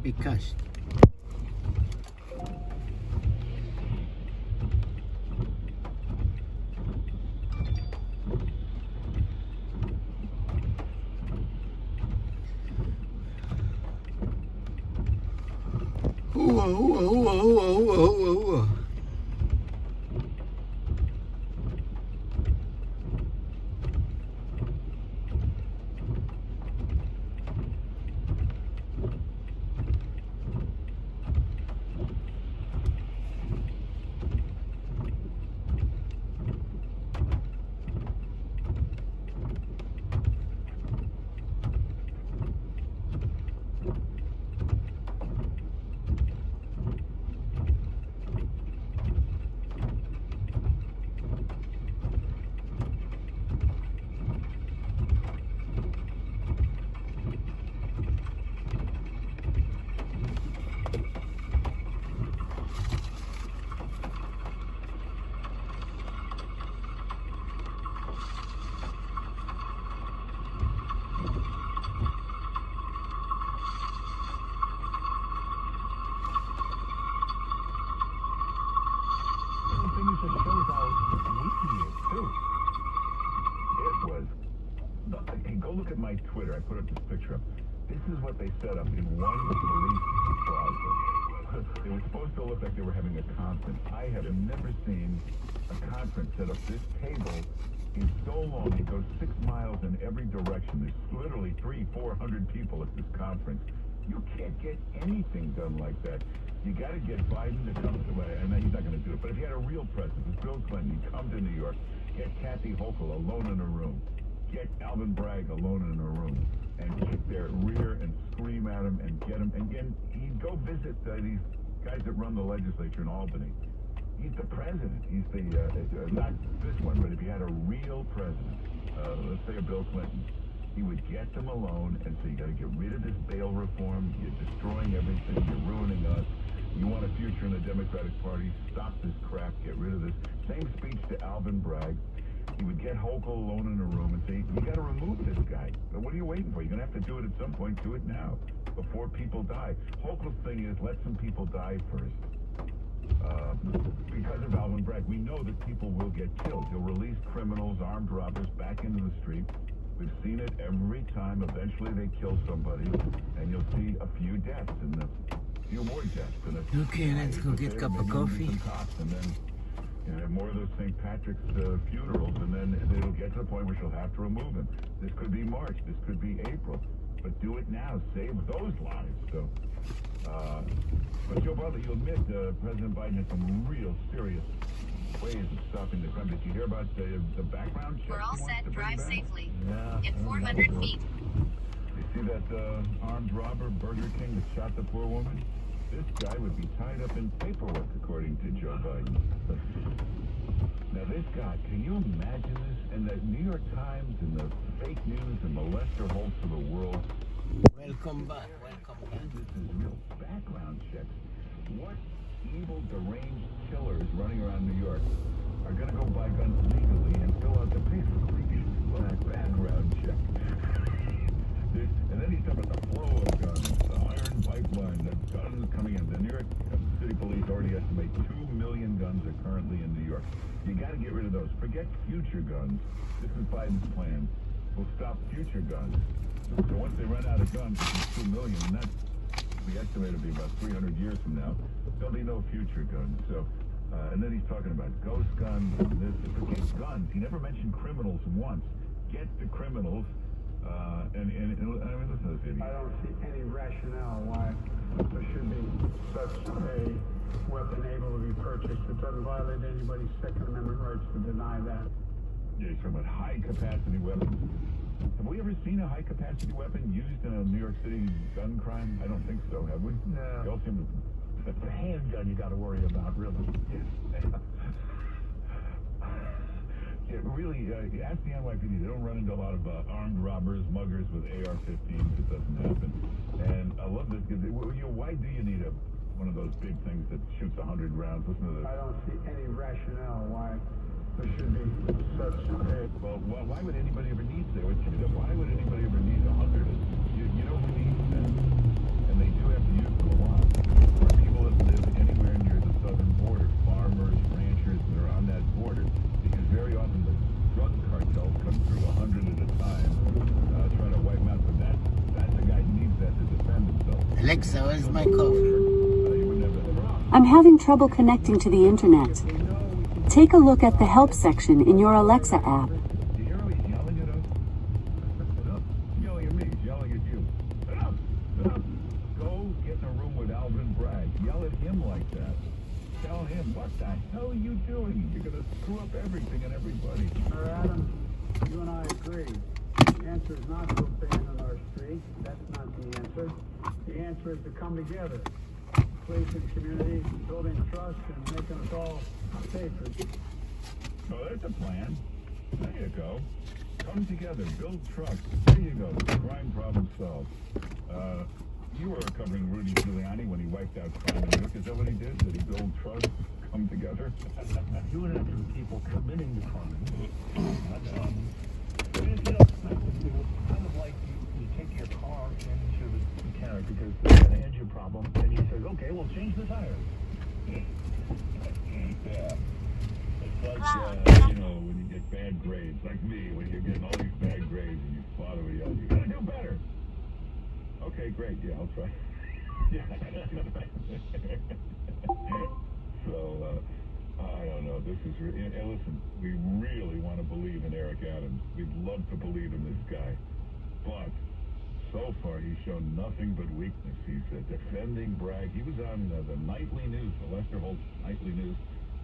ביקשת? הואה. Go look at my Twitter. I put up this picture up. This is what they set up in one police plaza. It was supposed to look like they were having a conference. I have never seen a conference set up. This table is so long. It goes 6 miles in every direction. There's literally 300-400 people at this conference. You can't get anything done like that. You got to get Biden to come to it. I know he's not going to do it. But if he had a real president, if Bill Clinton, he'd come to New York, get Kathy Hochul alone in a room, get Alvin Bragg alone in a room, and kick their rear and scream at him and get him. And he'd go visit these guys that run the legislature in Albany. He's the president. He's the, not this one, but if he had a real president, let's say a Bill Clinton, he would get them alone and say, you got to get rid of this bail reform. You're destroying everything. You're ruining us. You want a future in the Democratic Party. Stop this crap. Get rid of this. Same speech to Alvin Bragg. He would get Hochul alone in a room and say, you got to remove this guy. But what are you waiting for? You're going to have to do it at some point. Do it now before people die. Hochul's thing is let some people die first. Because of Alvin Bragg, we know that people will get killed. He'll release criminals, armed robbers back into the street. We've seen it every time. Eventually they kill somebody, and you'll see a few deaths and a few more deaths. And okay, let's go get a cup of coffee. And then have more of those St. Patrick's funerals, and then it'll get to the point where she'll have to remove him. This could be March. This could be April. But do it now. Save those lives. So, but Joe Butler, you admit President Biden has some real serious ways of stopping the crime. Did you hear about the background check? We're all set. Drive safely. Yeah. In 400 feet. You see that armed robber, Burger King, that shot the poor woman? This guy would be tied up in paperwork, according to Joe Biden. Now, this guy, can you imagine this? And the New York Times and the fake news and molester holes for the world. Welcome back. This is real background checks. What evil, deranged killers running around New York are going to go buy guns legally and fill out the paperwork? Background check. And then he's talking about the flow of guns, the iron pipeline, the guns coming in. The New York City Police already estimate 2 million guns are currently in New York. You got to get rid of those. Forget future guns. This is Biden's plan. We'll stop future guns. So once they run out of guns, which is 2 million, and that's we estimate it'll be about 300 years from now, there'll be no future guns. So, and then he's talking about ghost guns and this. Forget guns. He never mentioned criminals once. Get the criminals. And I mean, listen to this idiot. I don't see any rationale why there should be such a weapon able to be purchased. It doesn't violate anybody's Second Amendment rights to deny that. Yeah, he's talking about high-capacity weapons. Have we ever seen a high-capacity weapon used in a New York City gun crime? I don't think so, have we? No. We all seem to... It's the handgun you got to worry about, really. Yeah, really, ask the NYPD. They don't run into a lot of armed robbers, muggers with AR-15s. It doesn't happen. And I love this because, why do you need one of those big things that shoots 100 rounds? Listen to this. I don't see any rationale why there should be such a... Well, why would anybody ever need that? Why would anybody ever need 100? You know who needs them? And they do have to use Alexa, where's my coffee? You would never have. I'm having trouble connecting to the internet. Take a look at the help section in your Alexa app. Do you hear how he's yelling at us? Enough. He's yelling at me. He's yelling at you. Enough. Enough. Go get in a room with Alvin Bragg. Yell at him like that. Tell him, what the hell are you doing? You're going to screw up everything and everybody. Sir Adam, you and I agree. The answer is not to abandon our street. That's not the answer. The answer is to come together. Placing community, building trust, and making us all safer. Oh, that's a plan. There you go. Come together, build trust. There you go. Crime problem solved. You were covering Rudy Giuliani when he wiped out crime in New York. Is that what he did? Did he build trust? Come together? You would have some people committing the crime. But it's kind of like you take your car into the mechanic because there's an engine problem, and he says, okay, we'll change the tires. Yeah. It's like, when you get bad grades, like me, when you're getting all these bad grades and your father will yell, you gotta do better. Okay, great. Yeah, I'll try. Yeah, I gotta do better. So, I don't know. This is, listen, we really want to believe in Eric Adams. We'd love to believe in this guy. But so far, he's shown nothing but weakness. He's defending Bragg. He was on the nightly news, the Lester Holt nightly news,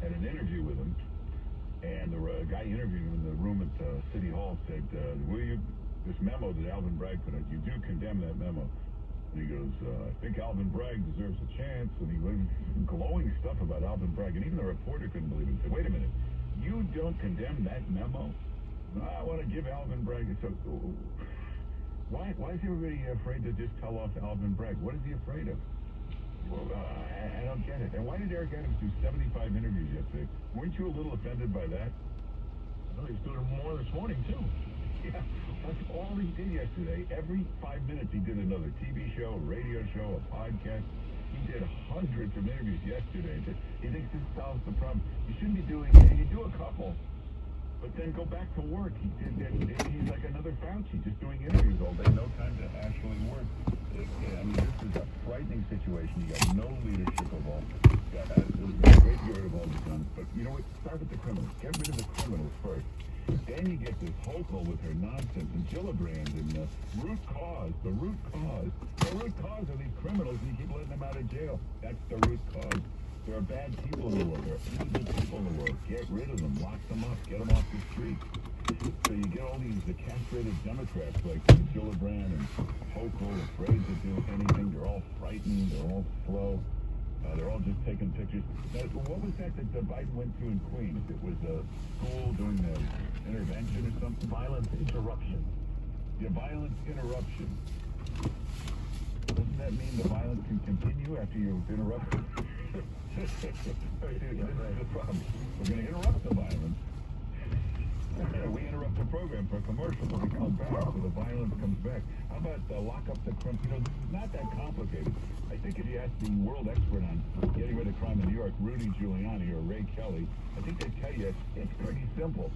had an interview with him. And the guy interviewing him in the room at City Hall said, this memo that Alvin Bragg put out, you do condemn that memo. And he goes, I think Alvin Bragg deserves a chance. And he was glowing stuff about Alvin Bragg. And even the reporter couldn't believe it. He said, wait a minute, you don't condemn that memo? I want to give Alvin Bragg. So, why is everybody afraid to just tell off Alvin Bragg? What is he afraid of? Well, I don't get it. And why did Eric Adams do 75 interviews yesterday? Weren't you a little offended by that? Well, he's doing more this morning, too. Yeah, that's all he did yesterday. Every 5 minutes he did another TV show, a radio show, a podcast. He did hundreds of interviews yesterday. He thinks this solves the problem. You shouldn't be doing it. You do a couple, but then go back to work. He's like another Fauci, just doing interviews all day, no time to actually work. I mean, this is a frightening situation. You got no leadership of all. It was great to get rid of all the guns, but you know what? Start with the criminals. Get rid of the criminals first. Then you get this Hochul with her nonsense and Gillibrand and the root cause. The root cause. The root cause are these criminals, and you keep letting them out of jail. That's the root cause. There are bad people in the world. There are evil people in the world. Get rid of them. Lock them up. Get them off the street. So you get all these castrated Democrats like Gillibrand and Hochul afraid to do anything. They're all frightened. They're all slow. They're all just taking pictures. Now, what was that Biden went to in Queens? It was a school doing the intervention or something? Violent interruption. Yeah, violent interruption. Doesn't that mean the violence can continue after you've interrupted? This is the problem. We're going to interrupt the violence. We interrupt the program for a commercial, but we come back, so the violence comes back. How about lock up the crime? It's not that complicated. I think if you ask the world expert on getting rid of crime in New York, Rudy Giuliani or Ray Kelly, I think they'd tell you it's pretty simple.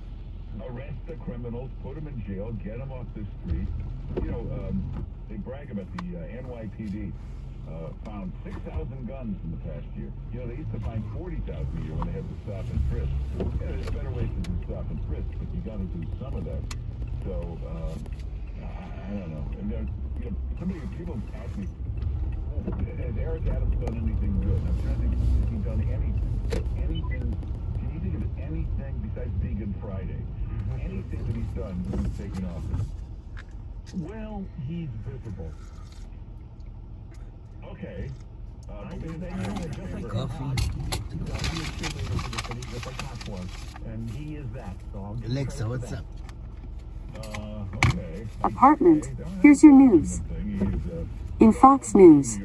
Arrest the criminals, put them in jail, get them off the street. They brag about the NYPD found 6,000 guns in the past year. They used to find 40,000 a year when they had to stop and frisk. Yeah, there's better ways to do stop and frisk, but you got to do some of that. So, I don't know. And people ask me, has Eric Adams done anything good? I'm trying to think, has he done anything? Can you think of anything besides Vegan Friday? Anything that he's done when he's taken office? Well, he's visible. Okay. Coffee. And he is that. So Alexa, what's up? Okay. Apartment. Here's your news. In Fox News.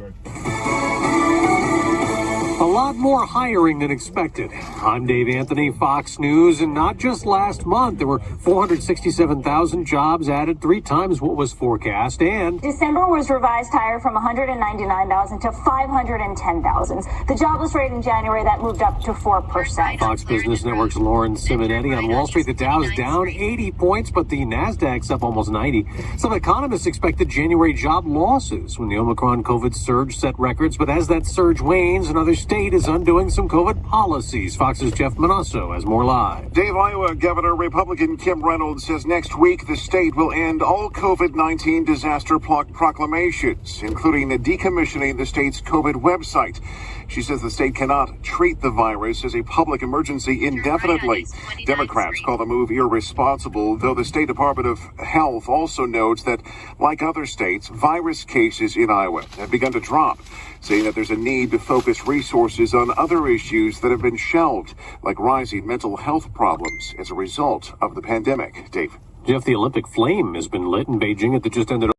lot more hiring than expected. I'm Dave Anthony, Fox News, and not just last month. There were 467,000 jobs added, 3 times what was forecast, and December was revised higher from 199,000 to 510,000. The jobless rate in January, that moved up to 4%. Fox Business Network's Lauren Simonetti. On Wall Street, the Dow's down 80 points, but the Nasdaq's up almost 90. Some economists expected January job losses when the Omicron COVID surge set records, but as that surge wanes, another state is undoing some COVID policies. Fox's Jeff Manasso has more live. Dave, Iowa Governor Republican Kim Reynolds says next week the state will end all COVID-19 disaster proclamations, including decommissioning the state's COVID website. She says the state cannot treat the virus as a public emergency indefinitely. Democrats call the move irresponsible, though the State Department of Health also notes that, like other states, virus cases in Iowa have begun to drop, saying that there's a need to focus resources on other issues that have been shelved, like rising mental health problems as a result of the pandemic. Dave. Jeff, the Olympic flame has been lit in Beijing at the just ended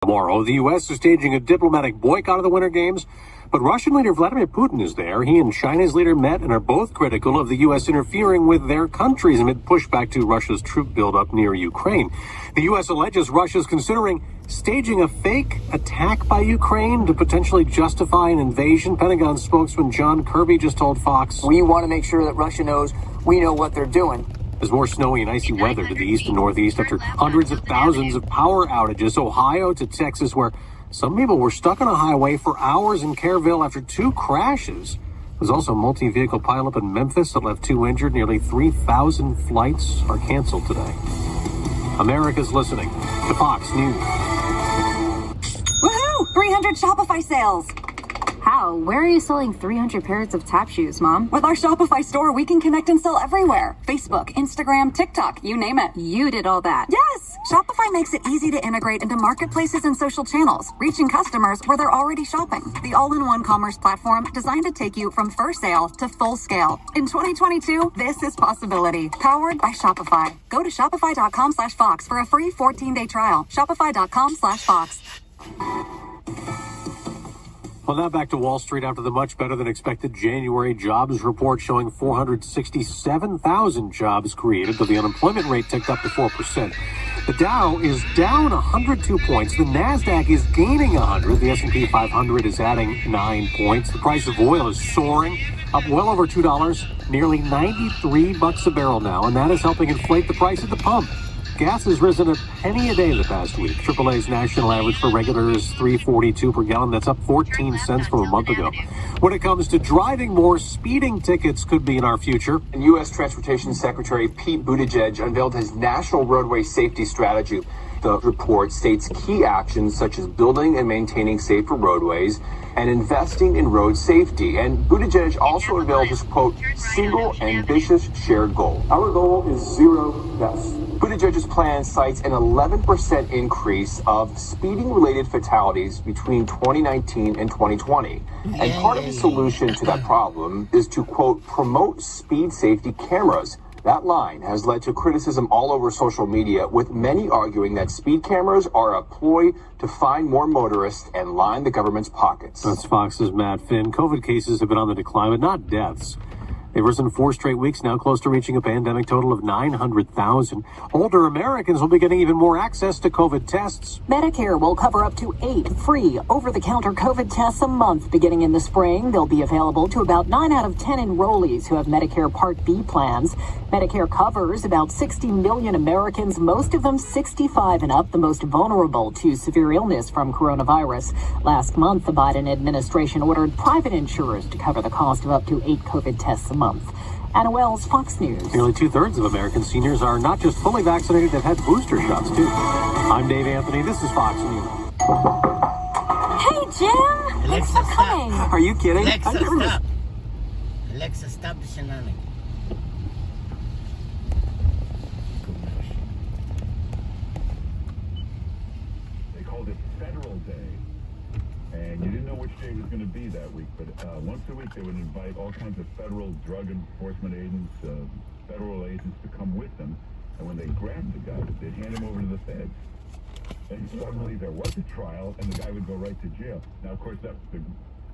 tomorrow. The U.S. is staging a diplomatic boycott of the Winter Games, but Russian leader Vladimir Putin is there. He and China's leader met and are both critical of the U.S. interfering with their countries amid pushback to Russia's troop buildup near Ukraine. The U.S. alleges Russia's considering staging a fake attack by Ukraine to potentially justify an invasion. Pentagon spokesman John Kirby just told Fox, "We want to make sure that Russia knows we know what they're doing." There's more snowy and icy weather to the east and northeast after hundreds of thousands of power outages. Ohio to Texas, where some people were stuck on a highway for hours in Kerrville after 2 crashes. There's also a multi-vehicle pileup in Memphis that left 2 injured. Nearly 3,000 flights are canceled today. America's listening to Fox News. Woohoo! 300 Shopify sales. How? Where are you selling 300 pairs of tap shoes, Mom? With our Shopify store, we can connect and sell everywhere. Facebook, Instagram, TikTok, you name it. You did all that. Yes! Shopify makes it easy to integrate into marketplaces and social channels, reaching customers where they're already shopping. The all-in-one commerce platform designed to take you from first sale to full scale. In 2022, this is possibility. Powered by Shopify. Go to shopify.com/Fox for a free 14-day trial. Shopify.com/Fox. Well, now back to Wall Street after the much better than expected January jobs report showing 467,000 jobs created, though the unemployment rate ticked up to 4%. The Dow is down 102 points. The Nasdaq is gaining 100. The S&P 500 is adding 9 points. The price of oil is soaring, up well over $2, nearly $93 a barrel now, and that is helping inflate the price at the pump. Gas has risen a penny a day the past week. AAA's national average for regular is $3.42 per gallon. That's up 14 cents from a month ago. When it comes to driving more, speeding tickets could be in our future. And U.S. Transportation Secretary Pete Buttigieg unveiled his national roadway safety strategy. The report states key actions such as building and maintaining safer roadways and investing in road safety. And Buttigieg also unveiled his, quote, single ambitious shared goal. Our goal is 0 deaths. Buttigieg's plan cites an 11% increase of speeding-related fatalities between 2019 and 2020. And part of the solution to that problem is to, quote, promote speed safety cameras. That line has led to criticism all over social media, with many arguing that speed cameras are a ploy to find more motorists and line the government's pockets. That's Fox's Matt Finn. COVID cases have been on the decline, but not deaths. They've risen 4 straight weeks now, close to reaching a pandemic total of 900,000. Older Americans will be getting even more access to COVID tests. Medicare will cover up to 8 free over-the-counter COVID tests a month beginning in the spring. They'll be available to about 9 out of 10 enrollees who have Medicare Part B plans. Medicare covers about 60 million Americans, most of them 65 and up, the most vulnerable to severe illness from coronavirus. Last month, the Biden administration ordered private insurers to cover the cost of up to 8 COVID tests a month. Anna Wells, Fox News. Nearly 2/3 of American seniors are not just fully vaccinated, they've had booster shots, too. I'm Dave Anthony. This is Fox News. Hey, Jim! Thanks for coming. Are you kidding? Alexa, stop. Alexa, stop the shenanigans. They called it Federal Day. And you didn't know which day it was going to be that week, but once a week they would invite all kinds of federal drug enforcement agents, federal agents to come with them. And when they grabbed the guy, they'd hand him over to the feds. And suddenly there was a trial, and the guy would go right to jail. Now, of course, the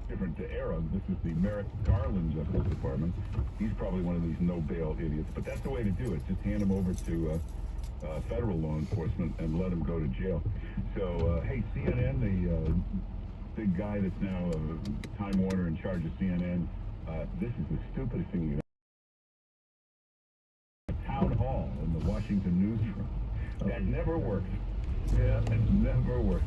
different era. This is the Merrick Garland Justice Department. He's probably one of these no-bail idiots, but that's the way to do it. Just hand him over to federal law enforcement and let him go to jail. So, hey, CNN, the big guy that's now Time Warner in charge of CNN, this is the stupidest thing you know. Town hall in the Washington newsroom. That never works. Yeah, it never works.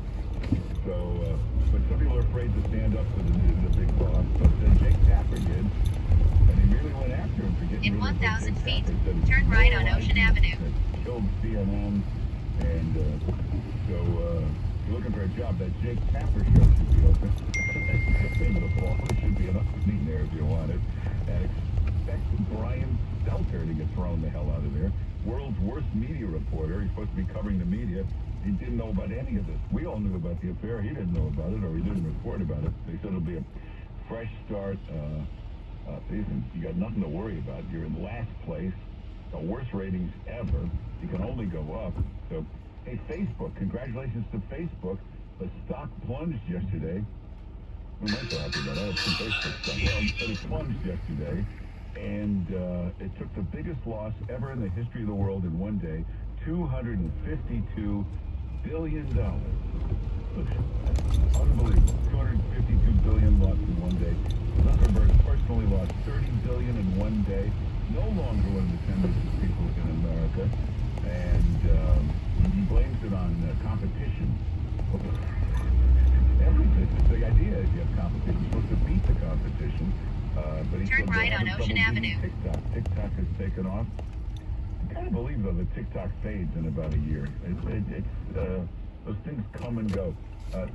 So, but some people are afraid to stand up to the big boss. But Jake Tapper did, and he really went after him for getting In 1,000 feet, Tapper. turn right on Ocean Avenue. Killed CNN, and so if you're looking for a job, that Jake Tapper show should be open. There should be an opening there if you want it. And expect Brian Stelter to get thrown the hell out of there. World's worst media reporter. He's supposed to be covering the media. He didn't know about any of this. We all knew about the affair. He didn't know about it, or he didn't report about it. They said it'll be a fresh start. You got nothing to worry about. You're in last place. The worst ratings ever. You can only go up. So, hey, Facebook. Congratulations to Facebook. The stock plunged yesterday. We might be happy about that. I have some Facebook stuff. Well, but it plunged yesterday. And it took the biggest loss ever in the history of the world in one day. $252 billion. Unbelievable. $252 billion lost in one day. Zuckerberg personally lost $30 billion in one day. No longer one of the 10 richest people in America. And he blames it on competition. The idea is you have competition. You're supposed to beat the competition. But he Turn right on Ocean Avenue. TikTok has taken off. I can't believe, though, that TikTok fades in about a year. Those things come and go.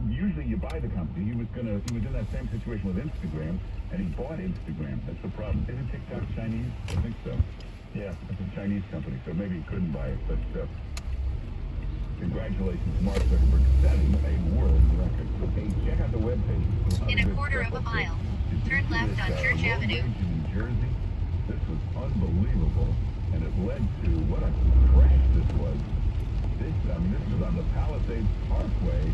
Usually you buy the company. He was in that same situation with Instagram, and he bought Instagram. That's the problem. Isn't TikTok Chinese? I think so. Yeah, it's a Chinese company, so maybe he couldn't buy it. But congratulations, Mark Zuckerberg, setting a world record. Hey, check out the webpage. In a quarter of a mile, turn left on Church Avenue. In New Jersey, this was unbelievable, and it led to what a crash this was. This was on the Palisades Parkway.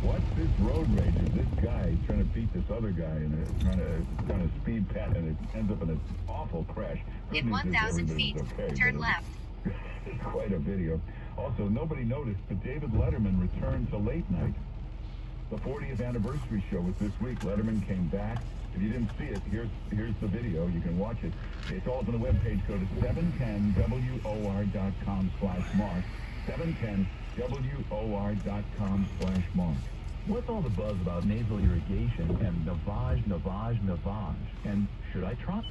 What's this road rage of this guy trying to beat this other guy and trying to speed pat, and it ends up in an awful crash. In 1,000 feet, turn left. It's quite a video. Also, nobody noticed, but David Letterman returned to late night. The 40th anniversary show was this week. Letterman came back. If you didn't see it, here's the video. You can watch it. It's all up on the webpage. Go to 710WOR.com/Mark. 710WOR.com/Mark. What's all the buzz about nasal irrigation and navage? And should I try?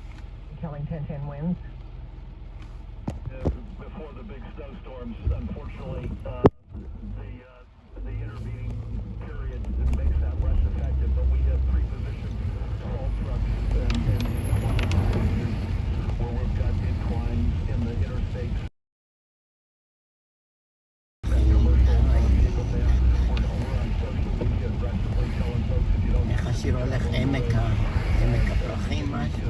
Kelly 1010 wins. Before the big snowstorms, unfortunately, the intervening period makes that less effective, but we have pre-positioned salt trucks and where we've got inclines in the interstates. איך השיר הולך? עמק הפרחים, משהו?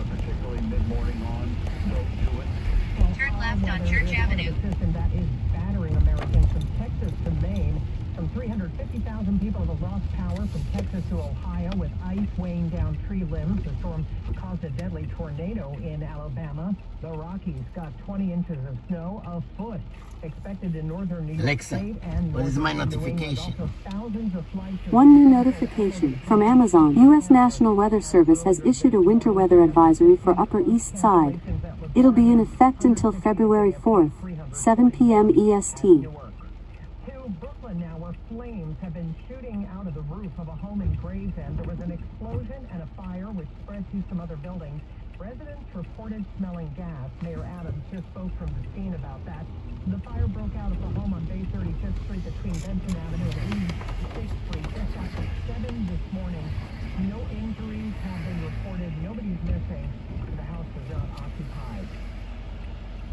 Turn left on Church Avenue. System that is battering Americans from Texas to Maine. Some 350,000 people have lost power from Texas to Ohio with ice weighing down tree limbs. The storm caused a deadly tornado in Alabama. The Rockies got 20 inches of snow, a foot expected in northern New York Alexa, State and what is my northern New England. notification? Also, thousands of flights. One new notification from Amazon. U.S. National Weather Service has issued a winter weather advisory for Upper East Side. It'll be in effect until February 4th, 7 p.m. EST. To Brooklyn now, where flames have been shooting out of the roof of a home in Gravesend. There was an explosion and a fire which spread to some other buildings. Residents reported smelling gas. Mayor Adams just spoke from the scene about that. The fire broke out of the home on Bay 35th Street between Benson Avenue and East 6th Street just after 7 this morning. No injuries have been reported. Nobody's missing. The house was not occupied.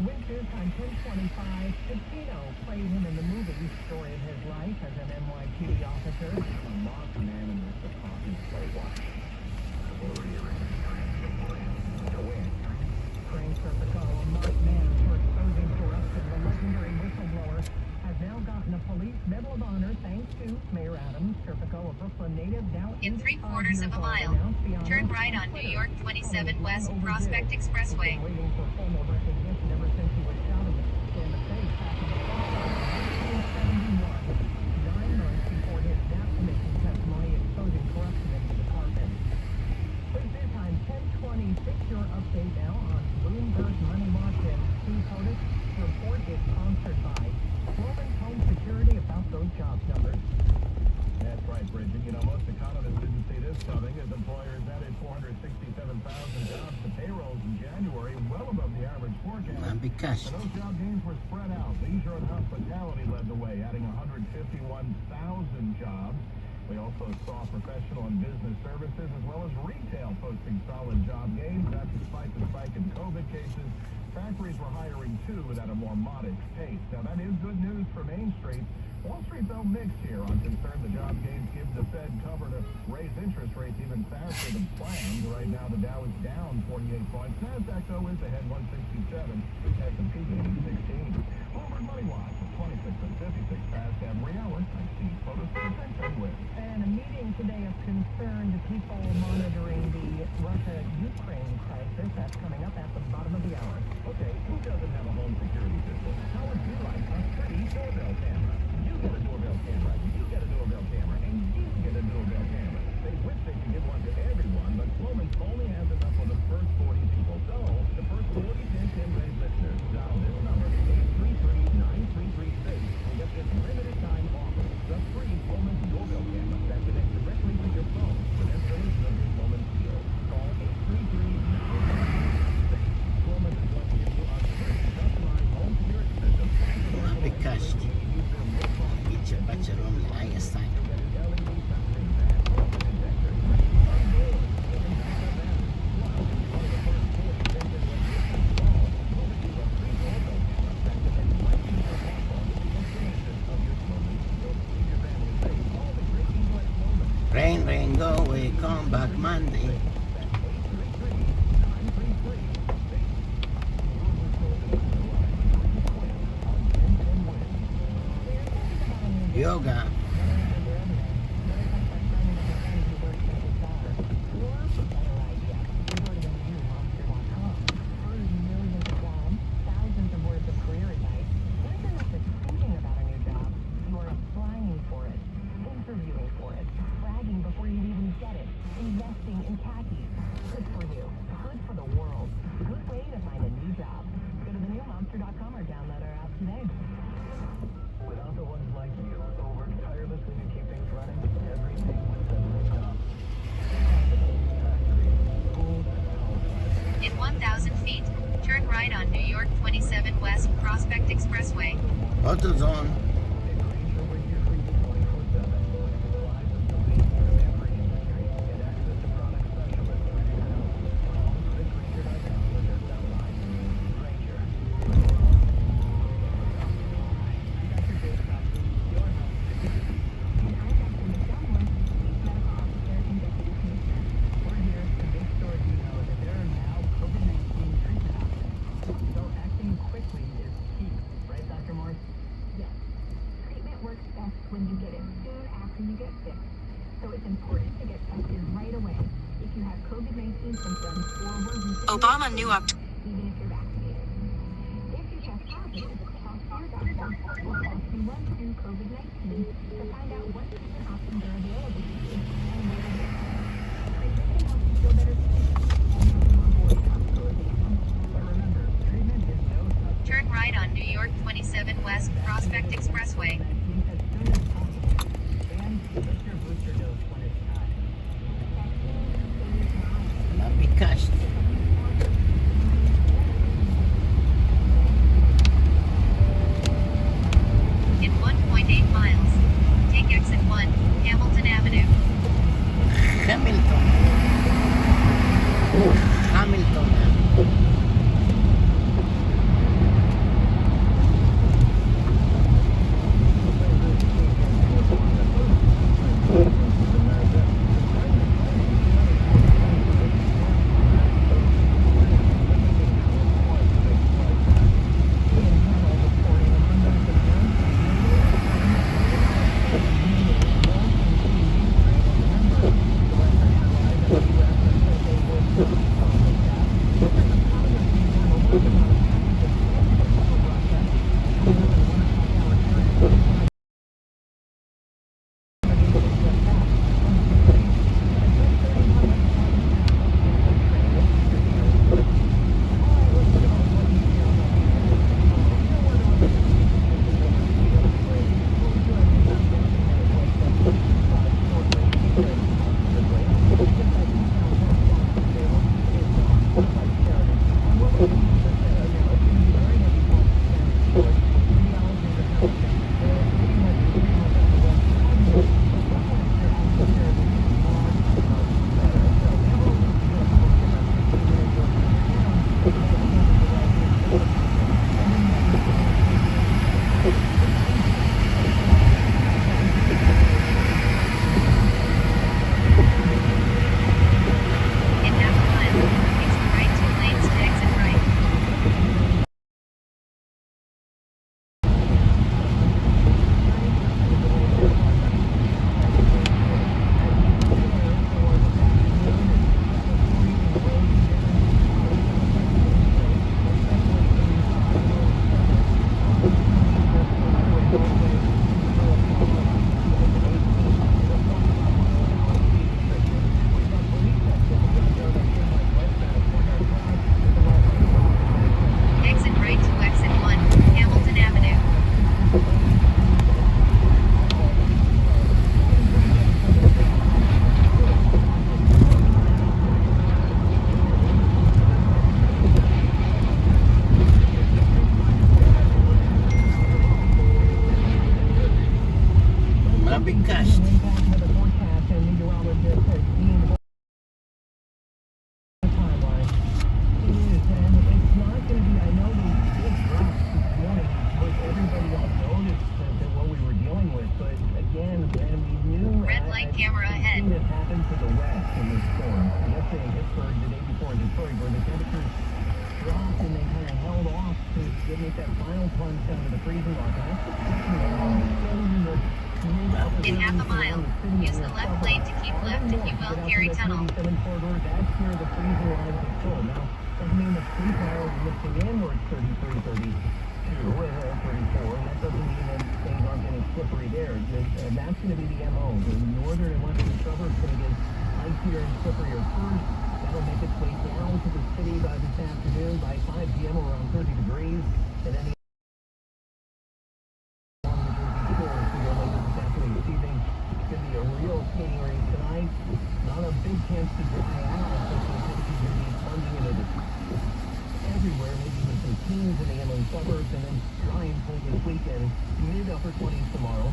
Winters on 1025. Pacino played him in the movie Story of His Life as an NYPD officer. A mock man in the coffee sidewalk. Frank Serpico, a mock man for exposing corruption. The legendary whistleblower has now gotten a police Medal of Honor thanks to Mayor Adams. Serpico, a Brooklyn native, now In 3/4 of a mile, turn right on New York 27 West Prospect Expressway. Waiting for formal recognition ever since he was shot in the face back in 1971. 9 months before his death commission testimony exposing corruption in the department. Please this time 10:26. Your update now on Bloomberg Money Watch and Steve Hodes. The report is sponsored by Women's Home Security about those jobs numbers. That's right, Bridget. You know, most economists didn't see this coming as employers added 467,000 jobs to payrolls in January, well above the average forecast. And because And those job gains were spread out. Leisure and hospitality led the way, adding 151,000 jobs. We also saw professional and business services as well as retail posting solid job gains. That's despite the spike in COVID cases. Factories were hiring too, but at a more modest pace. Now that is good news for Main Street. Wall Street though mixed here on concern the job gains give the Fed cover to raise interest rates even faster than planned. Right now the Dow is down 48 points. Nasdaq though is ahead 167. S&P gaining 16. Bloomberg Money Watch at 26 and 56 past every hour. I see photos for the Staten with. And a meeting today of concerned people monitoring the Russia-Ukraine crisis. That's coming up at the bottom of the hour. Okay, who doesn't have a home security system? How would you like a free doorbell camera? You get a doorbell camera, you get a doorbell camera, and you get a doorbell camera. They wish they could give one to everyone, but Sloman's only has enough for the first 40 people. So, the first 40 10-10-raised listeners, dial this number, 833-9336, and get this limited time offer. The free Sloman's doorbell camera that connects directly to your phone with installation of your Sloman's deal. Call 833-9336. Sloman is going to give you a free customized home security system. because each bachelor only I assign. Rain, rain, go away, come back Monday. Yoga. In 1,000 feet, turn right on New York 27 West Prospect Expressway. AutoZone. when you get it soon after you get sick. So it's important to get tested right away if you have COVID-19 symptoms or were recently Obama knew up to even if you're vaccinated. If you test positive, talk to your doctor or call 312 COVID-19 to find out what treatment options are available to you and where they are. Treatment can help you feel better soon and help you avoid hospitalization. But remember, treatment is no substitute. Turn right on New York 27 West Prospect Expressway. Not be cashed. In 1.8 miles, take exit 1, Hamilton Avenue. Hamilton. Hamilton. ביקשת. Red light camera ahead. This happened to the west in this storm. Yesterday in Pittsburgh, the day before in Detroit, where the temperatures dropped and they kind of held off to make that final plunge down to the freezing mark. And that's In half a mile, use the left lane to keep left if you will Ferry Tunnel. That's where the freezing lines are full. Now, doesn't mean the freeze hour is mixing in where it's 33, 32, or 34, and that doesn't mean that things aren't getting slippery there. And that's going to be the MO. The northern and western suburbs going to get icier and slipperier first. That'll make its way down to the city by this afternoon. By 5 p.m. around 30 degrees. And then skating race tonight. Not a big chance to dry out, but the temperatures going to be plunging into everywhere, maybe even some teens in the inland suburbs, and then dry and cold this weekend. Mid-upper 20s tomorrow.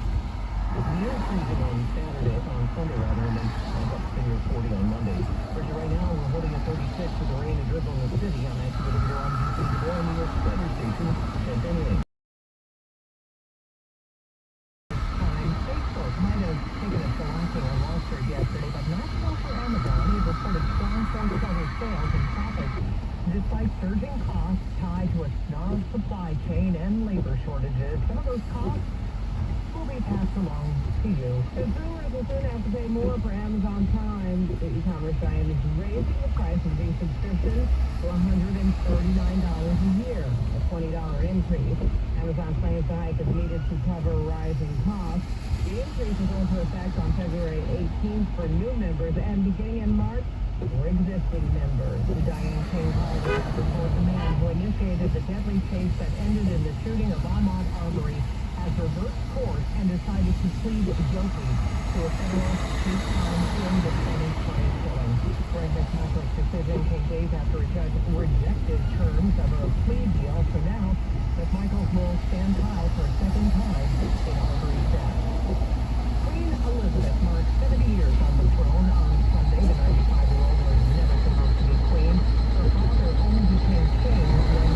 Near freezing on Saturday, on Sunday rather, and then up to near 40 on Monday. Virginia, right now we're holding at 36 with the rain and drizzle in the city. I'm actually going to go on to the New York weather station. And anyway. Might have taken a shellacking on Wall Street yesterday, but not so for Amazon. It reported strong fourth quarter sales and profits, despite surging costs tied to a snarled supply chain and labor shortages. Some of those costs will be passed along to you. Consumers will soon have to pay more for Amazon Prime. The e-commerce giant is raising the price of the subscription to $139 a year, a $20 increase. Amazon claims the hike is needed to cover rising costs. The increase will go into effect on February 18th for new members and beginning in March for existing members. The giant chain called before the man who initiated the deadly chase that ended in the shooting of Ahmaud Arbery has reversed course and decided to plead guilty to a federal two-time in-defendant killing. Greg McMaster's decision came days after a judge rejected terms of a plea deal. So now, McMichaels will stand trial for a second time in Arbery's death. Queen Elizabeth marked 70 years on the throne on Sunday. The 95-year-old was never supposed to be queen. Her father only became king when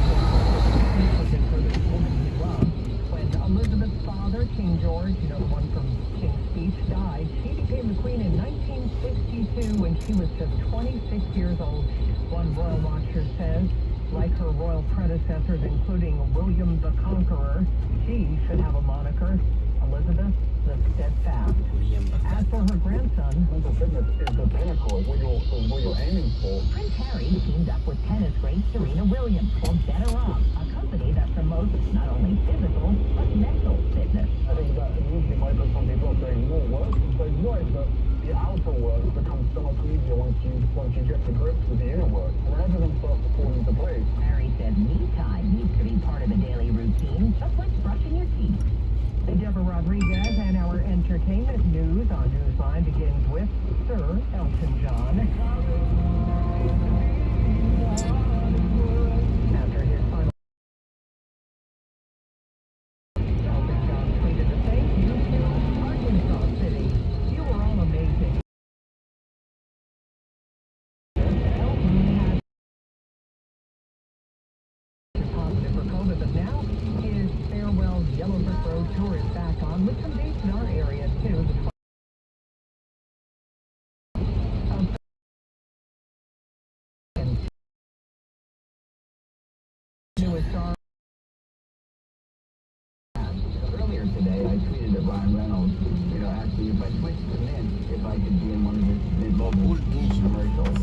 he was for the woman he loved. When Elizabeth's father, King George, the one from King's Speech, died, she became the queen in 1962 when she was just 26 years old. One royal watcher says, like her royal predecessors, including William the Conqueror, she should have a moniker, Elizabeth the Steadfast. As for her grandson, mental fitness is the pinnacle of what you're aiming for. Prince Harry teamed up with tennis great Serena Williams for Better Off, a company that promotes not only physical but mental fitness. I think that usually might put some people saying more work, but it's right that the outer work becomes so much easier once you get to grips with the inner work, and everything starts to fall into place. Harry said me time needs to be part of the daily routine, just like brushing your teeth. Deborah Rodriguez and our entertainment news on Newsline begins with Sir Elton John. After his final, Elton John tweeted a thank you to Arkansas City. You were all amazing. Elton has positive for COVID, but now his farewell Yellow Brick Road tour is back on with some dates in our area too. Earlier today, I tweeted at Ryan Reynolds, actually, if I switched to Mint, if I could be in one of his local commercials.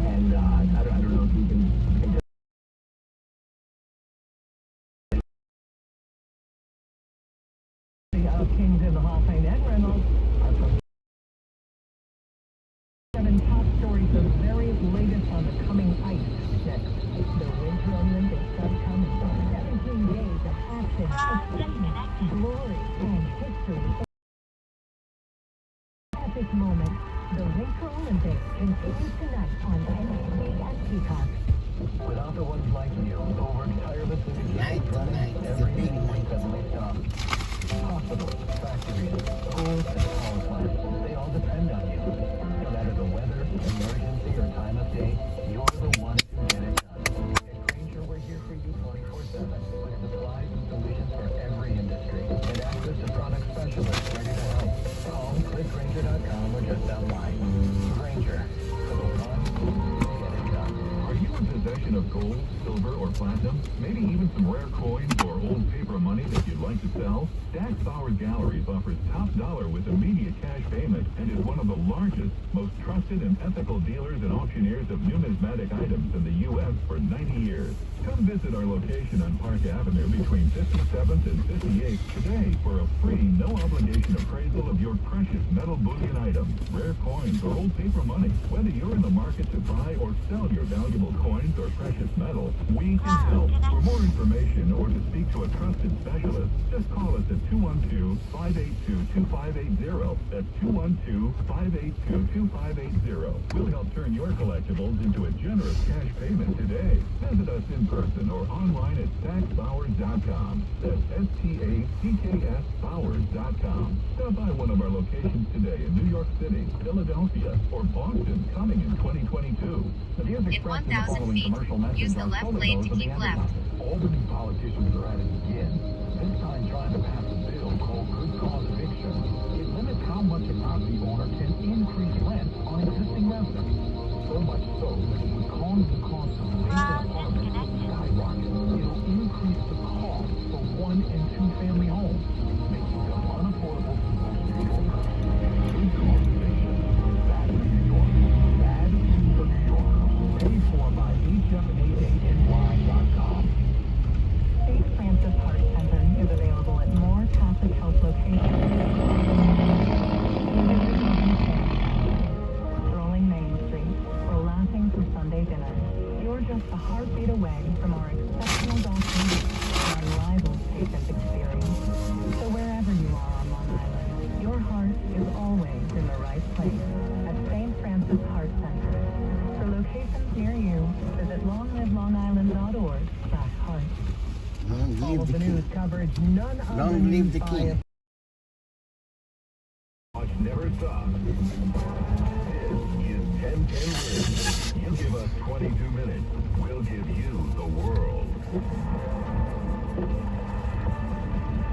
And I don't know if you can... Kings in the Hall of Fame and Reynolds are from 7 top stories, the very latest on the coming ice next. The Winter Olympics are coming. 17 days of action, excitement, glory, and history. At this moment, the Winter Olympics continues tonight on NBC and Peacock. Without the ones like you, who work tirelessly to Night, it's a big night. hospitals, factories, Grainger.com or just online. Grainger. For the one who get it done. Are you in possession of gold, silver, or platinum? Maybe even some rare coins or old paper money that you'd like to sell? Stack Bowers Galleries offers top dollar with immediate cash payment and is one of the largest, most trusted and ethical dealers and auctioneers of numismatic items in the U.S. for 90 years. Come visit our location on Park Avenue between 57th and 58th today for a free, no-obligation appraisal of your precious metal bullion items, rare coins, or old paper money. Whether you're in the market to buy or sell your valuable coins or precious metal, we can help. For more information or to speak to a trusted specialist, just call us at 212-582-2580. That's 212-582-2580. We'll help turn your collectibles into a generous cash payment today. Visit us in person or online at stacksbowers.com. That's STACKS Bowers.com. Stop by one of our locations today in New York City, Philadelphia, or Boston coming in 2022. In 1,000 feet, use the left lane to keep left. Albany politicians are at it again. This time trying to pass a bill called Good Cause Eviction. It limits how much a property owner can increase rent on existing residents. So much so that it would cause the cost of vacant apartments to skyrocket. It'll increase the cost for 1- and 2-family homes, making them unaffordable for most people. Good Cause Eviction. Bad for New York. Bad for New York. Paid for by HFAANY.com. St. Francis Heart Center is available at more Catholic Health locations. Strolling Main Street or laughing through Sunday dinner. You're just a heartbeat away from our exceptional doctors and unrivaled patient experience. So wherever you are on Long Island, your heart is always in the right place at St. Francis Heart Center. For locations near you, visit longlivelongisland.org/heart. All of the news coverage, none other Long live the news king. bias. Watch never stop. This is 1010 Wins. You give us 22 minutes, we'll give you the world.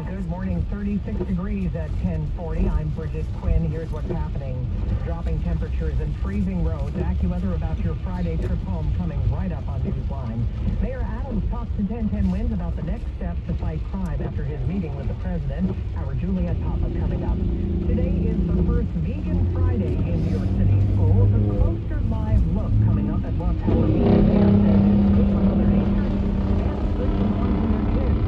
Good morning, 36 degrees at 10:40. I'm Bridget Quinn. Here's what's happening. Dropping temperatures and freezing roads. AccuWeather about your Friday trip home coming right up on Newsline. Mayor Adams talks to 1010 Wins about the next steps to fight crime after his meeting with the president. Our Juliet Papa coming up. Today is the first Vegan Friday in New York City schools. A closer live look coming up at Rush Hour Vegan Mayor says it's good for Mother Nature and good for launching their kids.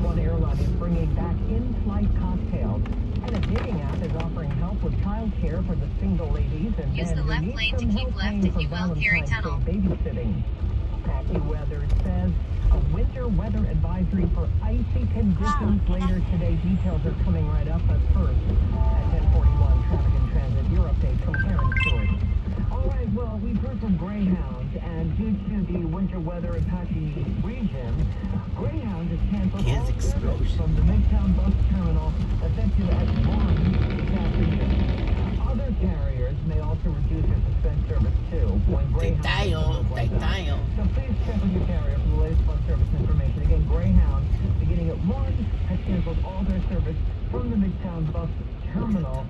One airline is bringing back in-flight cocktails. And a dating app is offering help with childcare for the single ladies and Use men the who left need lane some to keep help left paying if for you will, Ferry Valentine's Tunnel. Day babysitting. AccuWeather says a winter weather advisory for icy conditions later today. Details are coming right up, but first, at 10:41, traffic and transit, your update from Karen Stewart. All right, well, we've heard from Greyhound, and due to the winter weather impacting the region, Greyhound has canceled all service from the Midtown bus terminal effective at 1 this afternoon. Other carriers may also reduce or suspend service too when Greyhound So please check with your carrier for the latest bus service information. Again, Greyhound, beginning at 1, has canceled all their service from the Midtown bus terminal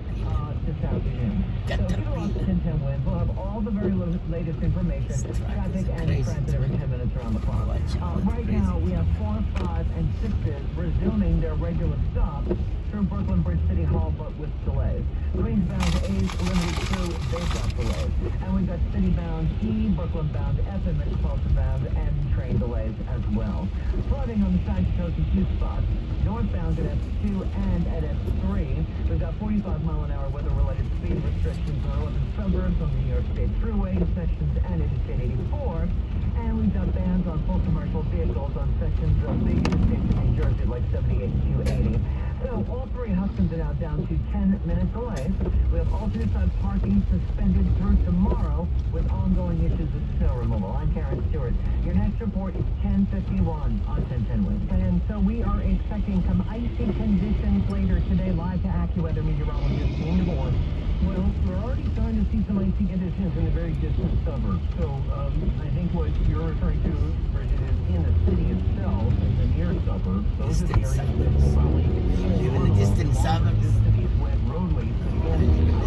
this afternoon. So if you lost 1010 Wins, we'll have all the very latest information, traffic and transit every 10 minutes around the clock. Right now, we have 4, 5, and 6s resuming their regular stops through Brooklyn Bridge City Hall, but with delays. Queens-bound A's limited through, they've got delays. And we've got city-bound E, Brooklyn-bound F, and Metropolitan-bound M train delays as well. Flooding on the side to coast in 2 spots. Northbound at F2 and at F3. We've got 45-mile-an-hour weather-related speed restrictions in 11 suburbs on the New York State Thruway sections and Interstate 84. And we've got bans on full commercial vehicles on sections of the Interstate to New Jersey, like 78 and 280. So all 3 Hudsons are now down to 10-minute delays. We have alternate side parking suspended through tomorrow with ongoing issues with snow removal. I'm Karen Stewart. Your next report is 10:51 on 1010 Wins. And so we are expecting some icy conditions later today. Live to AccuWeather meteorologist Dean DeVore. Well, we're already starting to see some icy conditions in the very distant suburbs. So I think what you're referring to, Bridget, is in the city itself, in the near suburbs. Those are the areas that will probably in the distant suburbs. Cities when roadways begin.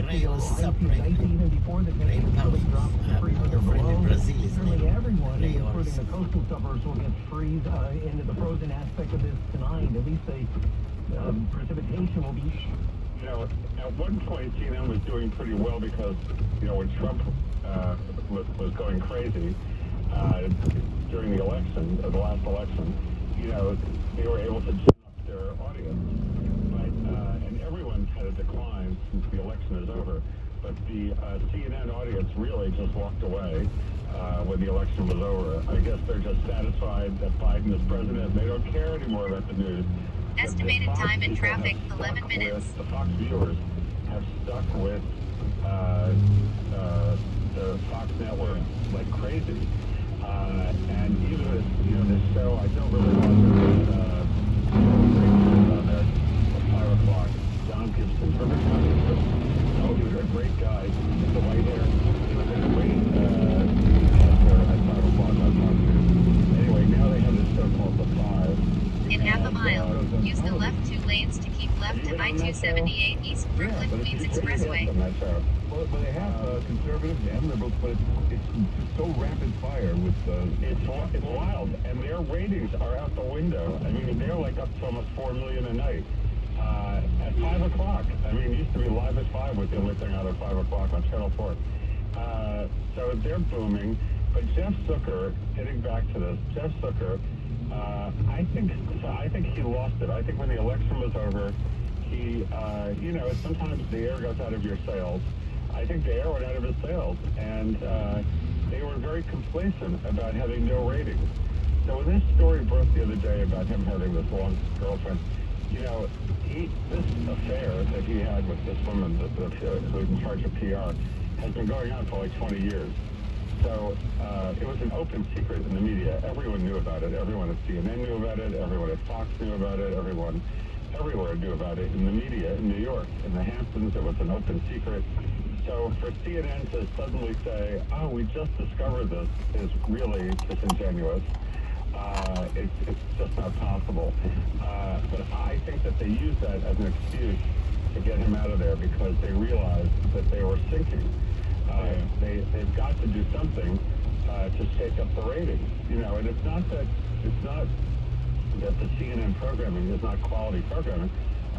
Ray was suffering. Even before the Ray temperature really drops to freeze or your friend in below. Brazil is Certainly named everyone, Ray including the also. coastal suburbs, will get freeze into the frozen aspect of this tonight. At least the precipitation will be. You know, at one point, CNN was doing pretty well because, you know, when Trump was going crazy during the election, the last election, you know, they were able to gin up their audience. But, and everyone's had a decline since the election is over. But the CNN audience really just walked away when the election was over. I guess they're just satisfied that Biden is president. They don't care anymore about the news. Estimated time in traffic, 11 minutes. The Fox viewers have stuck with the Fox network like crazy. And even with, you know, this show, I don't really watch it on there at 5 o'clock. John Gibson, remember John Gibson? Oh, he was a great guy with the white hair. He was a great actor at 5 o'clock on Fox News. Anyway, now they have this show called The Five. In half a mile, use the left 2 lanes to keep left to I-278 East Brooklyn Queens Expressway. Well, they have conservatives and liberals, but it's so rapid fire with it's wild, and their ratings are out the window. I mean, they're like up to almost 4 million a night at 5 o'clock. I mean, it used to be Live at 5 was the only thing out at 5 o'clock on Channel 4. So they're booming. But Jeff Zucker, getting back to this, Jeff Zucker, I think he lost it. I think when the election was over, he, you know, sometimes the air goes out of your sails. I think the air went out of his sails, and they were very complacent about having no ratings. So when this story broke the other day about him having this long girlfriend, you know, this affair that he had with this woman who's in charge of PR has been going on for like 20 years. So it was an open secret in the media. Everyone knew about it. Everyone at CNN knew about it. Everyone at Fox knew about it. Everyone everywhere knew about it in the media in New York. In the Hamptons, it was an open secret. So for CNN to suddenly say, oh, we just discovered this is really disingenuous. It's just not possible. But I think that they used that as an excuse to get him out of there because they realized that they were sinking. They've got to do something to shake up the ratings, you know. And it's not that the CNN programming is not quality programming.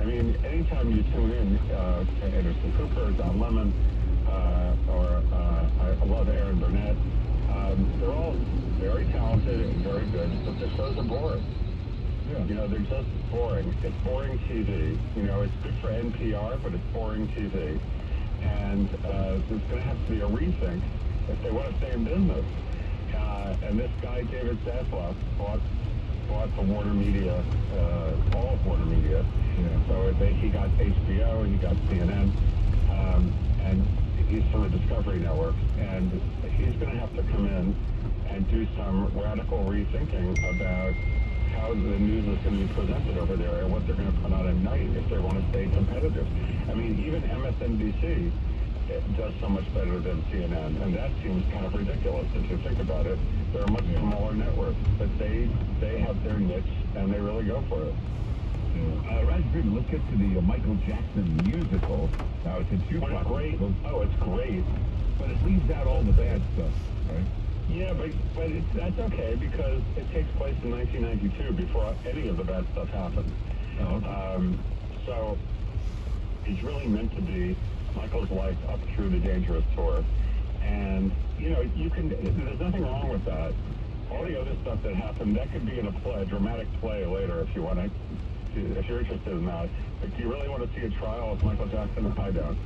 I mean, anytime you tune in to Anderson Cooper, Don Lemon, or I love Aaron Burnett, they're all very talented and very good, but the shows are boring. Yeah. You know, they're just boring. It's boring TV. You know, it's good for NPR, but it's boring TV. And there's going to have to be a rethink if they want to stay in business. And this guy, David Zaslav, bought the Warner Media, all of Warner Media. Yeah. So he got HBO, he got CNN, and he's from the Discovery Network. And he's going to have to come in and do some radical rethinking about how the news is going to be presented over there and what they're going to put on at night if they want to stay competitive. I mean, even MSNBC does so much better than CNN, and that seems kind of ridiculous if you think about it. They're a much smaller network, but they have their niche, and they really go for it. Raj Friedman, let's get to the Michael Jackson musical. Now, it's a two-part. Great. Oh, it's great. But it leaves out all the bad stuff, right? Yeah, but that's okay because it takes place in 1992 before any of the bad stuff happened. Oh, okay. So it's really meant to be Michael's life up through the Dangerous tour. And, you know, there's nothing wrong with that. All the other stuff that happened, that could be in a dramatic play later if you want to, if you're interested in that. But do you really want to see a trial of Michael Jackson? I don't.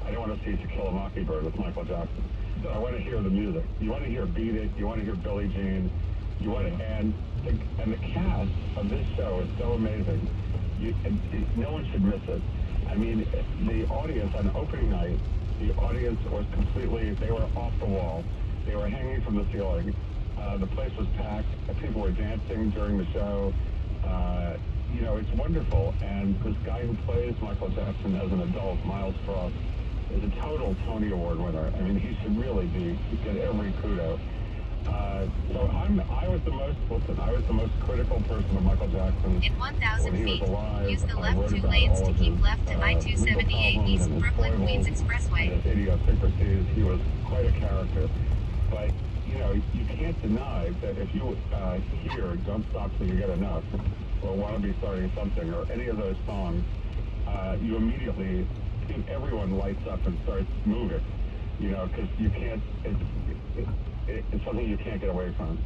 I don't want to see To Kill a Mockingbird with Michael Jackson. I want to hear the music. You want to hear Beat It. You want to hear Billie Jean. You want to, and the cast of this show is so amazing. No one should miss it. I mean, the audience on opening night, the audience was completely, they were off the wall. They were hanging from the ceiling. The place was packed. People were dancing during the show. You know, it's wonderful. And this guy who plays Michael Jackson as an adult, Miles Frost, is a total Tony Award winner. I mean, he should really get every kudo. So I was the most critical person of Michael Jackson. In 1,000 when he feet, was alive. use the I left wrote 2 about lanes all to of keep his, left to legal I-278 problems East and his Brooklyn, Queens foibles Expressway. and his idiosyncrasies. He was quite a character. But, you know, you can't deny that if you hear Don't Stop Till You Get Enough, or Wanna Be Starting Something, or any of those songs, you immediately, everyone lights up and starts moving, you know, because you can't, it's something you can't get away from.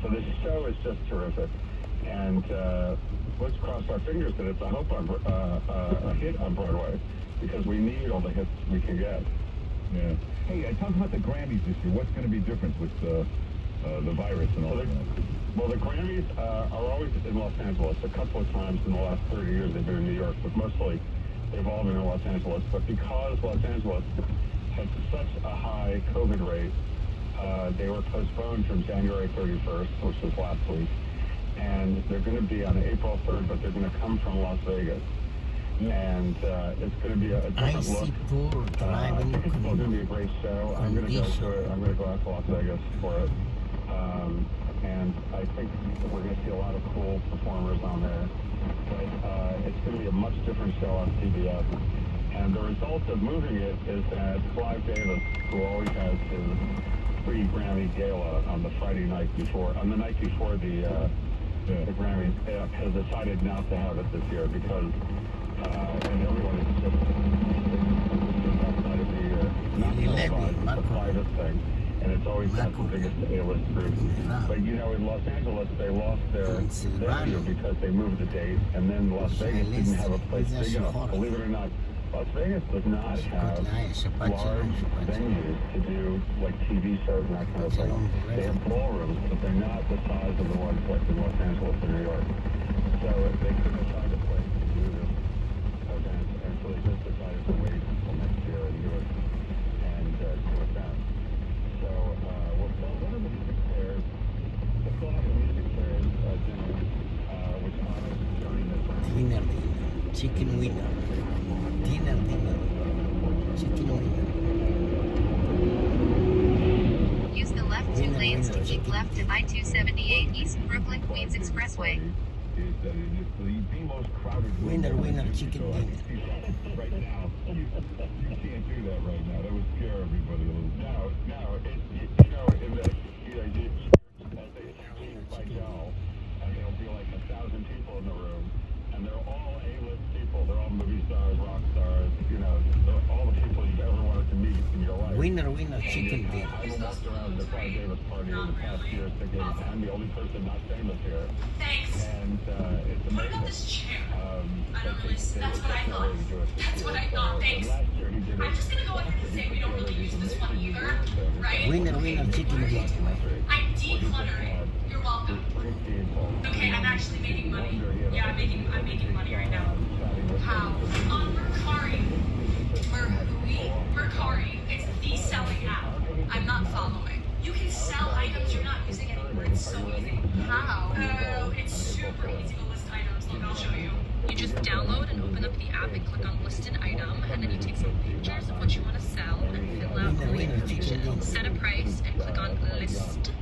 So this show is just terrific, and let's cross our fingers that it's a hit on Broadway, because we need all the hits we can get. Yeah. Hey, talk about the Grammys this year. What's going to be different with the virus and all that? Well, the Grammys are always in Los Angeles. A couple of times in the last 30 years they've been in New York, but mostly they've all been in Los Angeles. But because Los Angeles has such a high COVID rate, they were postponed from January 31st, which was last week, and they're going to be on April 3rd, but they're going to come from Las Vegas. And it's going to be a different look. I think it's still going to be a great show. I'm going to go to it. I'm going to go out to Las Vegas for it. And I think we're going to see a lot of cool performers on there. But it's going to be a much different show on CBS. And the result of moving it is that Clive Davis, who always has his pre-Grammy gala on the Friday night before, on the night before the Grammys, has decided not to have it this year because and everyone is just outside of the private thing, and it's always not the biggest A-list group. But you know, in Los Angeles, they lost their venue because they moved the date, and then Las Vegas didn't have a place big enough. Believe it or not, Las Vegas does not have large venues to do like TV shows and that kind of thing. They have ballrooms, but they're not the size of the ones like in Los Angeles and New York. So they couldn't find a place to do this event, and so they just decided to wait until next year and do it then. So we'll still one of the music fairs. We'll still have the music fairs dinner, which honors Johnny Midtown. Chicken winner. Dinner. Chicken winner. Use the left 2 lanes to keep left to I-278 East Brooklyn, Queens Expressway. Is that it is the most crowded winner, chicken dinner. Right now, you can't do that right now. That would scare everybody a little. Now, you know, in the, as they leave by Dell, and there'll be like 1,000 people in the room, and they're all A-list people. They're all movie stars, rock stars, you know, all the people you've ever wanted to meet in your life. Winner, chicken dinner. I've walked around the Clive Davis party in the past year thinking I'm the only person not famous here. Thanks. And it's amazing. What about this chair? I don't really. That's what I thought. That's what I thought. Thanks. I'm just gonna go ahead and say we don't really use this one either, right? Winner, chicken dinner. I'm decluttering. You're welcome. Okay, I'm actually making money. Yeah, I'm making money right now. How? Mercari. Mercari. It's the selling app. I'm not following. You can sell items you're not using anymore. It's so easy. How? Oh, it's super easy to list items. Look, I'll show you. You just download and open up the app and click on list an item, and then you take some pictures of what you want to sell and fill out all the information. Set a price and click on list.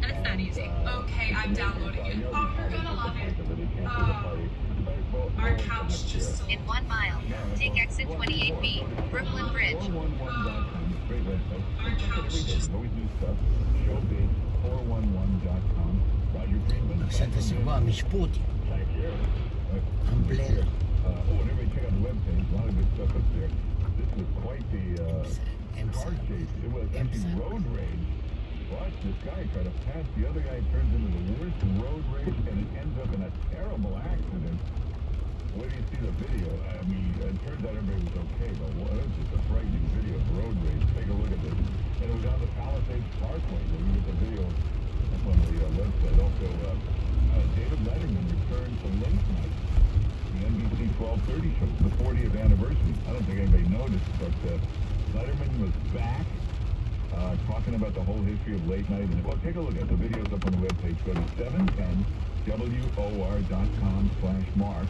And it's that easy. Okay, I'm downloading it. Oh, you're gonna love it. Our couch just sold. In 1 mile, take exit 28B, Brooklyn Bridge. Our couch just... Siete qua, mi sputi. Umbrella. And everybody check out the webpage. A lot of good stuff up there. This was quite the car chase. It was actually road rage. Watch this guy try to pass the other guy, turns into the worst road rage, and it ends up in a terrible accident. Where do you see the video? I mean, it turns out everybody was okay, but it was just a frightening video of road rage. Take a look at this. And it was on the Palisades Parkway. When you get the video up on the website. Also, David Letterman returned to late night. The NBC 1230 show, the 40th anniversary. I don't think anybody noticed, but Letterman was back talking about the whole history of late night. And, well, take a look at the videos up on the webpage. Go to 710WOR.com/Mark,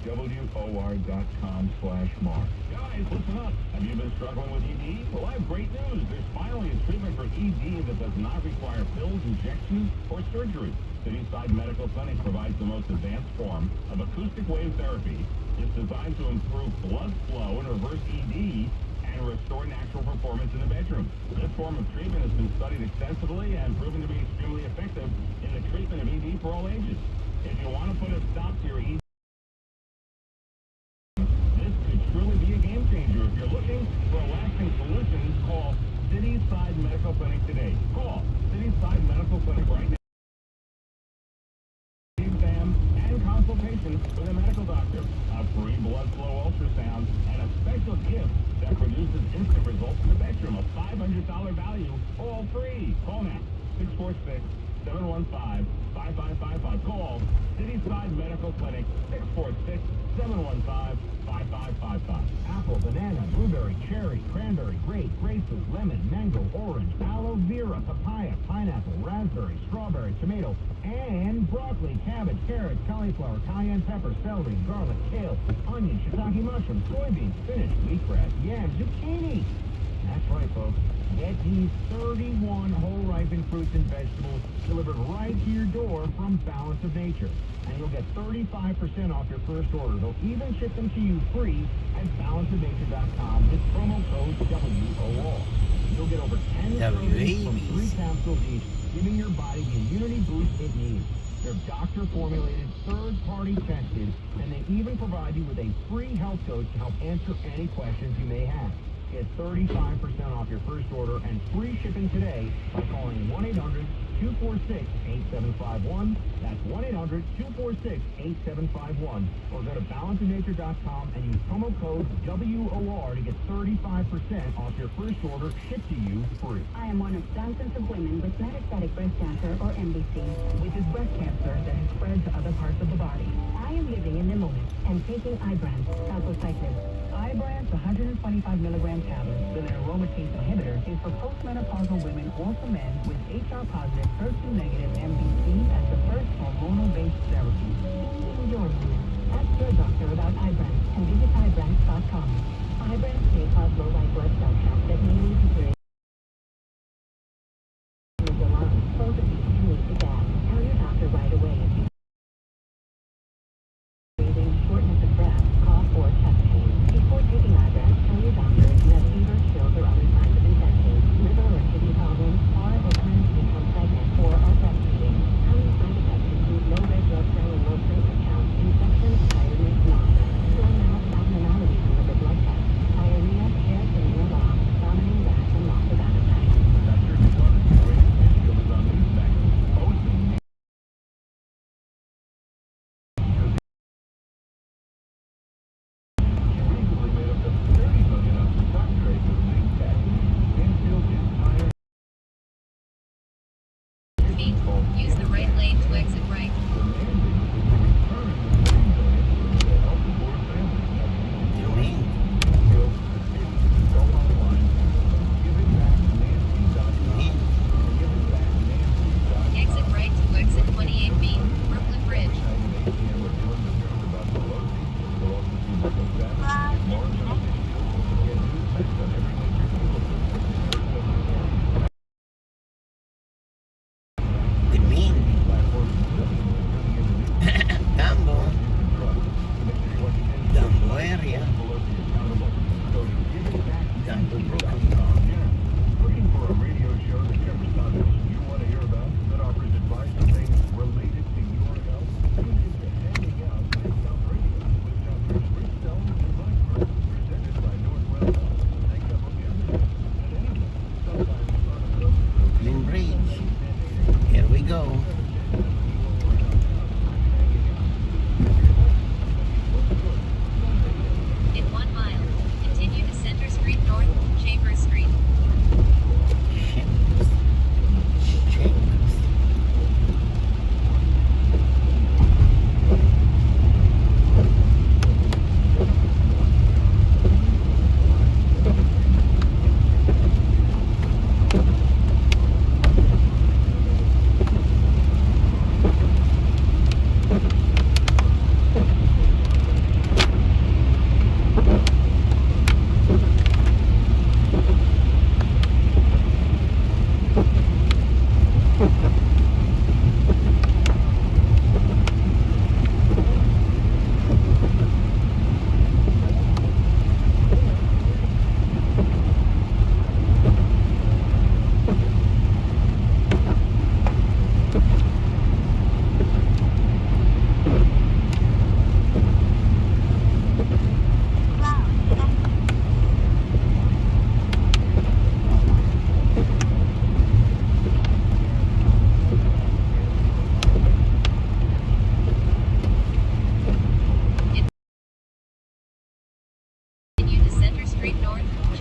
WOR.com/Mark. Guys, listen up. Have you been struggling with ED? Well, I have great news. There's finally a treatment for ED that does not require pills, injections, or surgery. Cityside Medical Clinic provides the most advanced form of acoustic wave therapy. It's designed to improve blood flow and reverse ED and restore natural performance in the bedroom. This form of treatment has been studied extensively and proven to be extremely effective in the treatment of ED for all ages. If you want to put a stop to your ED, this could truly be a game changer. If you're looking for a lasting solution, call Cityside Medical Clinic today. Call Cityside Medical Clinic right now. Exam and consultation with a medical doctor, a free blood flow ultrasound, and a special gift that produces instant results in the bedroom. A $500 value, all free. Call now, 646-715-5555. Call Cityside Medical Clinic, 646-715-5555. Apple, banana, blueberry, cherry, cranberry, grape, grapefruit, lemon, mango, orange, aloe vera, papaya, pineapple, raspberry, strawberry, tomato, and broccoli, cabbage, carrot, cauliflower, cayenne pepper, celery, garlic, kale, onion, shiitake mushroom, soybeans, spinach, wheatgrass, yams, zucchini. That's right, folks. Get these 31 whole ripened fruits and vegetables delivered right to your door from Balance of Nature. And you'll get 35% off your first order. They'll even ship them to you free at balanceofnature.com with promo code WOR. You'll get over 10 servings from 3 capsules each, giving your body the immunity boost it needs. They're doctor-formulated, third-party tested, and they even provide you with a free health coach to help answer any questions you may have. Get 35% off your first order and free shipping today by calling 1-800-246-8751. That's 1-800-246-8751. Or go to balanceofnature.com and use promo code WOR to get 35% off your first order shipped to you free. I am one of thousands of women with metastatic breast cancer, or MBC, which is breast cancer that has spread to other parts of the body. I am living in Nimbleness and taking Ibrance, palbociclib. Ibrance 125 milligram tablets with an aromatase inhibitor is for postmenopausal women or for men with HR-positive, HER2-negative MBC as the first hormonal-based therapy. In your mood, ask your doctor about Ibrance and visit Ibrance.com. Ibrance may cause low white blood cell count that may lead to period. Both of these can lead to death. Tell your doctor right away if you breathing, shortness of breath, cough, or chest pain. Before taking Ibrance, tell your doctor if you have fever, chills, or other signs of infection, liver or kidney problems, are or plan to become pregnant, or are breastfeeding. Common side effects include low red blood cell and low platelet count, infection, tiredness, nausea, sore mouth, abnormalities in liver blood test, diarrhea, hair thinning or loss,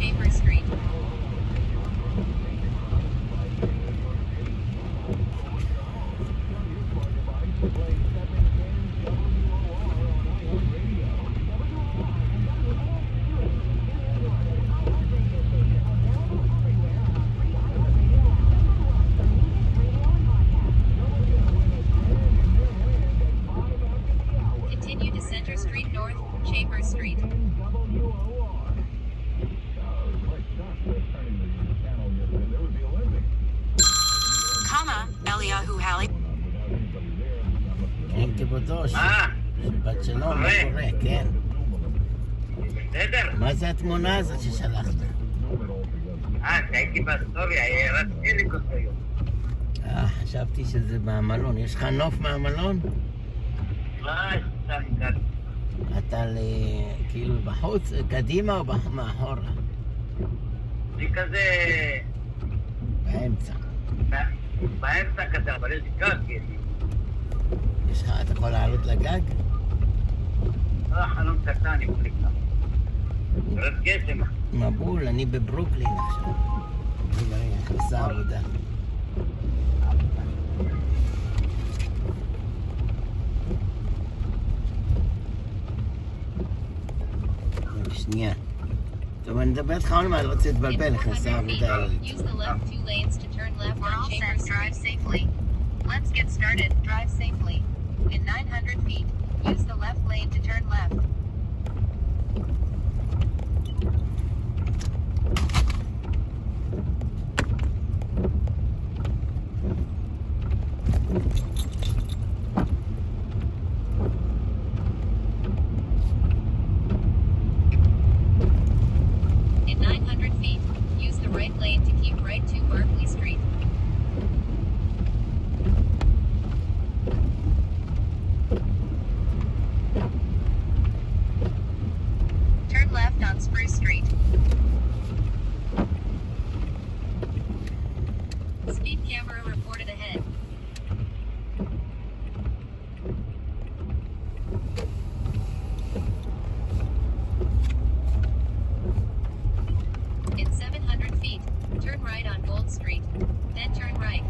Chambers Street. Continue to Center Street North, Chambers Street. Kama, Eliyahu Halley. הייתי בטוח שבת שלום, מה קורה, כן? בסדר? מה זה התמונה הזאת ששלחת? שהייתי בסטוריה, רציתי לקרוא היום. חשבתי שזה מהמלון. יש לך נוף מהמלון? אתה כאילו בחוץ, קדימה או מאחורה? זה כזה... באמצע. באמצע כזה, אבל יש גג, יש לך, אתה יכול לעלות לגג? חלום קטן, יכול לקרוא. רד גשם. מבול, אני בברוקלין עכשיו. אני עושה עבודה. שנייה. טוב, אני מדבר איתך עוד מעט, רוצה להתבלבל, נכנסה עבודה. Use the left 2 lanes to turn left on Chambers Street. Drive safely. Let's get started. Drive safely. In 900 feet, use the left lane to turn left. In 900 feet, use the right lane to keep right to Berkeley Street. Turn left on Spruce Street. Speed camera reported ahead. In 700 feet, turn right on Gold Street, then turn right.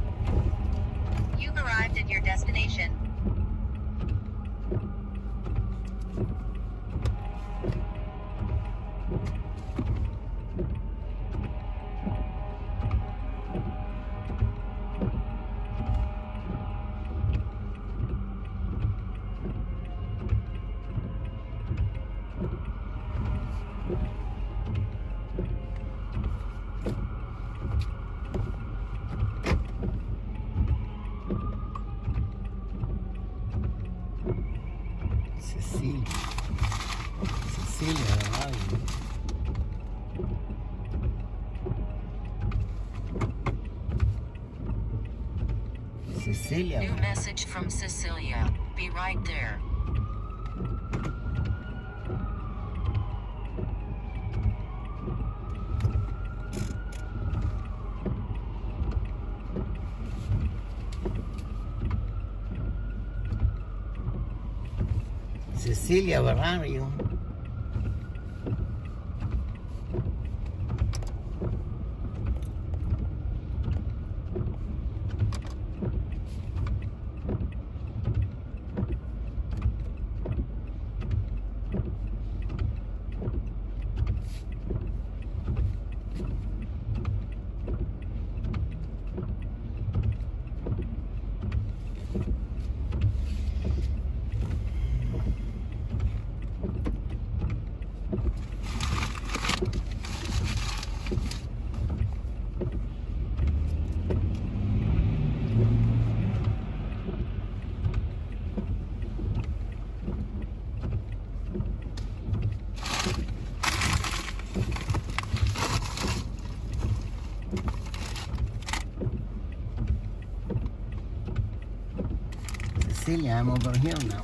You've arrived at your destination. Cecilia, where are you? Cecilia. New message from Cecilia. Be right there. Cecilia, where are you? Cecilia, I'm over here now.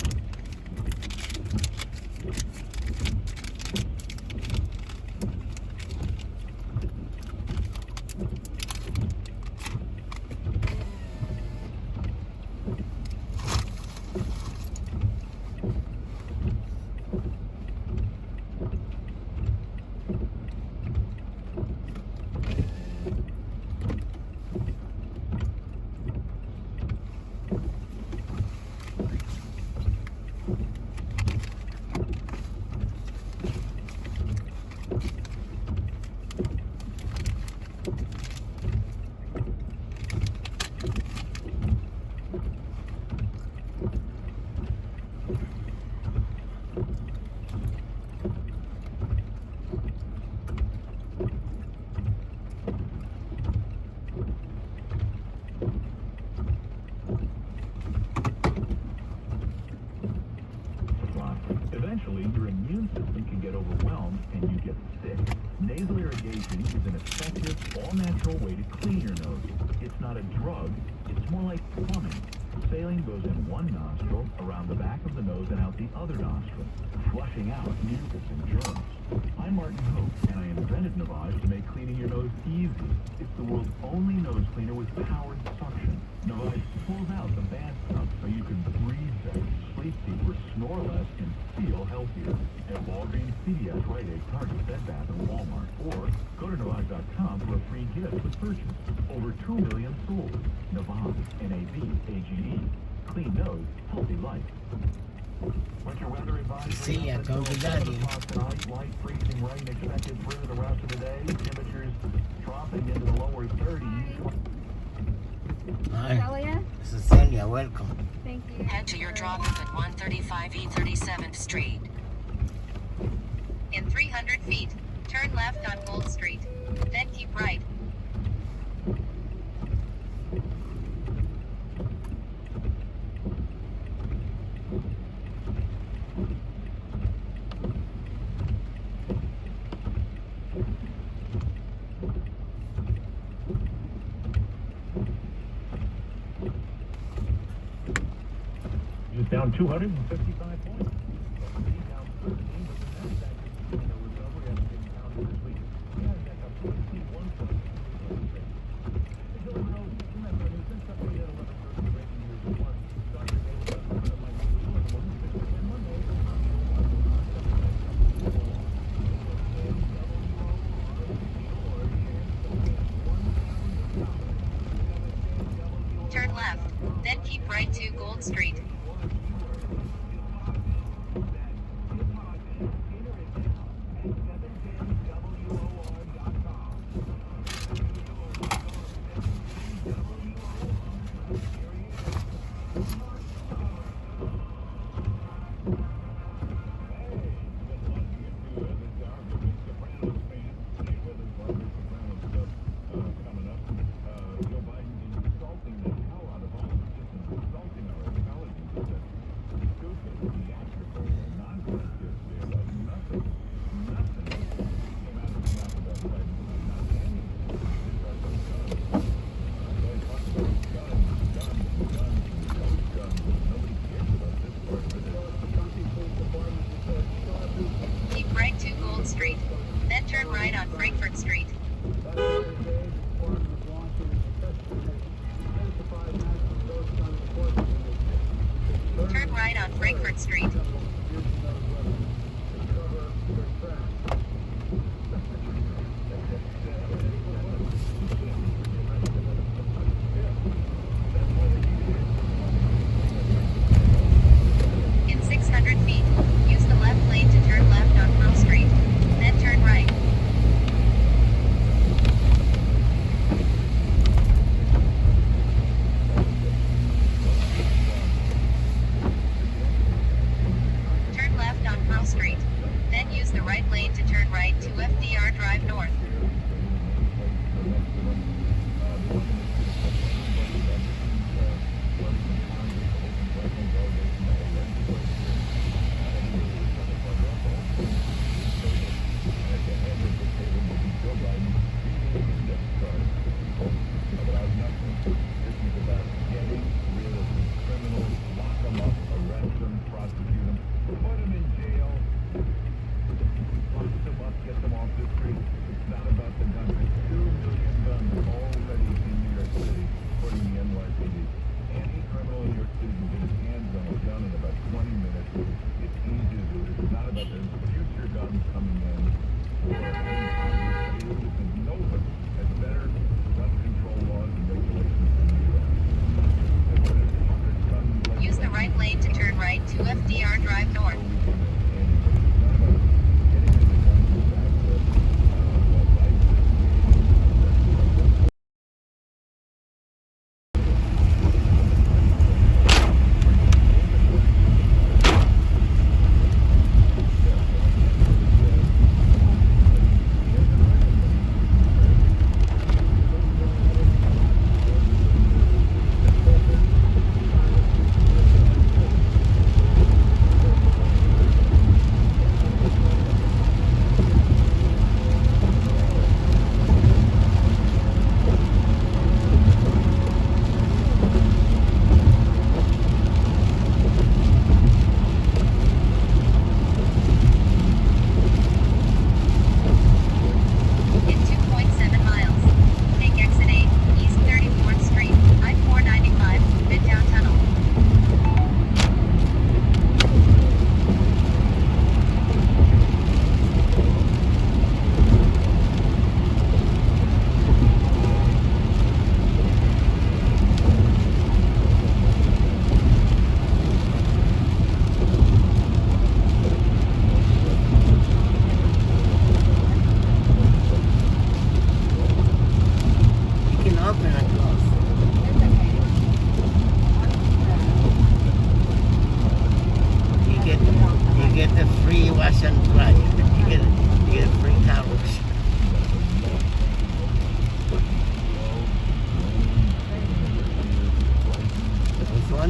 an effective, all-natural way to clean your nose. It's not a drug, it's more like plumbing. Saline goes in one nostril, around the back of the nose, and out the other nostril, flushing out mucus and germs. I'm Martin Hope, and I invented Navage to make cleaning your nose easy. It's the world's only nose cleaner with powered suction. Navage pulls out the bad stuff so you can breathe better, sleep deeper, snore less, and feel healthier. At Walgreens, CVS, Rite Aid, Target, Bed Bath, and Walmart. Or go to Navage.com for a free gift with purchase. Over 2 million sold. Navage, N-A-V-A-G-E. Clean nose, healthy life. Winter weather advisory. See ya, go to daddy. Tonight, light freezing rain expected through the rest of the day. Temperatures dropping into the lower 30s. Hi. Celia? This is Celia, welcome. Thank you. Head to your drop-off at 135 E 37th Street. In 300 feet, turn left on Gold Street. Then keep right. It's down 255 points. Down 13, but the Nasdaq is in a recovery after getting counted this week. Nasdaq up 61 points. Remember, there's been stuff we had 11:30 breaking news at once. Dr. David Letterman might be the one and Monday. Turn left. Then keep right to Gold Street. Joe Biden is insulting the hell out of all the citizens, insulting our college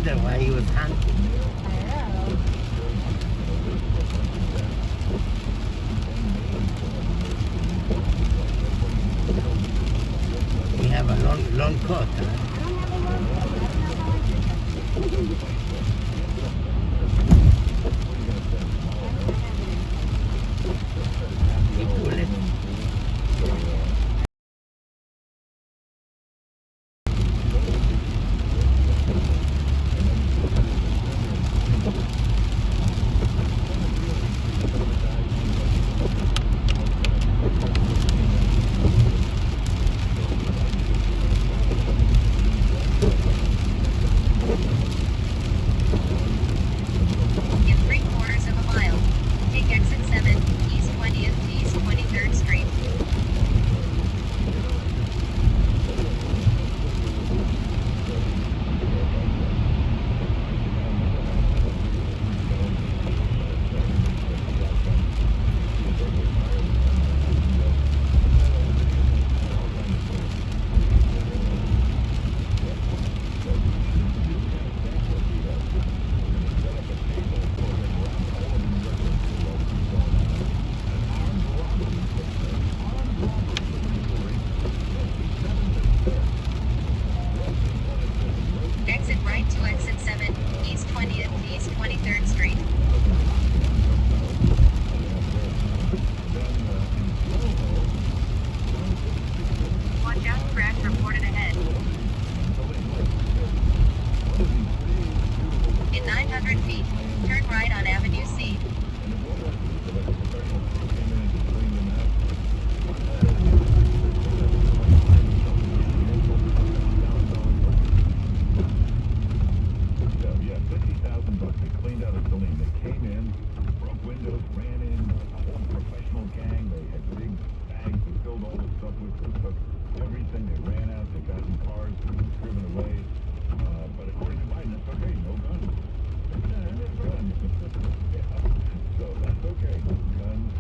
wonder why he was hunting. We have a long coat, huh? You pull it. In 3/4 of a mile, take exit 7, East 20th to East 23rd Street. Exit right to exit 7, East 20th to East 23rd Street. Watch out, crash reported ahead. In 900 feet, turn right on Avenue C. Yeah, $50,000. They cleaned out a building. They came in, broke windows, ran in, a whole professional gang. They had big bags. They filled all the stuff with. They took everything. They ran out. They got in cars, driven away. But according to Biden, that's okay. No guns. So that's okay. Guns.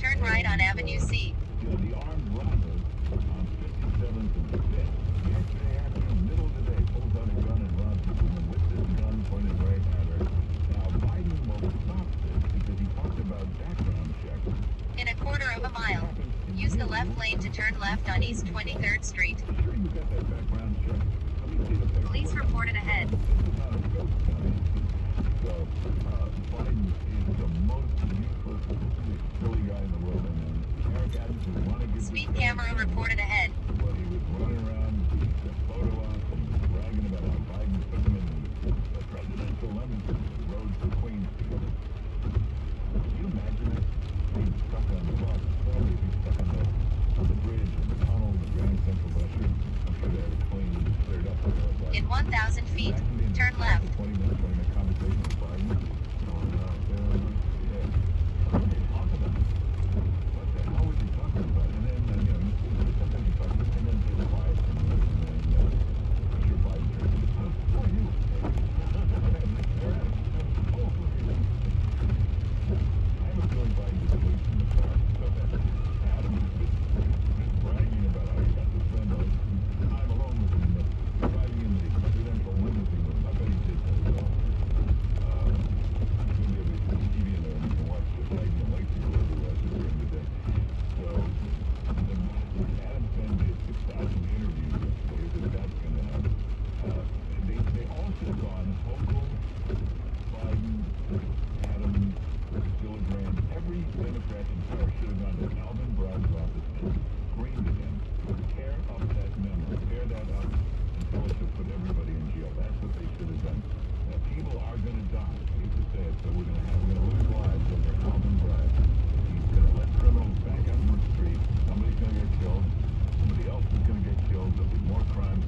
Turn right on Avenue C. You know, the armed robber on 57th and 5th, yesterday afternoon, middle of the day, pulls out a gun and robs a woman with this gun pointed right at her. Now, Biden will stop this because he talked about background checks. In 1/4 of a mile, use the left lane to turn left on East 23rd Street. Sure, you got that background check. Let me see the paper. Police reported ahead. This is not a ghost town. So, Biden is the most useless, silly guy in the world. And Eric Adams would want to give Speed camera reported ahead. but he was running around the photo ops and bragging about how Biden took him in the presidential limousine, the road to Queens together. Can you imagine that? Being stuck on the bus, probably being stuck on the bridge and the tunnel, the Grand Central Bus. I'm sure they had it cleared up. In 1,000 feet, turn left. 20 minutes having a conversation with Biden. Going out there, yeah. What did they talk about? What the hell was he talking about? And then, sometimes he talks and then gets quiet. And then, I'm sure Biden turns to him, who are you? I have a feeling Biden just waits in the car. So Adam is just bragging about how he got to spend all his time alone with him, driving in the presidential limousine. I bet he did that as well. There's going to be a TV in there and you can watch the Biden and Lacey or whatever it was during the day. So, Adam Fenn did 6,000 interviews yesterday, so that's going to happen. They all should have gone Hochul, Biden, Adams, Gillibrand, every Democrat in power should have gone to Alvin Bragg's office and screamed at him, tear up that memo, tear that up, and tell us to put everybody in jail. That's what they should have done. Now, people are going to die. I hate to say it, so we're going to lose lives over Alvin Bragg. He's going to let criminals back out on the street. Somebody's going to get killed. Somebody else is going to get killed. There'll be more crime.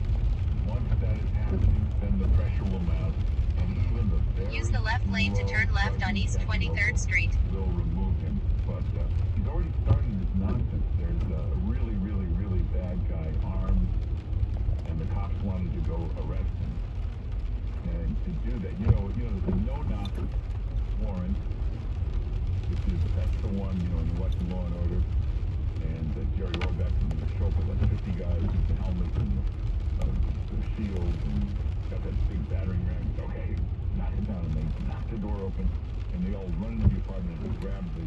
Once that is happening, then the pressure will mount, and even the very Use the left lane to turn left on East 23rd Street. will remove him. But he's already started this nonsense. There's a really, really, really bad guy armed, and the cops wanted to go arrest him. And to do that, there's a no-knock warrant, that's the one, when you're watching Law and Order, and Jerry Orbach from the show for like 50 guys with the helmets and the shields and got that big battering ram. Okay, they grabbed the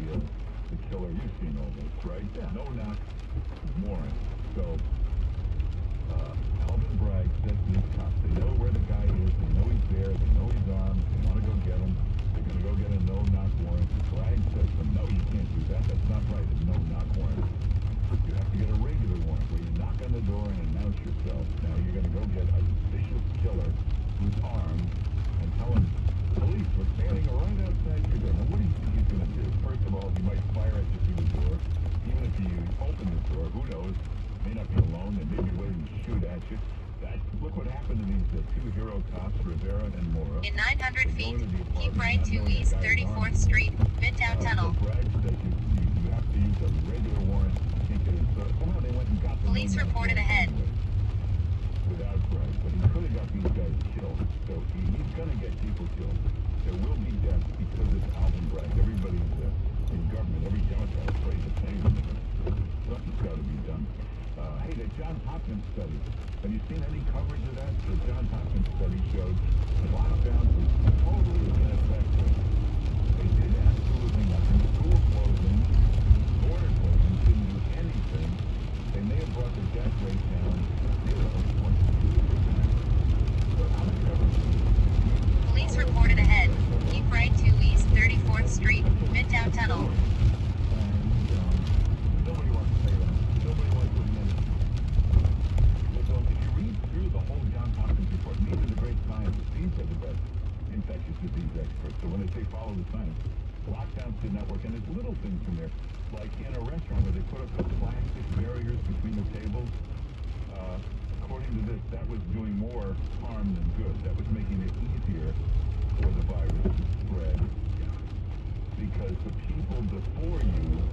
killer. You've seen all this, right? Yeah. No knock warrant. So, Alvin Bragg says to these cops, they know where the guy is, they know he's there, they know he's armed, they want to go get him. They're going to go get a no-knock warrant. Bragg says to them, no, you can't do that. That's not right. It's no-knock warrant. You have to get a regular warrant where you knock on the door and announce yourself. Now you're going to go get a suspicious killer who's armed and tell him, police, we're standing right outside your door. Now what do you think he's going to do? First of all, he might fire at you through the door. Even if you open the door, who knows? May not be alone. They may be waiting to shoot at you. Look what happened to these two hero cops, Rivera and Mora. In 900 feet, keep right to East 34th Street, Midtown Tunnel. Bragg says you have to use a regular warrant. Somehow they went and got the Police reported ahead. Without Bragg, but he could have got these guys killed. So he's going to get people killed. There will be deaths because it's Alvin Bragg. Everybody's in government. Every Democrat is afraid to say anything. Something's got to be done. Hey, the Johns Hopkins study. Have you seen any coverage of that? The Johns Hopkins study showed the lockdown was totally ineffective. They did absolutely nothing. School closing, border closing didn't do anything. They may have brought the death rate down 0.2%. Police reported ahead. Keep right to East 34th Street, Midtown Tunnel. Nobody wants to say that. Nobody wants to admit it. So if you read through the whole Johns Hopkins report, these are the great scientists. These are the best infectious disease experts. So when they say follow the science, lockdowns did not work. And there's little things in there, like in a restaurant where they put up the plastic barriers between the tables. According to this, that was doing more harm than good. That was making it easier for the virus to spread. Because the people before you,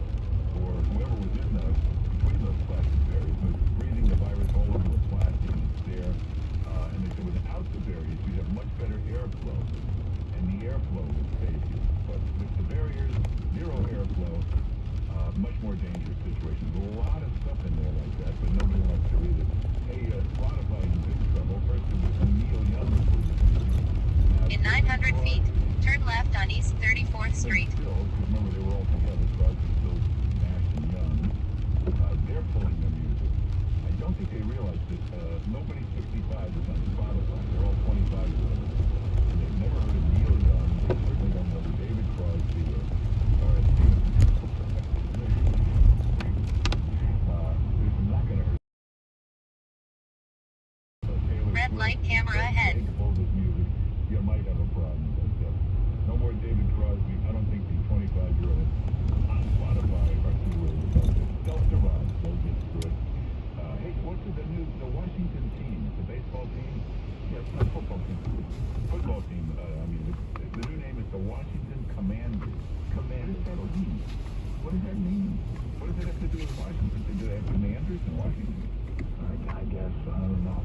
or whoever was in between those plastic barriers, was breathing the virus all over the plastic and it's there. And they said without the barriers, you'd have much better airflow. And the airflow would save you. But with the barriers, zero airflow, much more dangerous situation. There's a lot of stuff in there like that, but nobody wants to read it. Hey, Spotify is in big trouble. First it was Neil Young. In 900 feet, turn left on East 34th Street. Remember, they were all together, Crosby, Stills, Nash, and Young. They're pulling their music. I don't think they realize that nobody 65 is on Spotify. They're all 25 years old. And they've never heard of Neil Young. They certainly don't know David Crosby or Steven. They're not going to hurt. Red light camera ahead. You might have a problem, but no more David Crosby. I don't think the 25-year-olds on Spotify are too worried about this. They'll survive. They'll get through it. Hey, what's the news? The Washington team, the baseball team? Yes, the football team. Football team. The new name is the Washington Commanders. Commanders. What does that mean? What does that have to do with Washington? Do they have commanders in Washington? I guess. I don't know.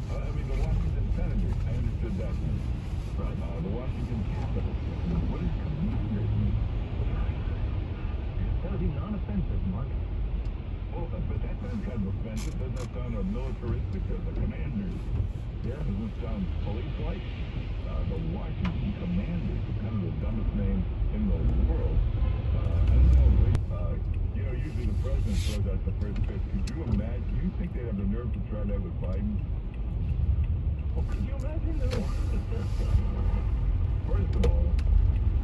The Washington Senators. I understood that one. Right. The Washington Capitals. What does commanders mean? It's got to be non-offensive, Mark. Well, but that sounds kind of offensive. Doesn't that sound militaristic? The commanders. Yeah. Doesn't it sound police-like? The Washington Commanders is kind of the dumbest name in the world. I don't know. Usually the president throws out the first pitch. Could you imagine? Do you think they have the nerve to try that with Biden? Well, could you imagine that? First of all,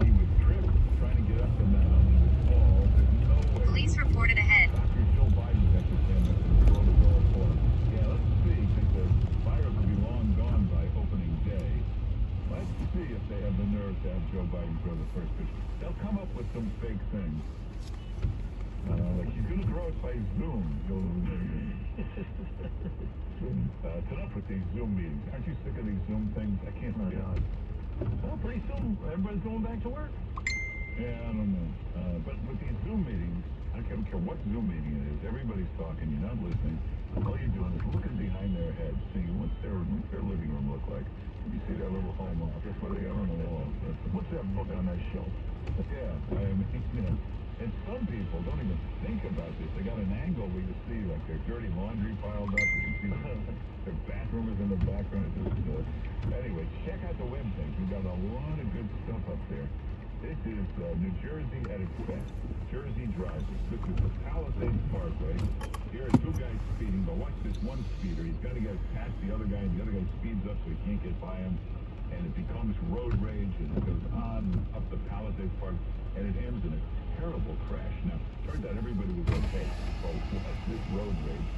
he was tripped trying to get up the mound. He would fall. There's no way. Police reported ahead. Dr. Joe Biden has to stand up and throw the ball for him. Yeah, let's see, because the virus will be long gone by opening day. Let's see if they have the nerve to have Joe Biden throw the first pitch. They'll come up with some fake things. Like he's going to throw it by Zoom. It's enough with these Zoom meetings. Aren't you sick of these Zoom things? I can't stand it. Well, pretty soon, everybody's going back to work. Yeah, I don't know. But with these Zoom meetings, I don't care what Zoom meeting it is. Everybody's talking. You're not listening. All you're doing is looking behind their heads, seeing what's their living room look like. You see that little home office, what they got on the wall. What's that book on that shelf? Yeah, and some people don't even think about this. They got an angle where you see like their dirty laundry piled up. You can see their bathroom is in the background. Anyway, check out the web page. We've got a lot of good stuff up there. This is New Jersey at its best. Jersey drivers. This is the Palisades Parkway. Here are two guys speeding, but watch this one speeder. He's got to get past the other guy, and the other guy speeds up so he can't get by him. And it becomes road rage, and it goes on up the Palisades Park, and it ends in a terrible crash. Now, turns out everybody was okay. Well, watch this road rage.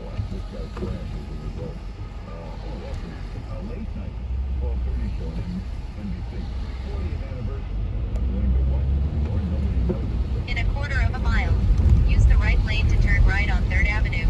Watch this guy crash as a result. Also, late night, 12:30 show on NBC. 40th anniversary. In a quarter of a mile, use the right lane to turn right on 3rd Avenue.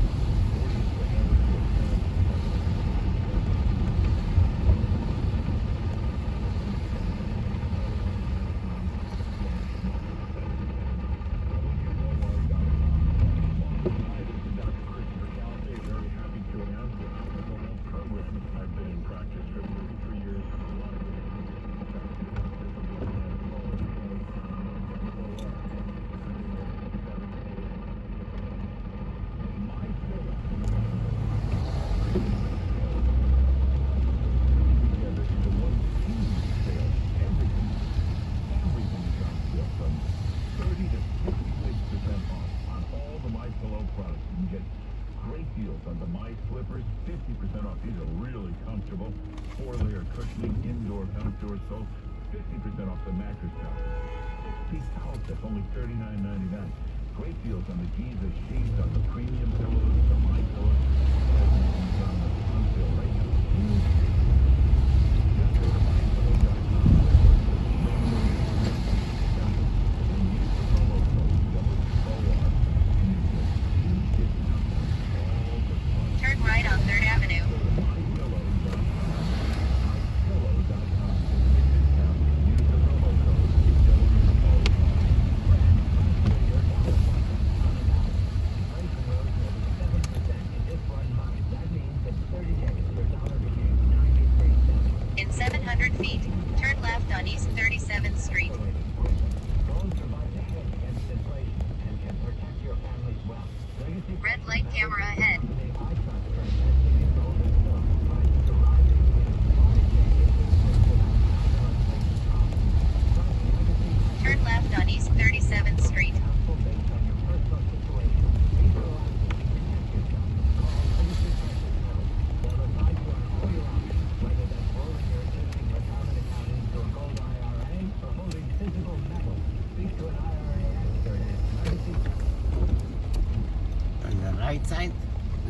Right side?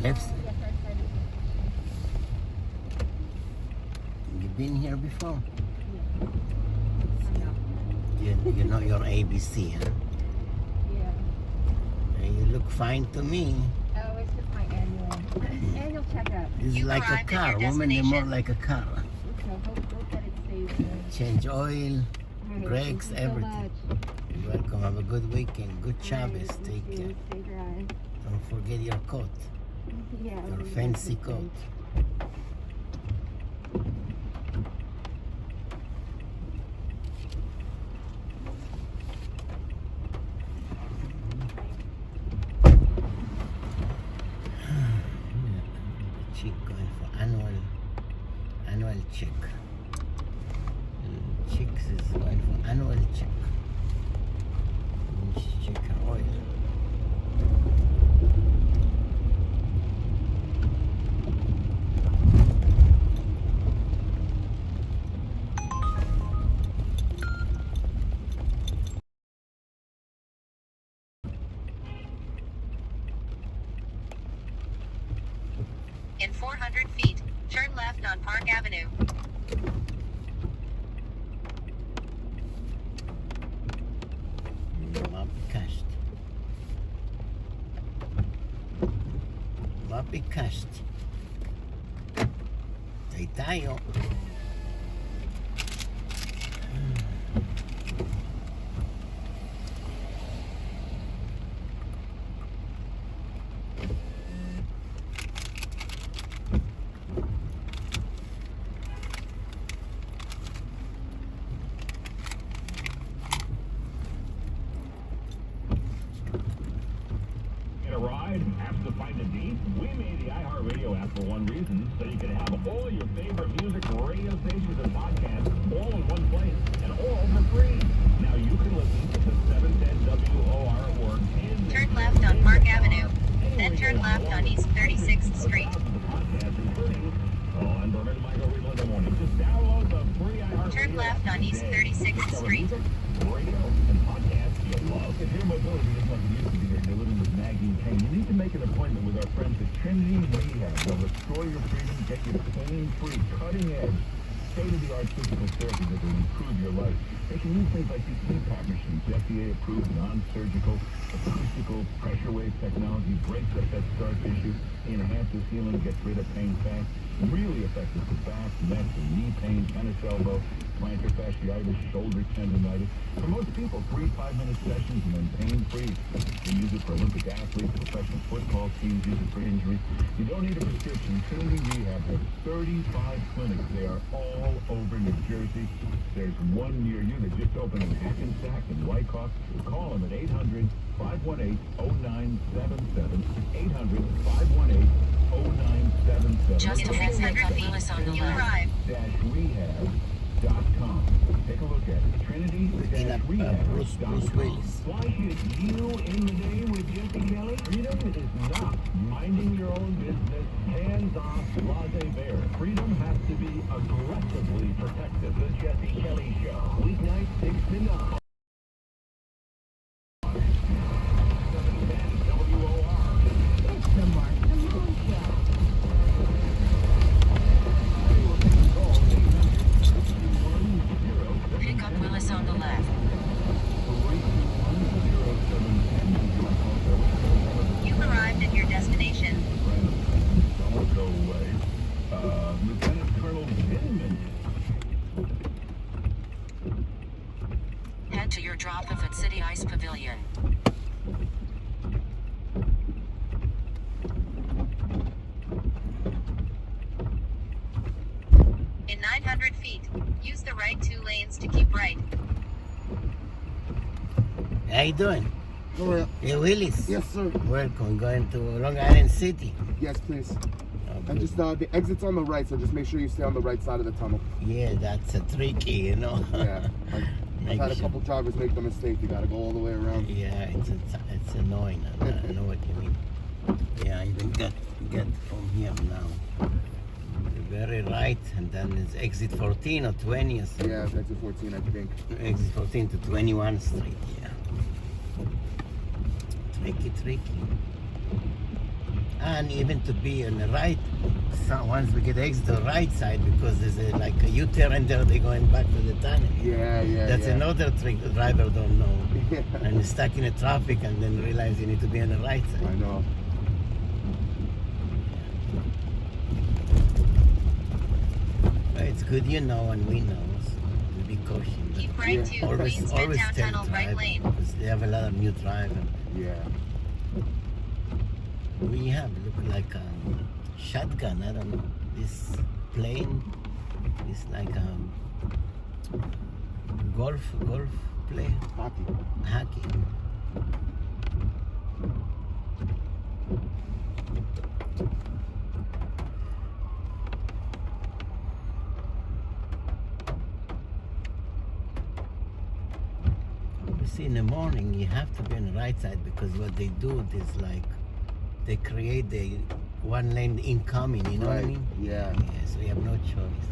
Left side? You've been here before? You know your ABC, huh? Yeah. And you look fine to me. Oh, it's just my annual checkup. It's like a car. Woman, you're more like a car. So hope that it stays there. Change oil, brakes, Thank you everything. So much. You're welcome. Have a good weekend. Good Shabbos. Take care. Stay dry. Don't forget your coat. Yeah. Your fancy coat. Chick going for annual check. Chicks is going for annual check. Check her oil. In 400 feet, turn left on Park Avenue. מה ביקשת? תאיתאיו. For one reason, so you can have all your favorite music, radio stations, and podcasts all in one place, and all for free. Now You can listen to the 710 WOR award and Turn left on Park Avenue. Then turn left on East 36th Street. Turn left on East 36th Street. Radio and podcasts you'll love. If your mobility is like it used to be or you're living with nagging pain, you need to make an appointment with our friends at Trinity Rehab. They'll restore your freedom, get you pain-free, cutting-edge, state-of-the-art physical therapy that will improve your life. They can use things like these CPAP machines, FDA-approved, non-surgical, acoustical, pressure wave technology, breaks up that scar tissue, enhances healing, gets rid of pain fast. Really effective for back, neck, and knee pain, tennis elbow, plantar fasciitis, shoulder tendonitis. For most people, 3 5-minute sessions and then pain-free. You can use it for Olympic athletes, professional football teams, use it for injuries. You don't need a prescription. Trinity Rehab has 35 clinics. They are all over New Jersey. There's one near you that just opened in Hackensack and Wyckoff. Call them at 800-518-0977. 800-518-0977. Just a heads up on Lewis on the left. Rehab.com. Take a look at it. Trinity-rehab.com. Why should you in the day with Jesse Kelly? Freedom is not minding your own business, hands-off, laissez-faire. Freedom has to be aggressively protected. The Jesse Kelly Show. Weeknight 6 to 9. Pick up Willis on the left. You've arrived at your destination. Don't go away. Lieutenant Colonel Zinman. Head to your drop-off at City Ice Pavilion. In 900 feet, use the right 2 lanes to keep right. How you doing? Hello. Hey, Willis. Yes, sir. Welcome. Going to Long Island City. Yes, please. Oh, And just the exit's on the right, so just make sure you stay on the right side of the tunnel. Yeah, that's a tricky, you know. Yeah. I've had a couple drivers make the mistake. You gotta go all the way around. Yeah, it's annoying. I know what you mean. Yeah, I even get from here now. The very right, and then it's exit 14 or 20 or something. Yeah, exit 14, I think. Exit 14 to 21 Street, yeah. Tricky. And even to be on the right, so once we get exit the right side, because there's like a U-turn there, they're going back to the tunnel. Yeah. That's another trick the driver don't know. And you're stuck in the traffic and then realize you need to be on the right side. I know. But it's good you know and we know, so we be cautious. Keep right to Queens Midtown Tunnel, right lane. Because they have a lot of new drivers. Yeah. We have look like a shotgun. I don't know. This plane is like a golf play. Hockey. You see, in the morning you have to be on the right side, because what they do is like they create the one lane incoming, you know what I mean? Yeah. So you have no choice.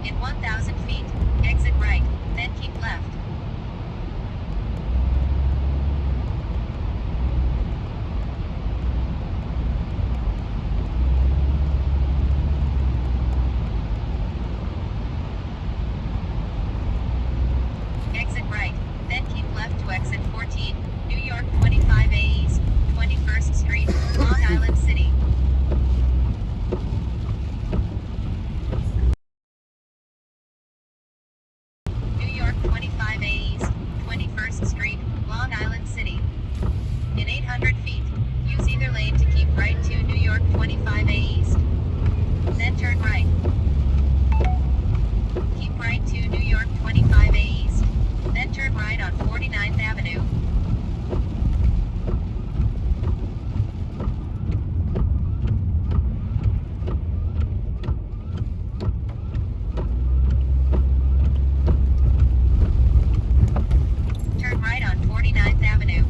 In 1,000 feet, exit right, then keep left. Exit right, then keep left to exit 14, New York 25A East, 21st Street, Long Island City. New York 25A East, 21st Street, Long Island City. In 800 feet, use either lane to keep right to New York 25A East. Then turn right. Keep right to New York 25A East. Then turn right on 49th Avenue. Turn right on 49th Avenue.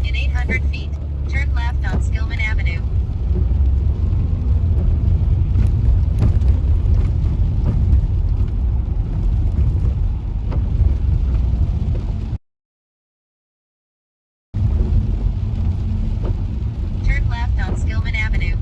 In 800 feet, turn left on Skillman Avenue. Turn left on Skillman Avenue.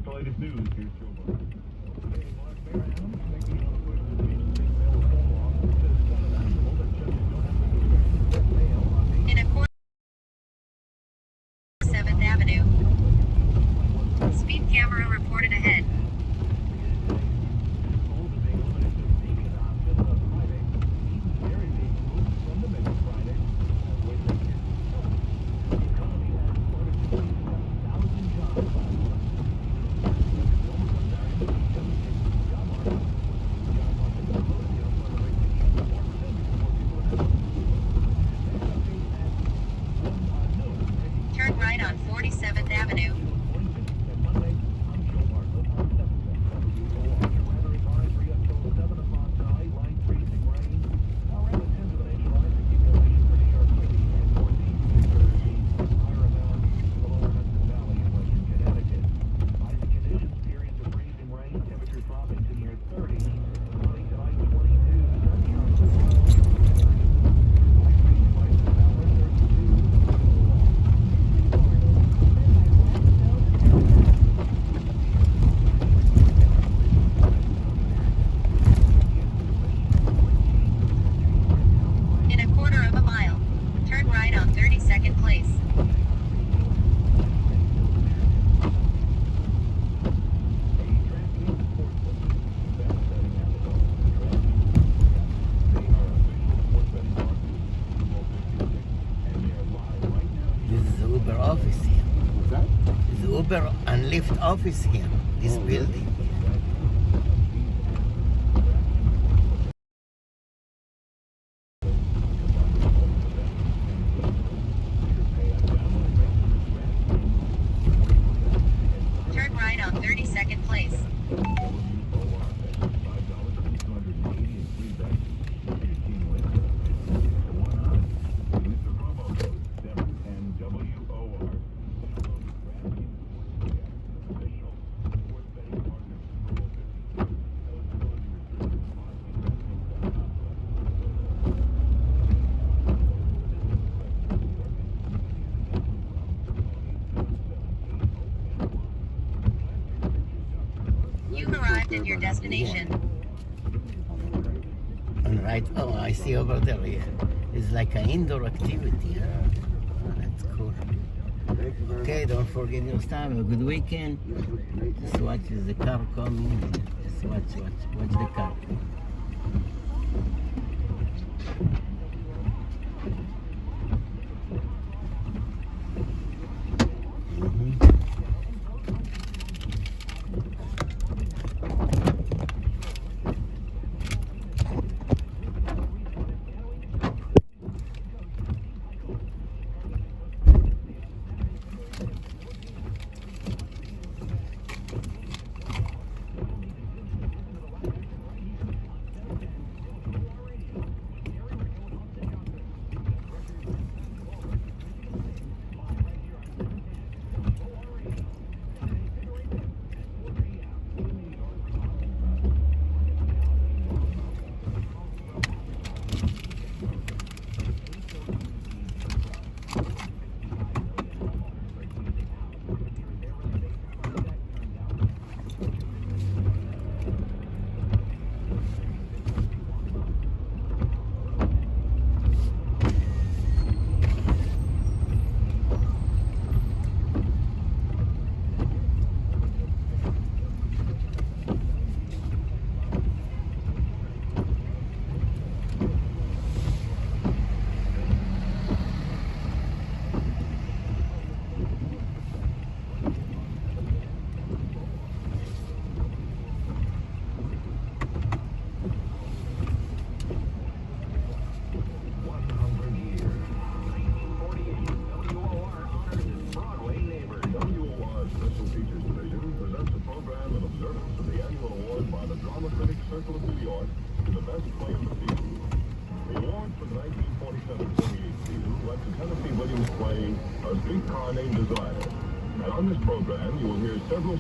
The latest news, here's Joe Biden. In a quarter 7th Avenue. Speed camera reported ahead. Turn right on 47th Avenue. In a quarter of a mile, turn right on 32nd Place. This is the Uber office here. What's that? It's the Uber and Lyft office here. This Oh, really? building. Turn right on 32nd Place. You've arrived at your destination. And right, oh, I see over there. Yeah. It's like an indoor activity. Huh? Oh, that's cool. Hey, Okay, don't forget your time. Have a good weekend. Just watch the car coming. Just watch the car.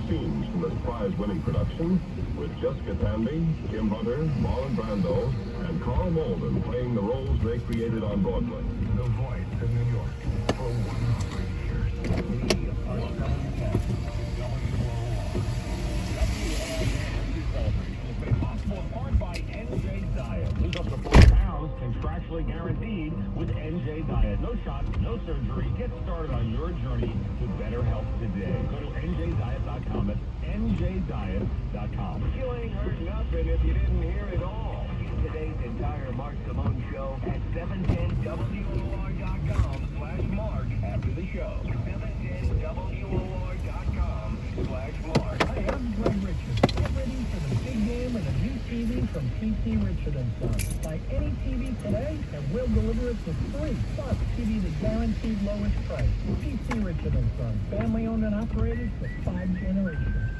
Scenes from this prize-winning production with Jessica Tandy, Kim Hunter, Marlon Brando, and Carl Malden playing the roles they created on Broadway. The voice of New York for 100 years. We are made possible in part by NJ Diet. Lose up to 4 pounds contractually guaranteed with NJ Diet. No shots, no surgery. Get started on your journey to better health today. Go to NJDiet.com. That's NJDiet.com. You ain't heard nothing if you didn't hear it all. Today's entire Mark Simone show at 710WOR.com/Mark after the show. 710WOR.com/Mark. Hi, I'm Greg Richards. Get ready for the big game and a new TV from PC Richard & Son. Buy any TV today and we'll deliver it for free. Plus, TV the guaranteed lowest price. PC Richard & Son. Family owned and operated for 5 generations.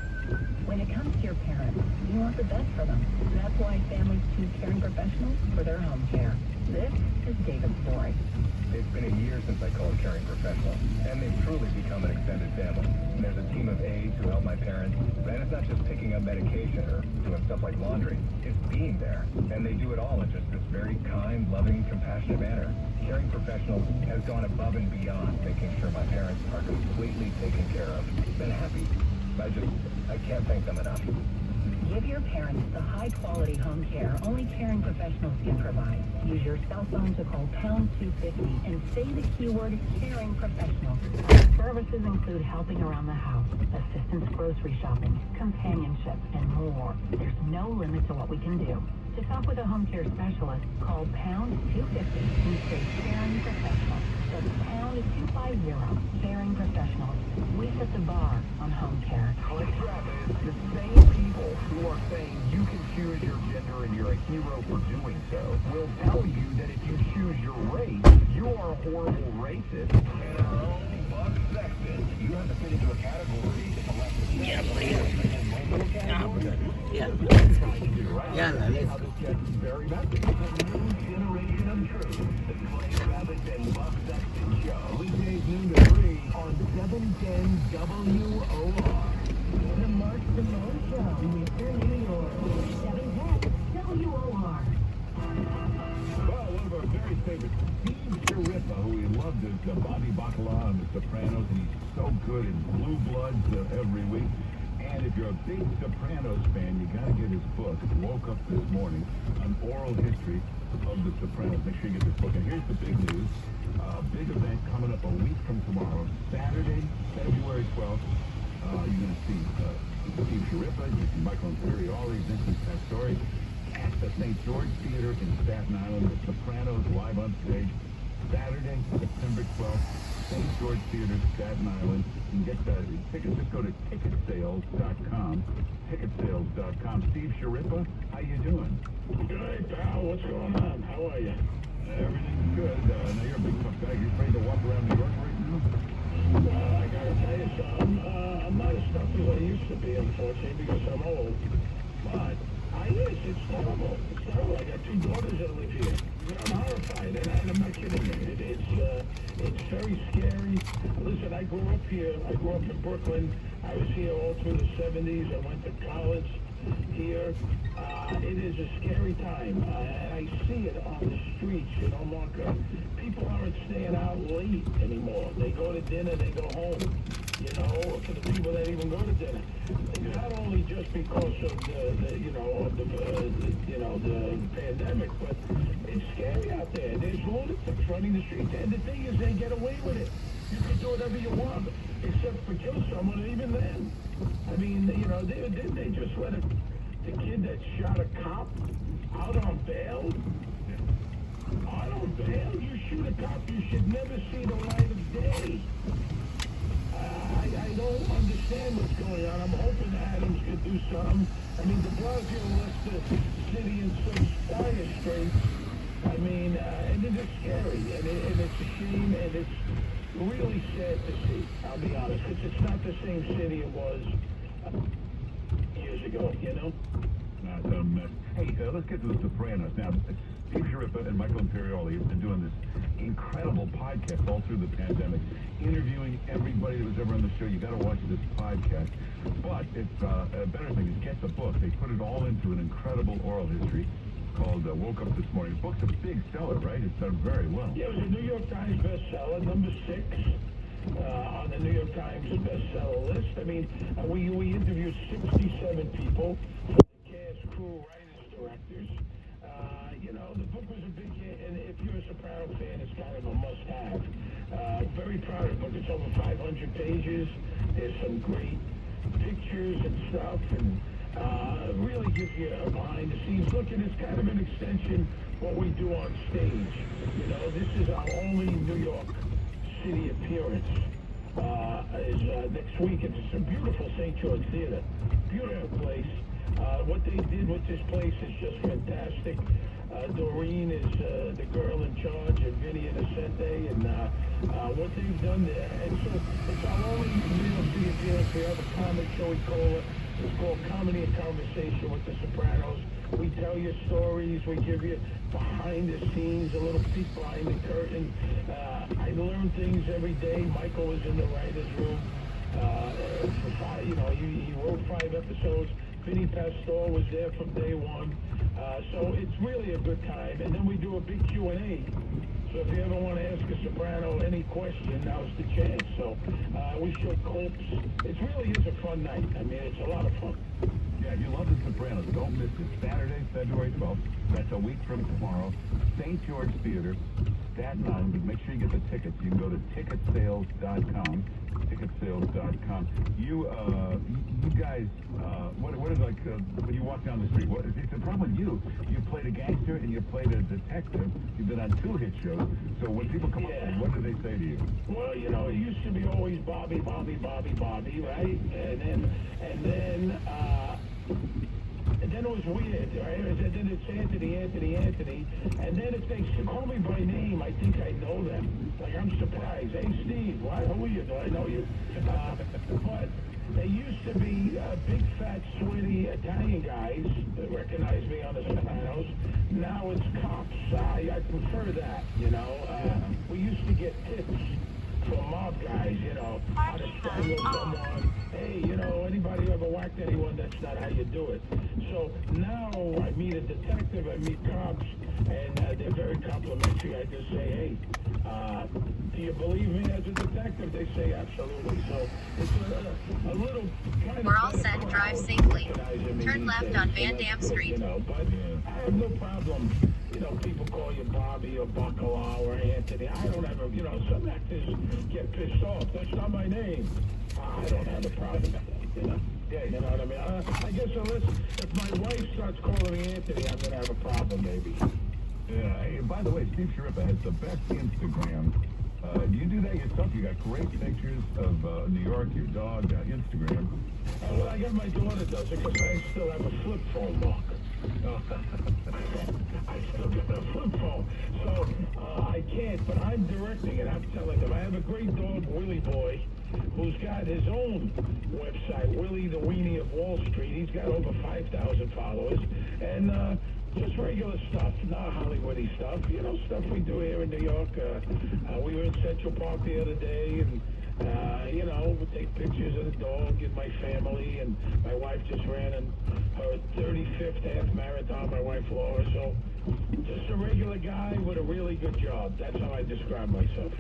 When it comes to your parents, you want the best for them. That's why families choose caring professionals for their home care. This is David's story. It's been a year since I called Caring Professional, and they've truly become an extended family. And there's a team of aides who help my parents, and it's not just picking up medication or doing stuff like laundry. It's being there, and they do it all in just this very kind, loving, compassionate manner. Caring Professional has gone above and beyond making sure my parents are completely taken care of and happy. I can't thank them enough. Give your parents the high-quality home care only Caring Professionals can provide. Use your cell phone to call pound 250 and say the keyword Caring Professionals. Services include helping around the house, assistance grocery shopping, companionship, and more. There's no limit to what we can do. To talk with a home care specialist, call pound 250 and say Caring Professionals. That's pound 250, Caring Professionals. We set the bar on home care. Click Travis, the same people who are saying you can choose your gender and you're a hero for doing so will tell you that if you choose your race, you are a horrible racist and our own Buck Sexton. You have to fit into a category if elected. Yeah, let's go. Very messy. A new generation of truth. The Clay Travis and Buck Sexton Show. Weekdays noon to 3 on 710 WOR. The Mark Simone Show, Eastern New York, 710 WOR. Well, one of our very favorite, Steve Shariffa, who we loved as Bobby Bacala on The Sopranos, and he's so good in Blue Bloods every week. And if you're a big Sopranos fan, you got to get his book, Woke Up This Morning, An Oral History of the Sopranos. Make sure you get this book. And here's the big news. Big event coming up a week from tomorrow, Saturday, February 12th. You're going to see Steve Shariffa, you see Michael and Ferry, Vincent Pastore at the St. George Theater in Staten Island. The Sopranos live on stage, Saturday, September 12th, St. George Theater, Staten Island. You can get the tickets. Just go to ticketsales.com. Ticketsales.com. Steve Shariffa, how you doing? Good, pal. What's going on? How are you? Everything's good. Now you're a big tough guy. You afraid to walk around New York right now? Well, I gotta tell you something. I'm not as tough as I used to be, unfortunately, because I'm old. But it's terrible. It's terrible. I got 2 daughters that live here. I'm horrified, and I'm not kidding you. It's very scary. Listen, I grew up here. I grew up in Brooklyn. I was here all through the 70s. I went to college here. It is a scary time. I see it on the streets, Mark. People aren't staying out late anymore. They go to dinner, they go home. For the people that even go to dinner. Not only just because of the pandemic, but it's scary out there. There's lunatics running the streets, and the thing is, they get away with it. You can do whatever you want, except for kill someone, and even then. I mean, they just let the kid that shot a cop out on bail? Out on bail? You shoot a cop, you should never see the light of day. I don't understand what's going on. I'm hoping Adams could do something. I mean, de Blasio left the city in such dire straits. I mean, and it is scary, and it's a shame, and it's really sad to see, I'll be honest, because it's not the same city it was years ago, Hey, let's get to the Sopranos. Now, Steve Shariffa and Michael Imperioli have been doing this incredible podcast all through the pandemic, interviewing everybody that was ever on the show. You got to watch this podcast. But it's a better thing is get the book. They put it all into an incredible oral history called Woke Up This Morning. The book's a big seller, right? It's done very well. Yeah, it was a New York Times bestseller, number 6 on the New York Times bestseller list. I mean, we interviewed 67 people, cast, crew, writers, directors. The book was a big hit, and if you're a Soprano fan, it's kind of a must-have. Very proud of the book. It's over 500 pages. There's some great pictures and stuff, and really gives you a behind-the-scenes look, and it's kind of an extension what we do on stage. This is our only New York City appearance. Is next week. It's a beautiful St. George Theater. Beautiful place. What they did with this place is just fantastic. Doreen is the girl in charge, and Vinny and Ascente, and what they've done there. And so it's our only New York City appearance. We have a comic show we call it. It's called Comedy and Conversation with the Sopranos. We tell you stories. We give you behind the scenes, a little peek behind the curtain. I learn things every day. Michael was in the writer's room. He wrote 5 episodes. Vinny Pastore was there from day one. So it's really a good time. And then we do a big Q&A. So if you ever want to ask a Soprano any question, now's the chance. So we show clips. It really is a fun night. I mean, it's a lot of fun. Yeah, you love The Sopranos. Don't miss it. Saturday, February 12th. That's a week from tomorrow. St. George Theater, Staten Island. But make sure you get the tickets. You can go to ticketsales.com. Ticketsales.com. You guys, what is like when you walk down the street? It's a problem with you. You played a gangster and you played a detective. You've been on 2 hit shows. So when people come up, what do they say to you? Well, it used to be always Bobby, right? And then it was weird, right? And then it's Anthony. And then if they call me by name, I think I know them. Like, I'm surprised. Hey, Steve, who are you? Do I know you? But they used to be big, fat, sweaty Italian guys that recognize me on the Sopranos. Now it's cops. I prefer that, We used to get tips for mob guys, you know, how to strangle someone. Hey, you know, anybody who ever whacked anyone, that's not how you do it. So now I meet a detective, I meet cops, and they're very complimentary. I just say, hey, do you believe me as a detective? They say absolutely. So it's a little kind We're all set. Drive safely. Turn left on Van Dam Street. You know, but I have no problem. You know, people call you Bobby or Bacalao or Anthony. I don't have a, you know, some actors get pissed off. That's not my name. I don't have a problem with that, you know. Yeah, you know what I mean? I guess unless if my wife starts calling me Anthony, I'm going to have a problem, maybe. Yeah, hey, by the way, Steve Shariffa has the best Instagram. Do you do that yourself? You got great pictures of New York, your dog, Instagram. Well, I got my daughter does it because I still have a flip phone, Mark. I still got a flip phone. So I can't, but I'm directing it. I'm telling them. I have a great dog, Willie Boy, who's got his own website, Willie the Weenie of Wall Street. He's got over 5,000 followers. And just regular stuff, not Hollywoody stuff. You know, stuff we do here in New York. We were in Central Park the other day, and you know, we take pictures of the dog and my family, and my wife just ran her 35th half marathon, my wife Laura. So just a regular guy with a really good job. That's how I describe myself.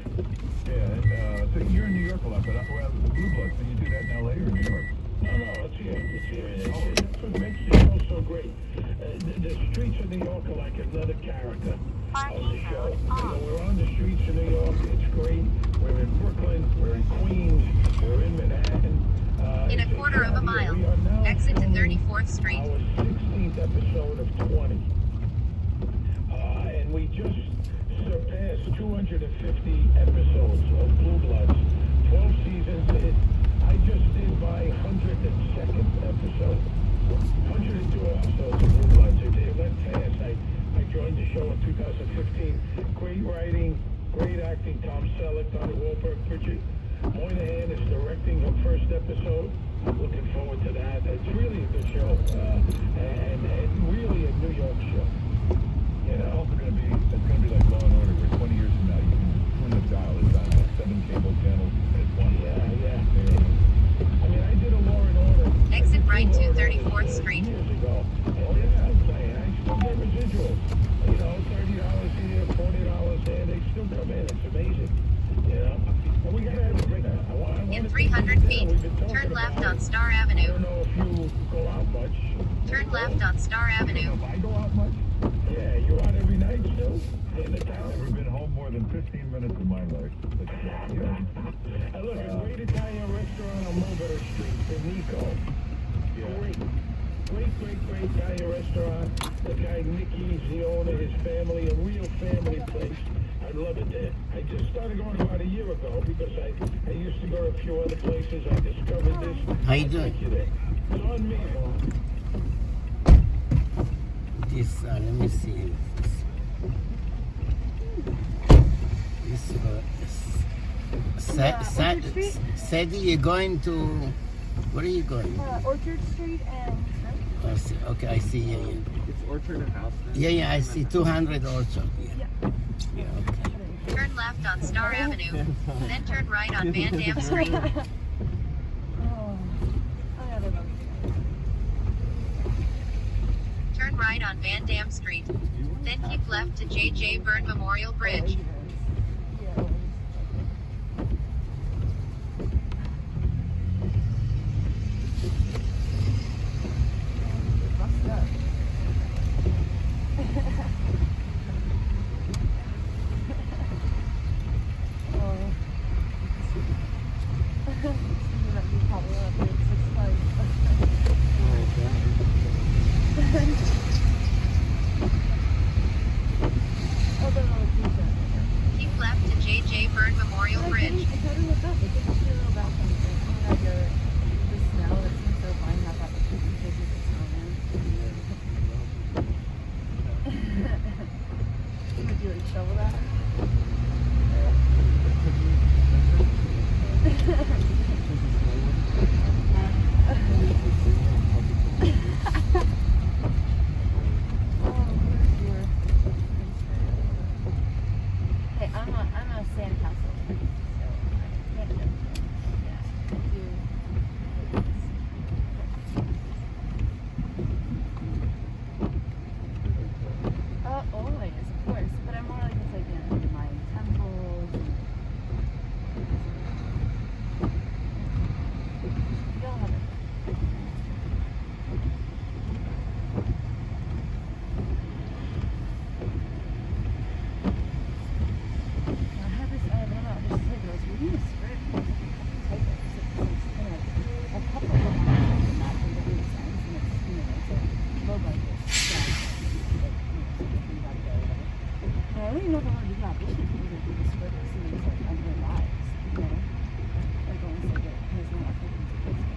Yeah, so you're in New York a lot, but well, Blue Bloods, do you do that in LA or New York? No, it's here. It's here. That's what makes the show so great. The streets of New York are like another character of the show. You know, we're on the streets of New York. It's great. We're in Brooklyn. We're in Queens. We're in Manhattan. In a quarter of a mile, exit to 34th Street. Our 16th episode of 20. And we just surpassed 250 episodes of Blue Bloods. 12 seasons. I just did my 102nd episode. 102 episodes of Blue Bloods. It went fast. I joined the show in 2015. Great writing, great acting. Tom Selleck, Donnie Wahlberg, Bridget Moynihan is directing her first episode. I'm looking forward to that. It's really a good show, and really a New York show. You know, it's going to be like Law and Order, where 20 years from now you can turn the dial. It's on 7 cable channels at one. Yeah. I mean, I did a Law and Order. Exit right to 34th Street. Years ago. Oh yeah, I'm saying I still get residuals. You know, $30 here, $40 there. They still come in. It's amazing. You know, and we gotta have a great. In 300 feet, turn left on Star I Avenue. don't know if you go out much. Turn left on Star Avenue. I go out much. Yeah, you out every night still? In the town? I've never been home more than 15 minutes in my life. But, yeah. I look at a great Italian restaurant on Mulberry Street in Nico. Great Italian restaurant. The guy Nicky's the owner, his family, a real family place. I love it there. I just started going about a year ago because I used to go to a few other places. I discovered this. How you doing? It's on me. This, let me see. Sadie, you're going to, where are you going? Orchard Street and... I see. Okay, I see. Yeah. It's Orchard and House. Yeah, I see. 200 Orchard. Yeah, okay. Turn left on Star Avenue. Then turn right on Van Dam Street. Turn right on Van Dam Street. Then keep left to J.J. Byrne Memorial Bridge. you never heard he's not looking for it to spread the seeds like under their lives, you know? Like always say that he's not looking for it.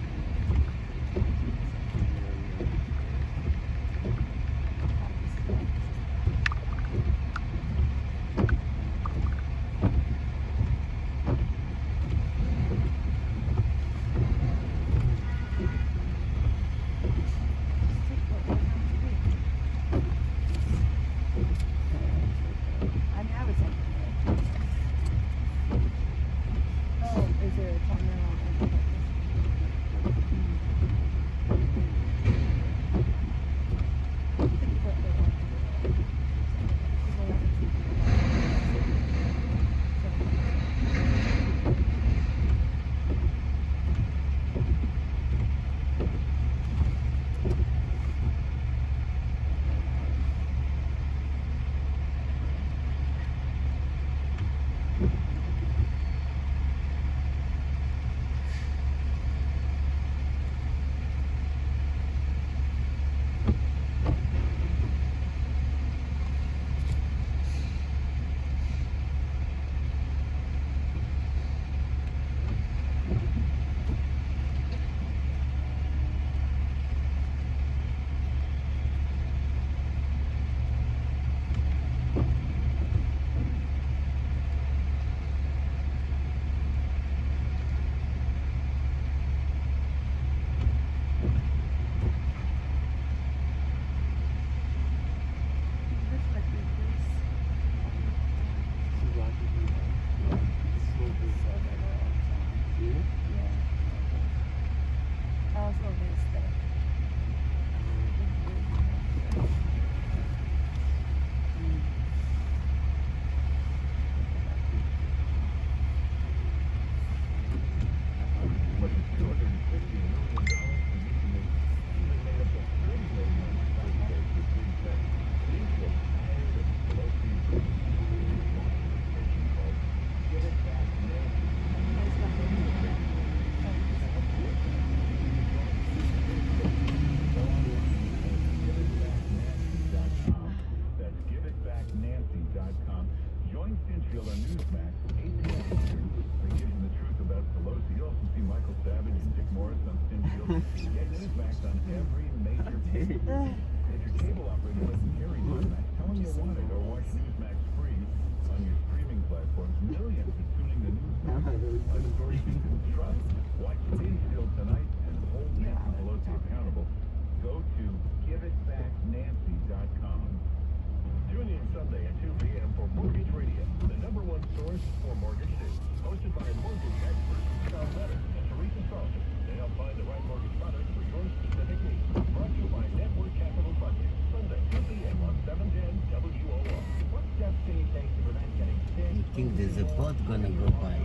I think there's a boat gonna go by.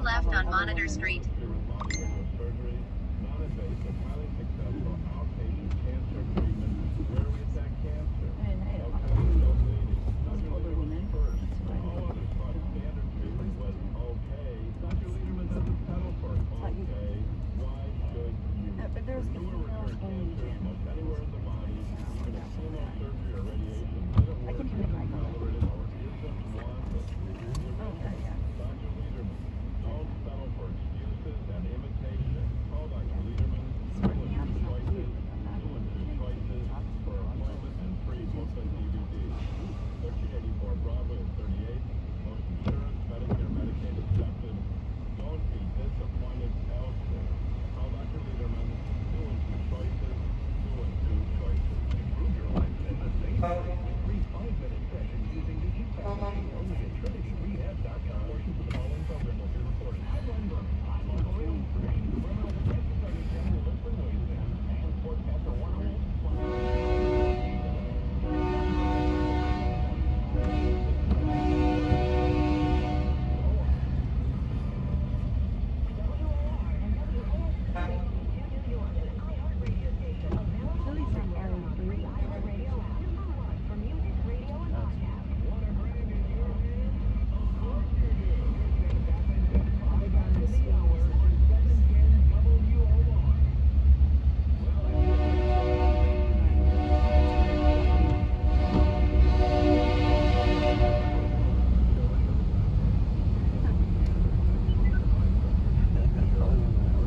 left on Monitor Street.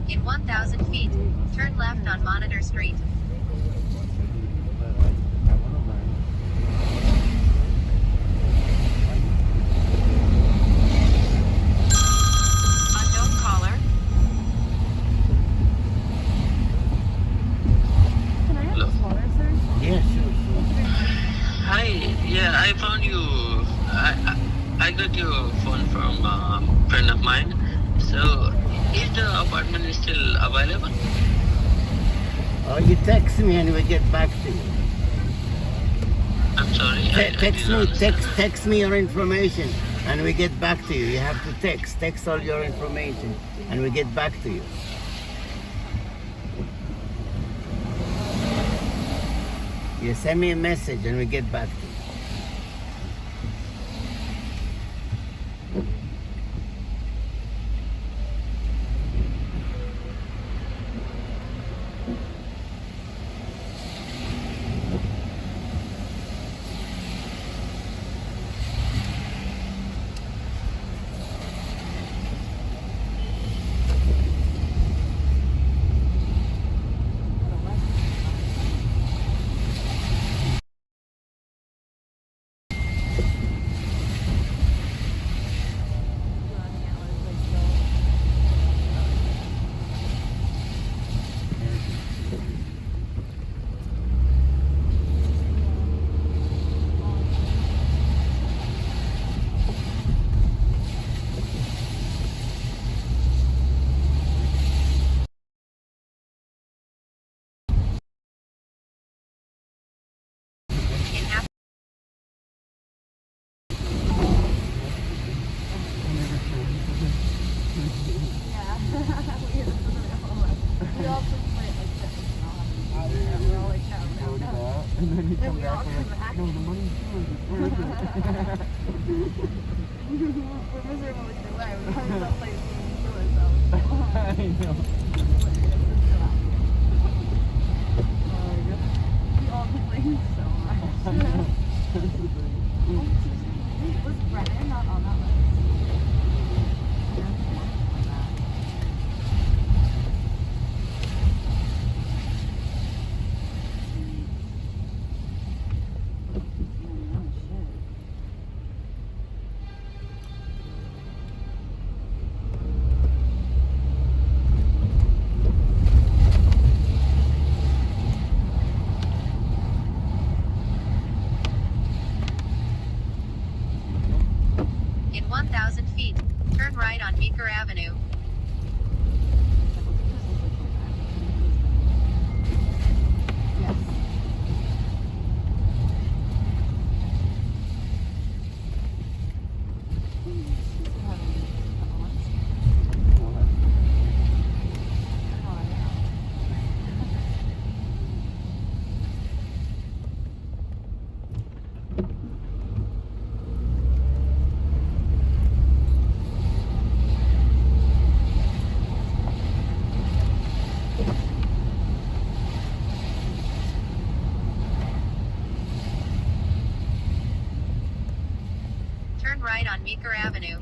In 1,000 feet, turn left on Monitor Street. Unknown caller. Can I have this water, sir? Yeah, sure. Hi, yeah, I found you. I got your phone from a friend of mine. So, is the apartment still available? Oh, you text me and we get back to you. I'm sorry. Text me your information and we get back to you. You have to text all your information and we get back to you. You send me a message and we get back to you. And then he comes back and like, no, the money's yours. Where is it? We're miserable with your life. We have that place to ourselves. I know. We all complain so much. Was Brennan not on that list? Turn right on Meeker Avenue.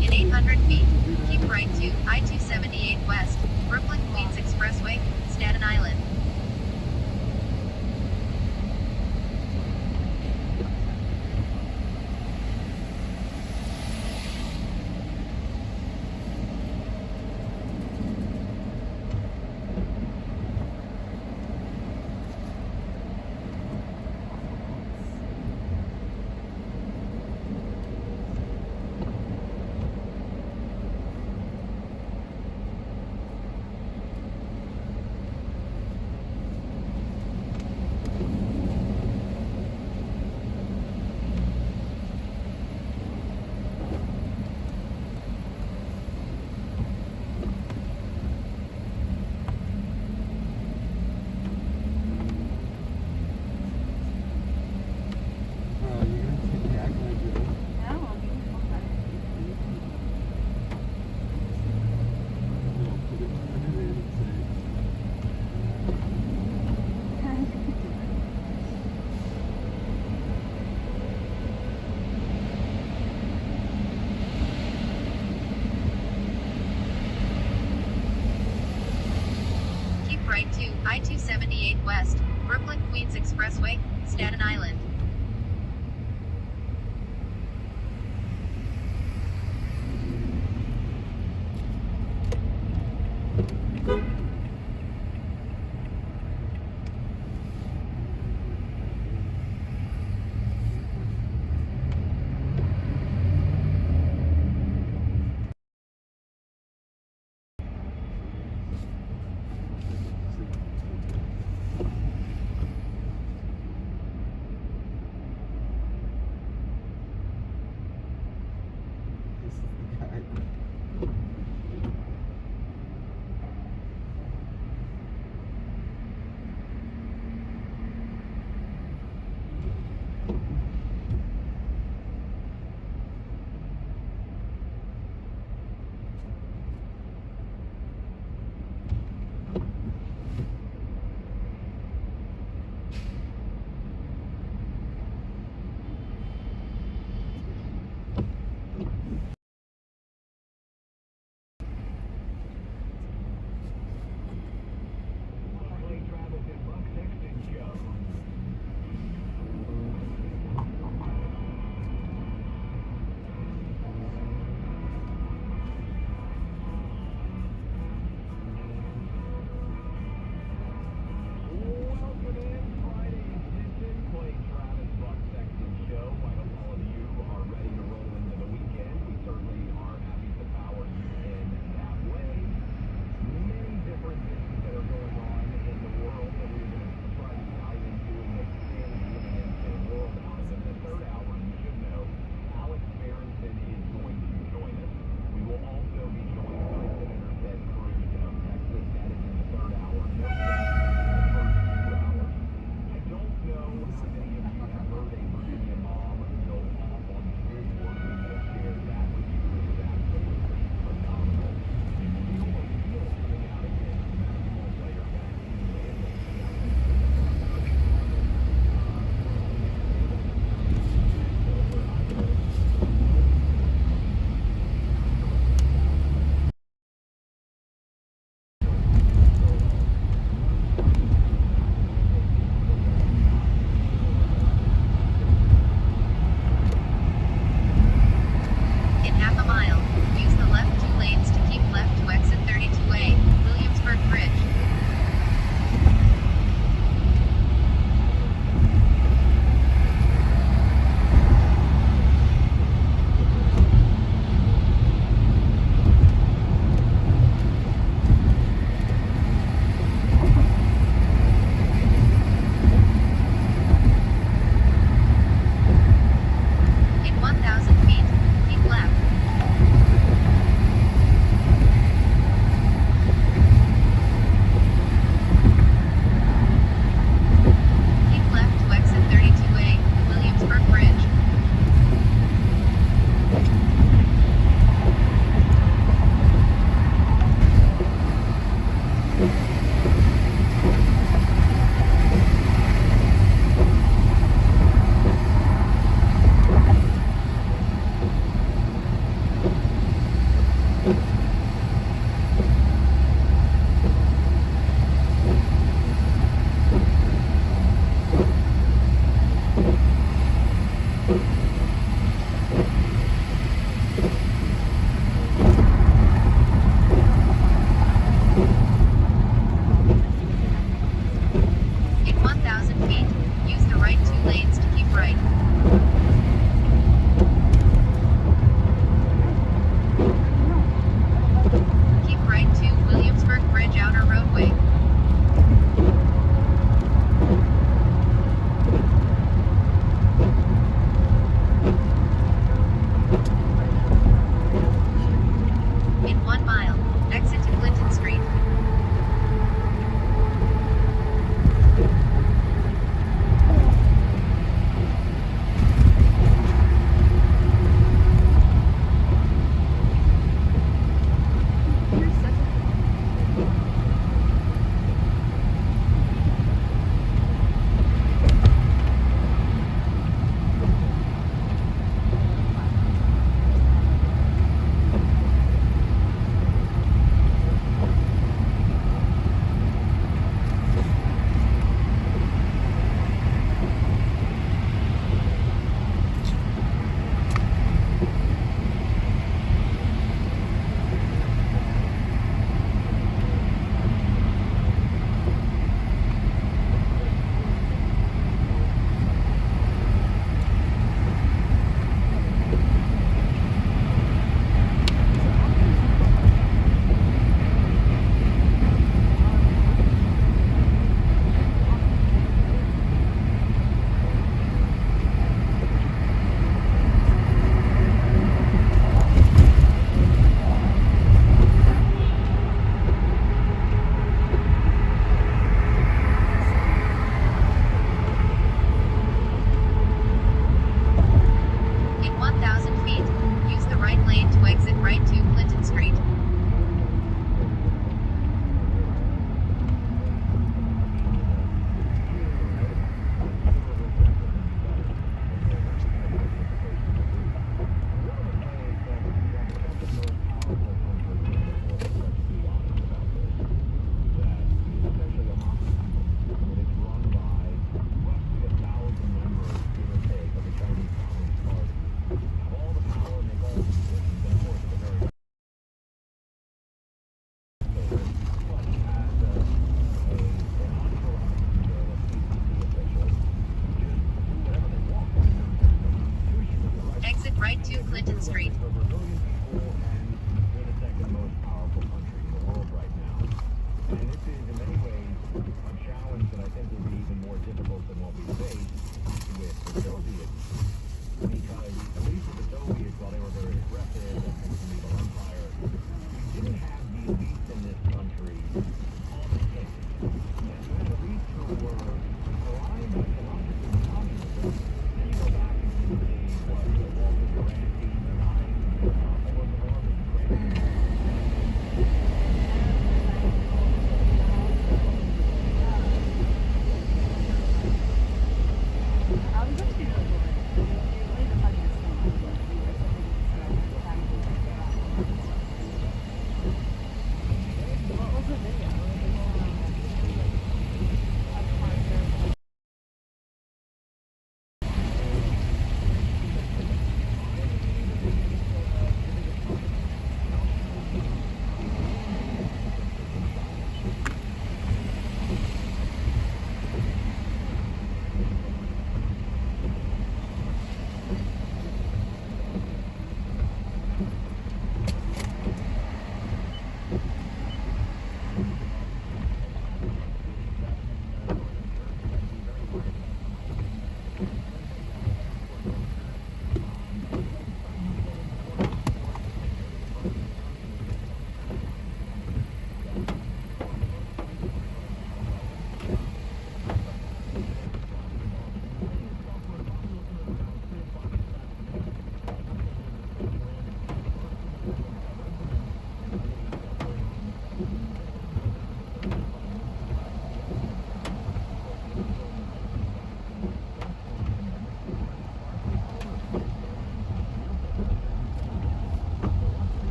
In 800 feet, keep right to I-278 West, Brooklyn Queens Expressway, Staten Island. Right to I-278 West, Brooklyn Queens Expressway, Staten Island.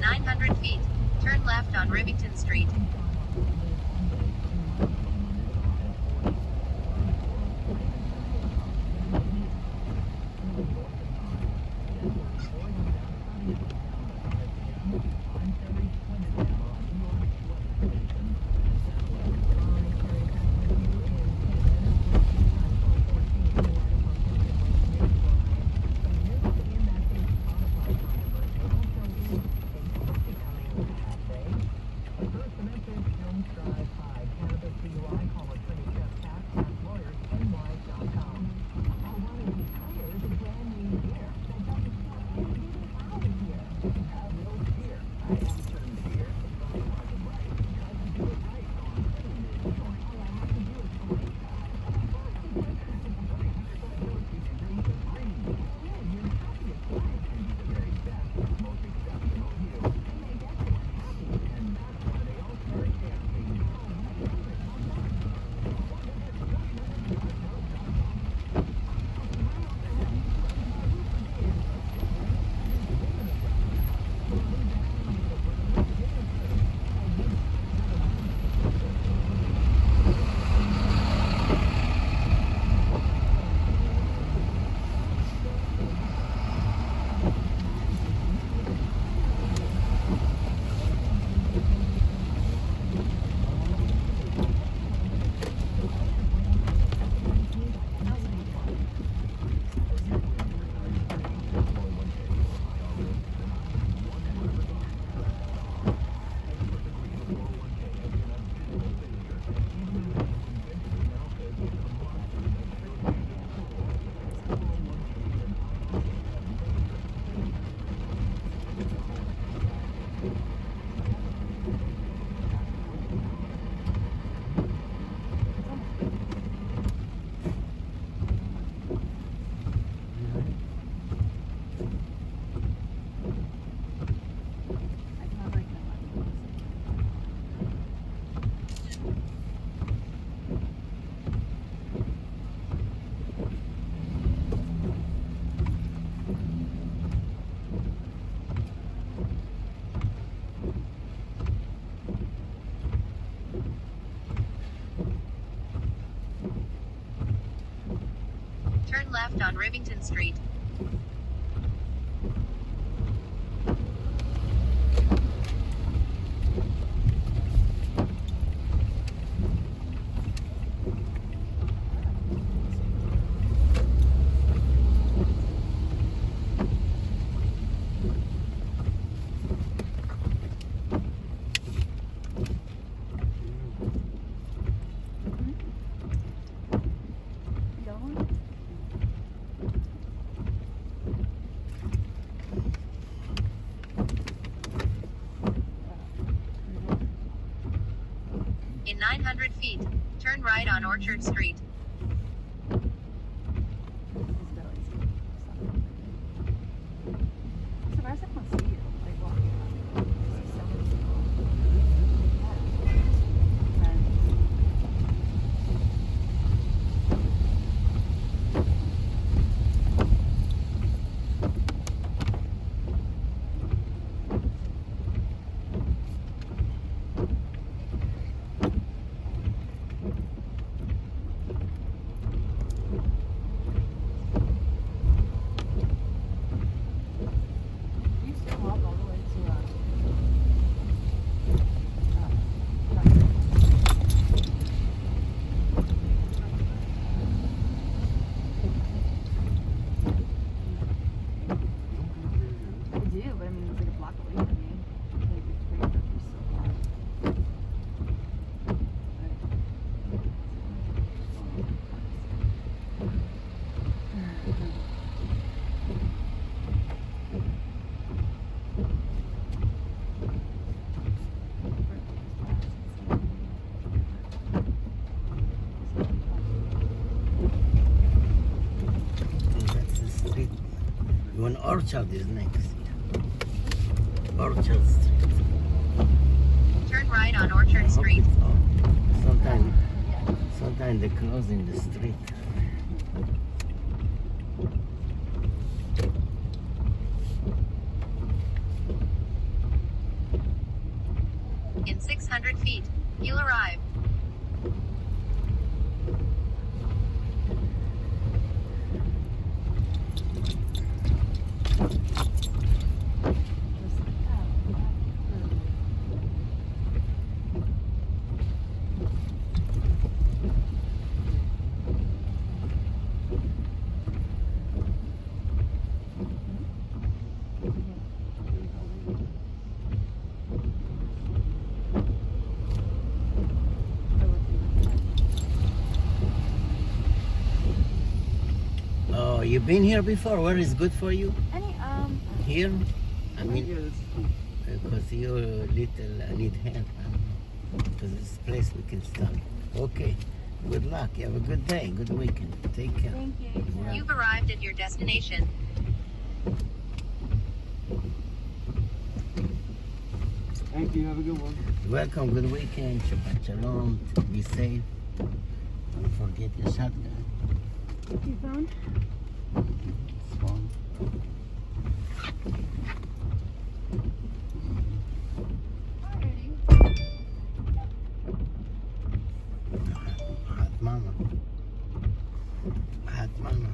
900 feet, turn left on Rivington Street. Turn left on Rivington Street. In 900 feet, turn right on Orchard Street. Surprised I can't see you, like walking around. You still walk all the way to I do, but I mean it's like a block away from me. Like it's great, but you're so far. That's the street. One orchard is next. Orchard Street. Turn right on Orchard Street. Sometimes they close in the street. In 600 feet, you'll arrive. Oh, you've been here before? Where is good for you? Any Here? I mean, because you little need help. Because this place we can stop. Okay. Good luck. You have a good day. Good weekend. Take care. Thank you. You've arrived at your destination. Thank you. Have a good one. Welcome. Good weekend. Shabbat shalom. Be safe. Don't forget your shotgun. Your phone? It's fun. Hot mama. Hot mama.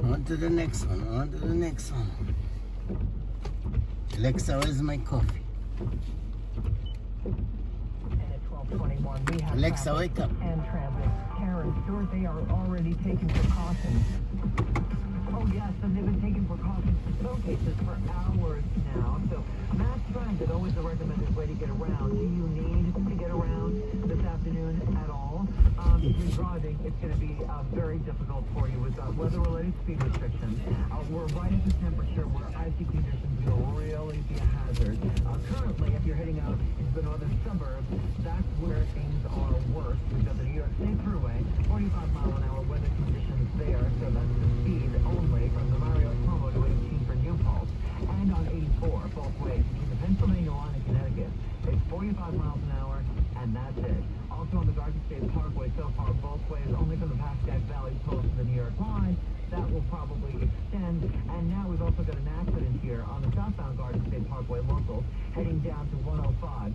On to the next one, on to the next one. Alexa, where's my coffee? And at 12:21, we have Alexa, traffic wake up. and transit. Karen, Stuart, they are already taking precautions. Oh yes, and they've been taking precautions in some cases for hours now. So mass transit, always the recommended way to get around. Do you need to get around this afternoon at all? If you're driving, it's going to be very difficult for you with weather-related speed restrictions. We're right at the temperature where icy conditions will really be a hazard. Currently, if you're heading out into the northern suburbs, that's where things are worse. We've got the New York State Thruway, 45-mile-an-hour weather conditions there, so that's the speed only from the Mario Cuomo to 18 for New Paltz. And on 84, both ways, between the Pennsylvania line and Connecticut, it's 45 miles an hour, and that's it. Also also on the Garden State Parkway so far both ways, only from the Pascack Valley Post to the New York line. That will probably extend. And now we've also got an accident here on the southbound Garden State Parkway local, heading down to 105.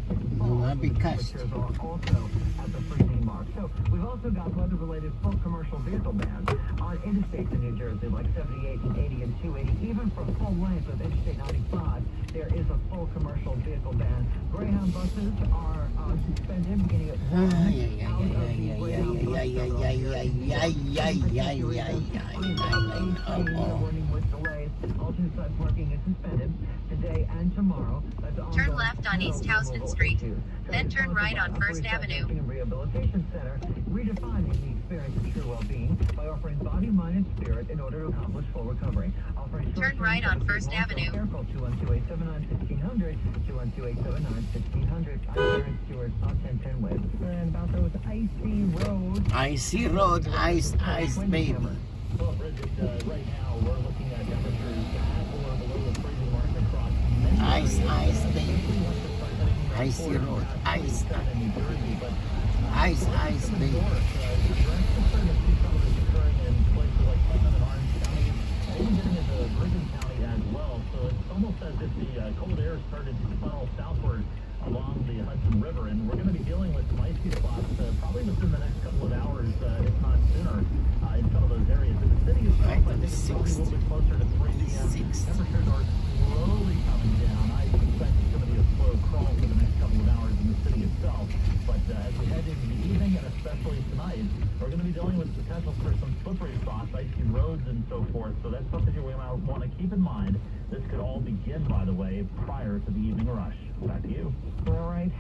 Temperatures are also at the freezing mark. So we've also got weather-related full commercial vehicle bans on interstates in New Jersey, like 78 and 80 and 280. Even for full length of Interstate 95, there is a full commercial vehicle ban. Greyhound buses are suspended beginning at 1 out of the Greyhound warning with delays. Alternate parking is suspended today and tomorrow. Turn left on East Houston Street, then turn right on First Avenue. Rehabilitation Center, redefining the experience of true well-being by offering body, mind, and spirit in order to accomplish full recovery. Turn right on First Avenue. 212-879-1600, 212-879-1600. I'm Aaron Stewart on 1010 West. And about those icy roads. Icy road, ice, baby. Well, Bridget, right now we're looking at temperatures at or below the freezing mark across many Ice, areas. baby. Icy road, ice, baby. Almost as if the cold air started to funnel southward along the Hudson River, and we're going to be dealing with some icy spots probably within the next couple of hours, if not sooner, in some of those areas. In the city itself, I think it's probably a little bit closer to 3 p.m. Temperatures are slowly coming down. I suspect it's going to be a slow crawl for the next couple of hours in the city itself, but as we head into the evening, and especially tonight, we're going to be dealing with potential for some slippery spots, icy roads, and so forth, so that's something you're going to want to keep in mind. This could all begin, by the way, prior to the evening rush. Back to you. All right.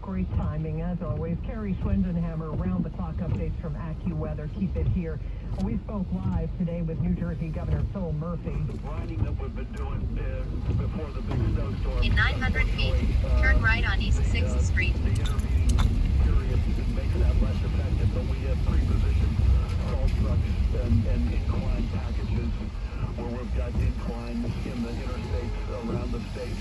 Great timing, as always. Carrie Swindenhammer, round-the-clock updates from AccuWeather. Keep it here. We spoke live today with New Jersey Governor Phil Murphy. The grinding that we've been doing before the big snowstorm. In 900 feet, turn right on East 6th Street. The intervening period makes that less effective, but we have pre-positioned salt trucks and incline packages where we've got inclines in the interstates around the state.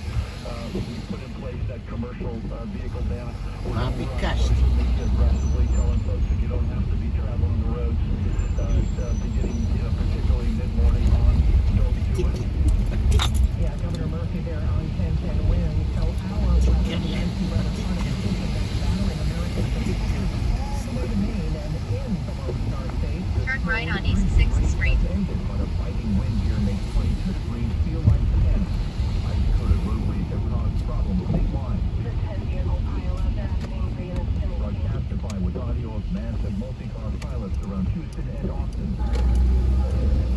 We put in place that commercial vehicle ban. We're aggressively telling folks that you don't have to be traveling the roads beginning, particularly mid-morning on. Don't do it. Yeah, Governor Murphy there on 1010 Winds. So our weather, anti-weather part of the system that's battering American consumers all over the Maine and in the Lone Star State. Turn right on East 6th Street. But a fighting wind here makes 22 degrees feel like 10. Ice-coated roadways have caused problems statewide. Broadcasted by with audio of massive multi-car pilots around Houston and Austin.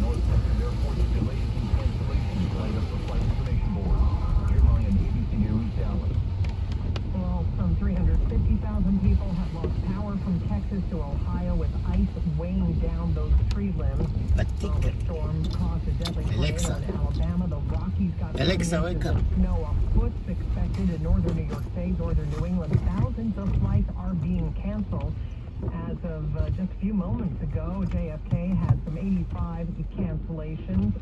Northwestern Airport's delays and cancellations light up the flight information board. Jeremiah and ABC News, Dallas. Well, some 350,000 people have lost power from Texas to Ohio with ice weighing down those tree limbs. The storm caused a deadly tornado in Alabama. The Rockies got wake up. Snow, a foot expected in northern New York State, northern New England. Thousands of flights are being canceled. As of just a few moments ago, JFK had some 85 cancellations.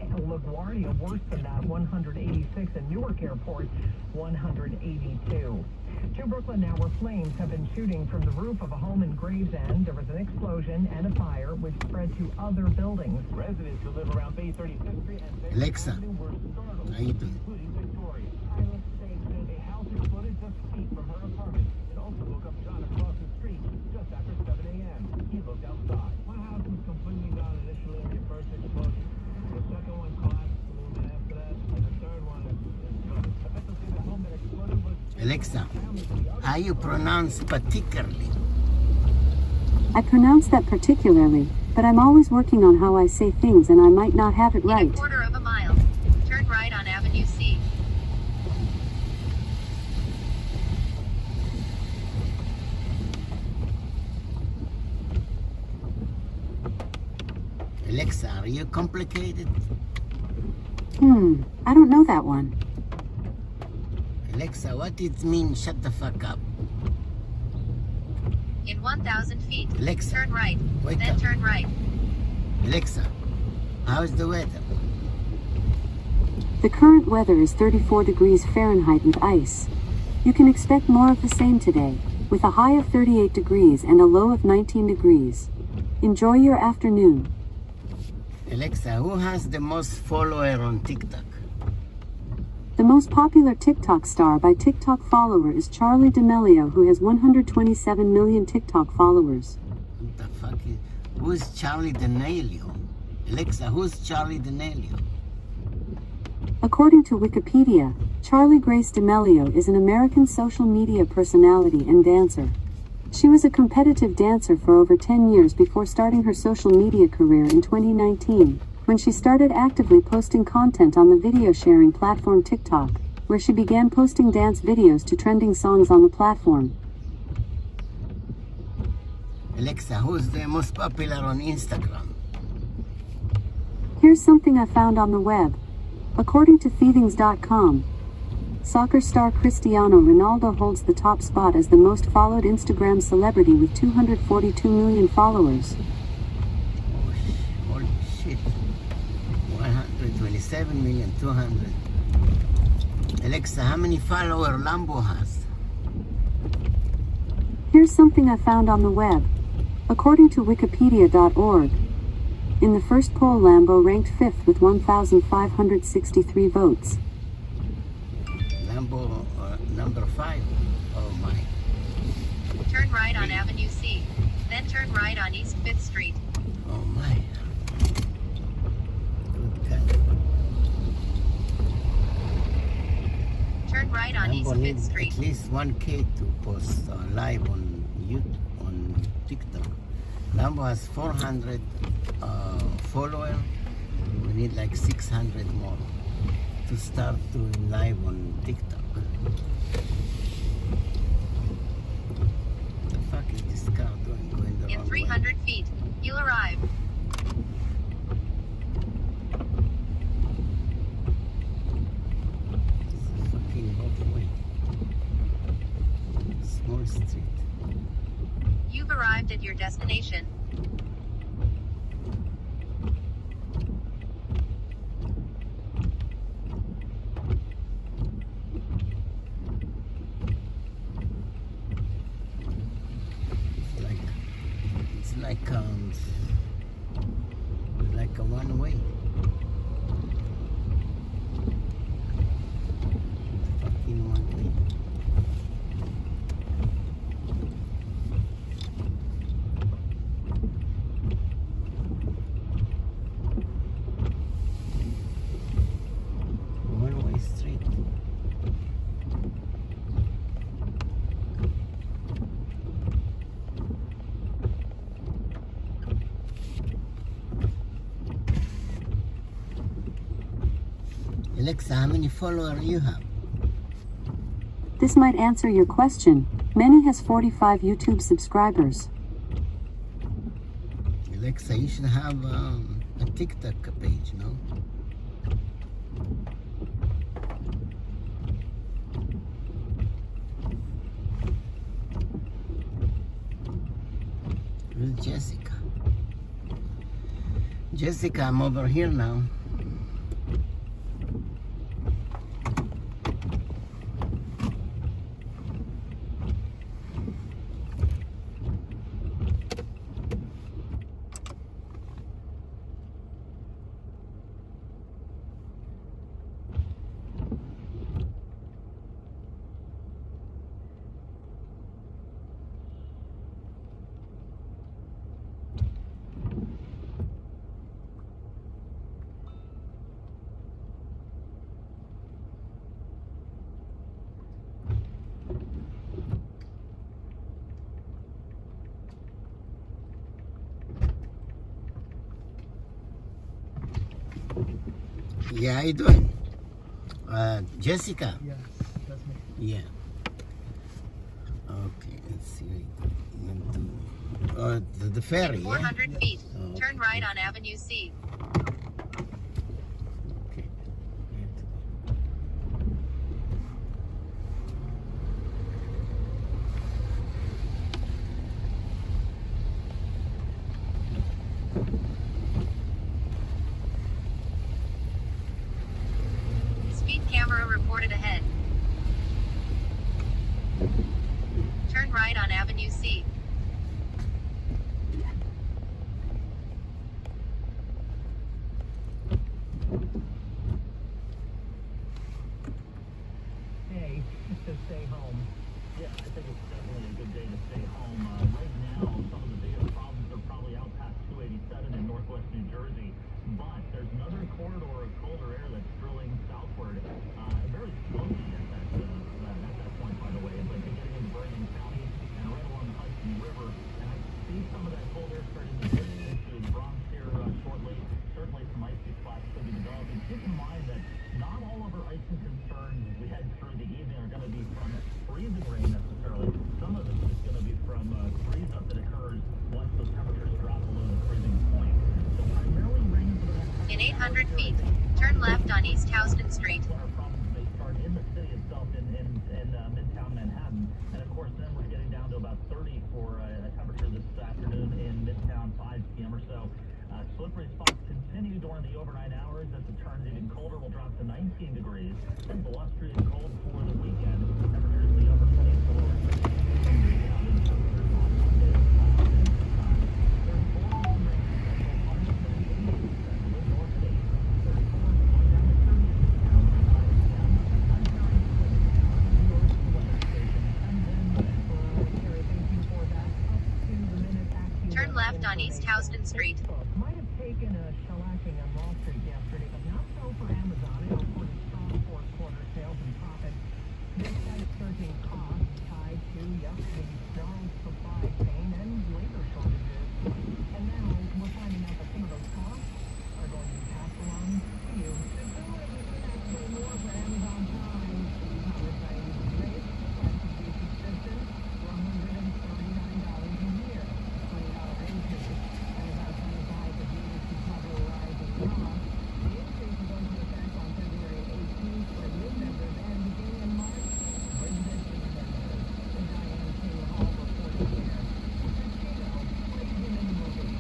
LaGuardia, worse than that, 186, and Newark Airport, 182. To Brooklyn now, where flames have been shooting from the roof of a home in Gravesend. There was an explosion and a fire which spread to other buildings. Residents who live around Bay 35th Street and Alexa, were startled, how you doing? including Victoria. Pilots say that a house exploded just feet from her apartment. It also woke up John across the street just after 7 a.m. He looked outside. My house was completely down initially in the first explosion. The second one collapsed a little bit after that, and the third one is gone. Effectively, the home that exploded was... Alexa, how you pronounce particularly? I pronounce that particularly, but I'm always working on how I say things and I might not have it right. In a quarter of a mile, turn right on Avenue C. Alexa, are you complicated? I don't know that one. Alexa, what it mean shut the fuck up? In 1,000 feet, Alexa, turn right, wake then up. turn right. Alexa, how's the weather? The current weather is 34 degrees Fahrenheit with ice. You can expect more of the same today. with a high of 38 degrees and a low of 19 degrees. Enjoy your afternoon. Alexa, who has the most follower on TikTok? The most popular TikTok star by TikTok follower is Charli D'Amelio, who has 127 million TikTok followers. What the fuck is... Who's Charli D'Amelio? Alexa, who's Charli D'Amelio? According to Wikipedia, Charli Grace D'Amelio is an American social media personality and dancer. She was a competitive dancer for over 10 years before starting her social media career in 2019, when she started actively posting content on the video sharing platform TikTok, where she began posting dance videos to trending songs on the platform. Alexa, who's the most popular on Instagram? Here's something I found on the web. According to Thievings.com, soccer star Cristiano Ronaldo holds the top spot as the most followed Instagram celebrity with 242 million followers. Holy shit. 127,200,000. Alexa, how many followers Lambo has? Here's something I found on the web. According to Wikipedia.org, in the first poll, Lambo ranked 5th with 1,563 votes. Lambo number 5. Oh my. Turn right on Avenue C. Then turn right on East 5th Street. Oh my. Good God. Turn right on East Lambo 5th needs Street. at least 1K to post live on YouTube, on TikTok. Lambo has 400 followers. We need like 600 more to start doing live on TikTok. What the fuck is this car doing? Going the In wrong 300 feet, you'll arrive. way? Fucking both way. Small street. You've arrived at your destination. It's like a one way. Fucking one way. One-way street. Alexa, how many followers you have? This might answer your question. Manny has 45 YouTube subscribers. Alexa, you should have a TikTok page, no? Where's Jessica? Jessica, I'm over here now. Yeah, how you doing? Jessica? Yes, that's me. Yeah. Okay, let's see. The ferry, yeah? 400 feet. Oh, Turn right on Avenue C. Okay. Speed camera reported ahead. Turn right on of that cold air starting to get into the Bronx here shortly. Certainly some icy spots could be developing. Keep in mind that not all of our icing concerns as we head through the evening are going to be from freezing rain necessarily. Some of it is going to be from freeze up that occurs once those temperatures drop below the freezing point. So primarily rain for the next In 800 feet, turn left on East Houston Street. Our problems may start in the city itself in Midtown Manhattan. And of course, then we're getting down to about 30 for a temperature this afternoon in Midtown, 5 p.m. or so. Slippery spots continue during the overnight hours. As it turns even colder, we'll drop to 19 degrees. And blustery and cold for the weekend. Temperatures in the upper 20s to lower 30s. Some rebound in temperatures on Monday. There's 4 rain potential. Hard to be 80%. Wind north at 8. 34 going down to 30 in Midtown by 5 p.m. I'm Ferry with the weather station. And then Ferry, thank you for that. Up to the minute AccuWeather Turn left on East Houston Street. Might have taken a shellacking on Wall Street yesterday, but not so for Amazon. It reported strong fourth quarter sales and profits. Despite surging costs tied to the strong supply chain and labor shortages. And now we're finding out that some of those costs are going to be passed along to you. Actually more for Amazon Prime. We're trying to raise the subscription for $139 a year. $20 increase. Amazon Prime advised that users can cover rising costs. The increase is going to effect on February 18th for new members and beginning in March for existing members. And Diane King Hall reported here. Pacino plays him in the movie.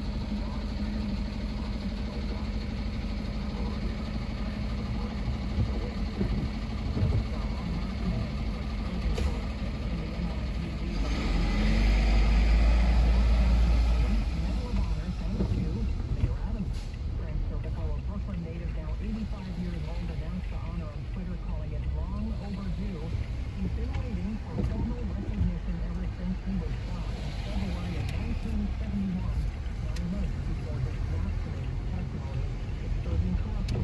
Brooklyn native, now 85 years old, announced the honor on Twitter, calling it long overdue. He's been waiting for formal recognition ever since he was shot in February of 1971, 9 months before his vaccinated testimony exposing corruption.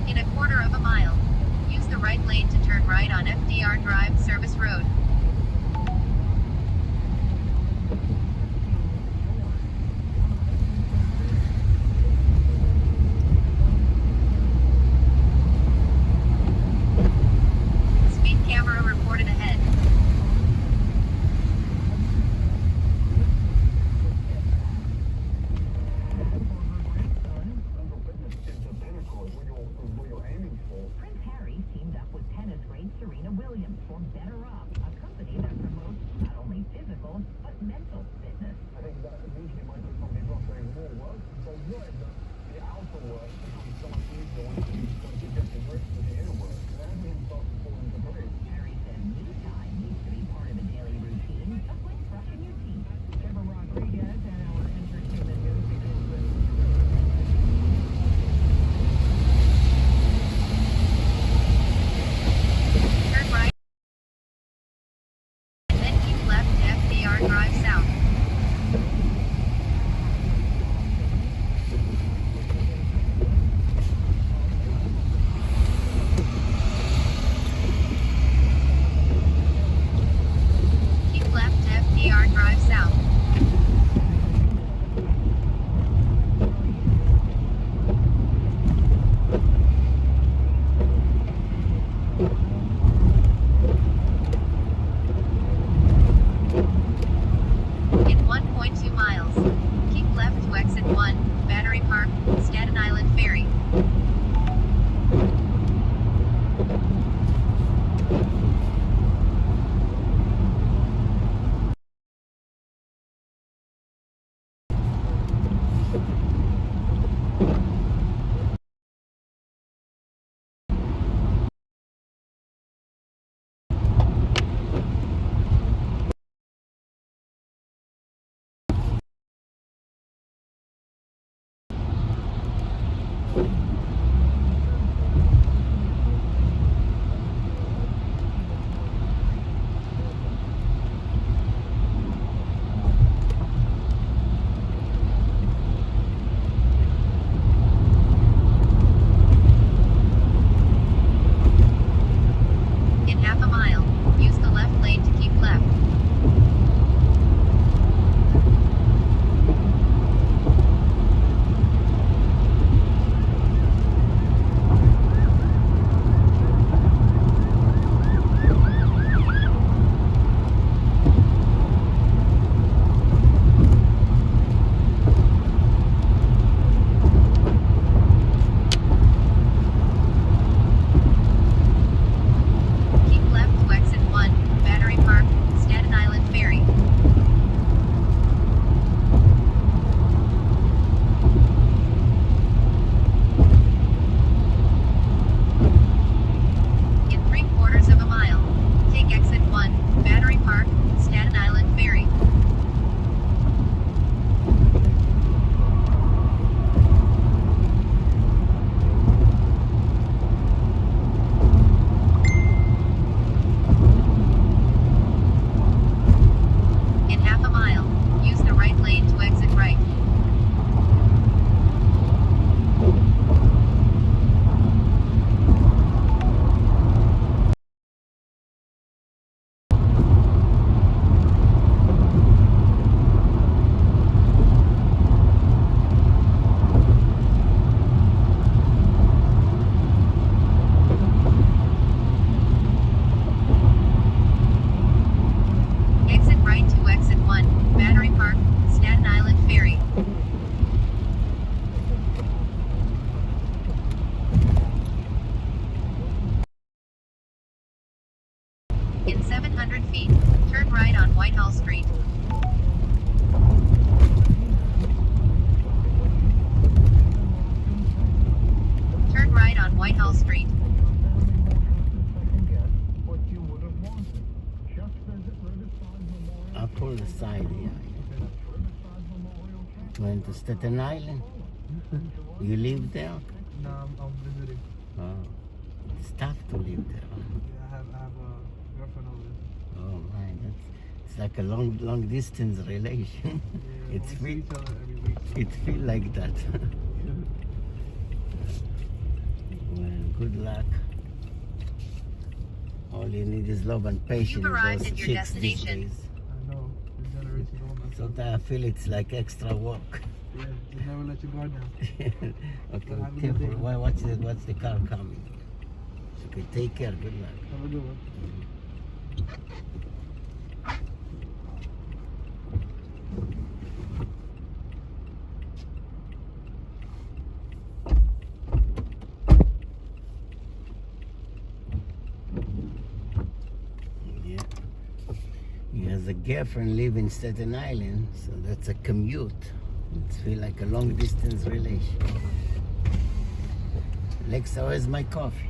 In a quarter of a mile, use the right lane to turn right on FDR Drive Service Road. Speed camera reported ahead. Prince Harry teamed up with tennis great Serena Williams for Better Up, a feet, turn right on Whitehall Street. Turn right on Whitehall Street. I'll pull the side here. Went to Staten Island? You live there? No, I'm visiting. Oh, it's tough to live there. Yeah, I have a girlfriend over there. Oh man, it's like a long distance relation. Yeah, It's we see feel, each other every week. So. it feel like that. Well, good luck. All you need is love and patience. You've arrived Those at your chicks these destination. days. I know. This generation all messed up. Sometimes I feel it's like extra work. Yeah, just never let your guard down. Okay, Well, have a good careful. day. Watch the car coming. Okay, take care. Good luck. Have a good one. Yeah. He has a girlfriend live in Staten Island, so that's a commute. It feels like a long distance relation. Alexa, where's my coffee?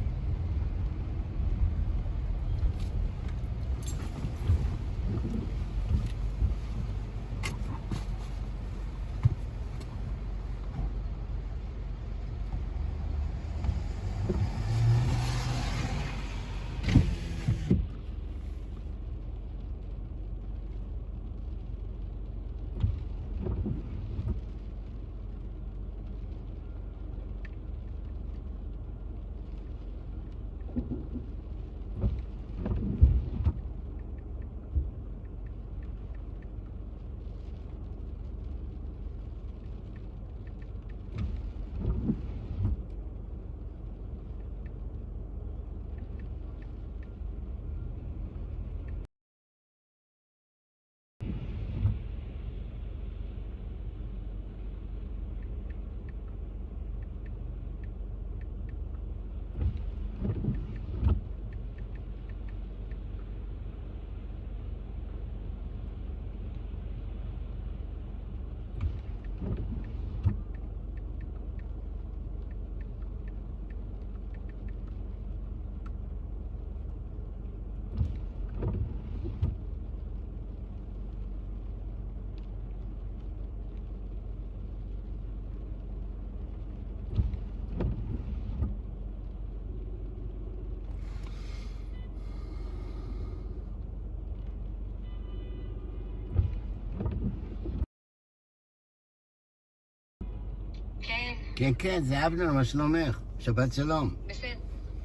כן. כן, זה אבנר, מה שלומך? שבת שלום. בסדר.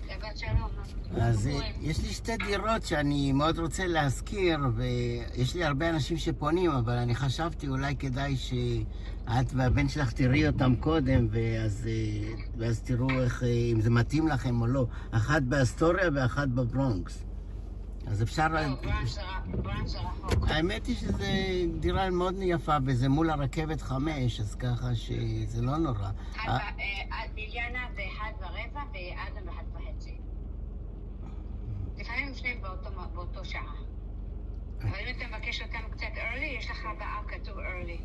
שבת שלום. אז יש לי שתי דירות שאני מאוד רוצה להזכיר, ויש לי הרבה אנשים שפונים, אבל אני חשבתי אולי כדאי שאת והבן שלך תראי אותם קודם, ואז תראו אם זה מתאים לכם או לא. אחת באסטוריה ואחת בברונקס. אז אפשר... ברונקס זה רחוק. האמת היא שזו דירה מאוד יפה, וזה מול הרכבת 5, אז ככה שזה לא נורא. ביליאנה זה 1:15 ואדם 1:30. לפעמים שניהם באותו שעה. אבל אם אתה מבקש אותם קצת early, יש לך באב כתוב early.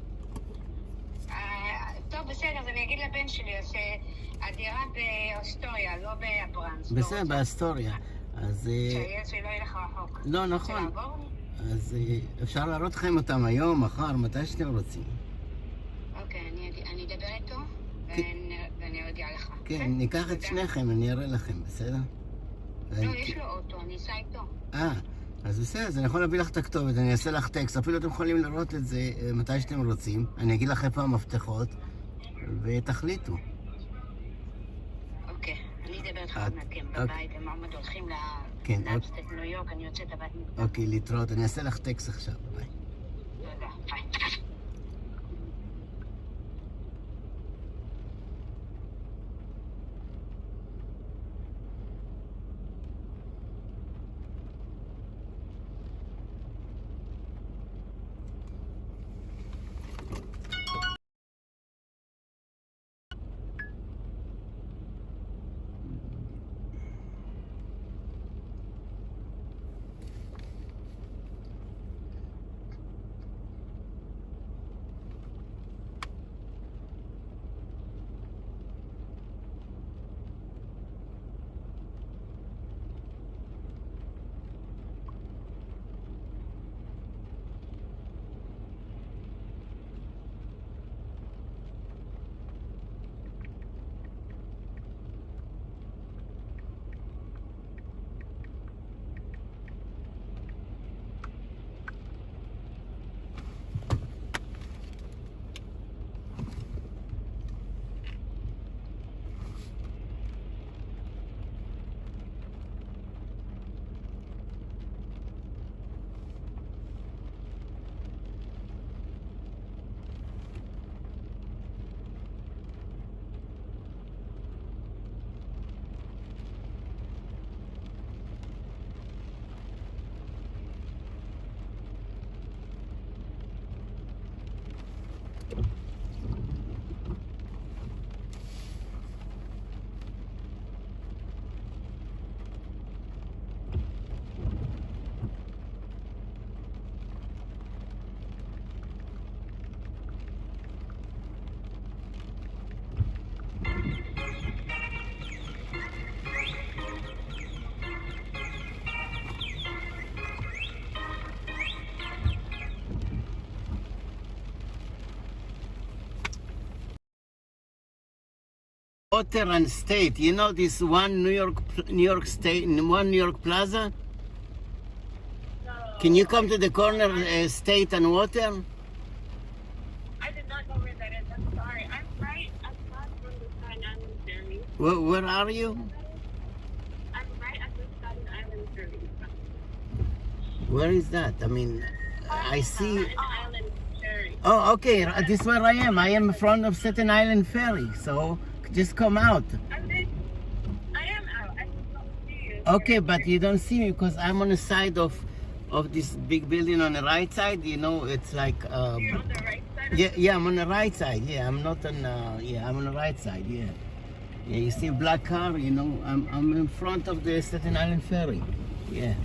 טוב, בסדר, אז אני אגיד לבן שלי שהדירה באסטוריה, לא בברונקס. בסדר, באסטוריה. אז... שהילד שלי לא ילך רחוק. לא, נכון. אז אפשר להראות לכם אותם היום, מחר, מתי שאתם רוצים. אוקיי, אני אדבר איתו ואני אודיע לך. כן, ניקח את שניכם, אני אראה לכם, בסדר? לא, יש לו אוטו, אני אסע איתו. אז בסדר, אז אני יכול להביא לך את הכתובת, אני אעשה לך טקסט, אפילו אתם יכולים לראות את זה מתי שאתם רוצים. אני אגיד לך איפה המפתחות, ותחליטו. אוקיי, אני אדבר איתך עוד מעט, כן, בבית, הם עומד הולכים לאפסטייט ניו יורק, אני יוצאת הבית מוקדם. אוקיי, להתראות, אני אעשה לך טקסט עכשיו, ביי. תודה, ביי. Water and State. You know this one New York State, one New York Plaza? No. Can you come to the corner, State and Water? I did not know where that is. I'm sorry. I'm right across from the Staten Island Ferry. Where are you? I'm right at the Staten Island Ferry. Where is that? I mean, I see. Staten Island Ferry. Oh, okay. This is where I am. I am in front of Staten Island Ferry. So just come out. I am out. I just don't see you. Okay, but you don't see me because I'm on the side of this big building on the right side. You know, it's like. You're on the right side? Yeah, I'm on the right side. Yeah, I'm not on. I'm on the right side. Yeah. Yeah, you see black car. You know, I'm in front of the Staten Island Ferry. Yeah.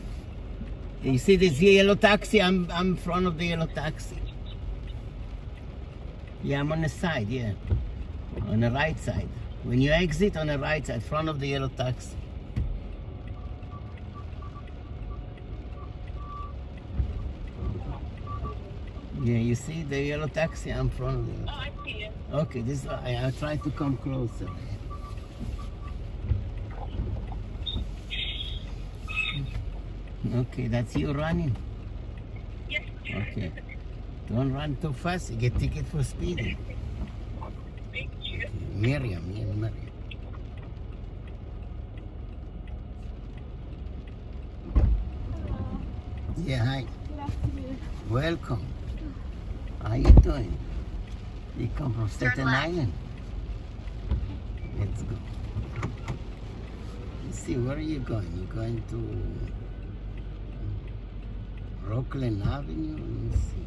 You see this yellow taxi? I'm in front of the yellow taxi. Yeah, I'm on the side. Yeah, on the right side. When you exit on the right side, front of the yellow taxi. Yeah, you see the yellow taxi? I'm in front of it. Oh, I see it. Okay, this I try to come closer. Okay, that's you running? Yes. Okay. Don't run too fast, you get ticket for speeding. Thank you. Miriam. Yeah, hi. Good afternoon. Welcome. How you doing? You come from Staten Island? Let's go. Let's see, where are you going? You're going to Rockland Avenue? Let me see.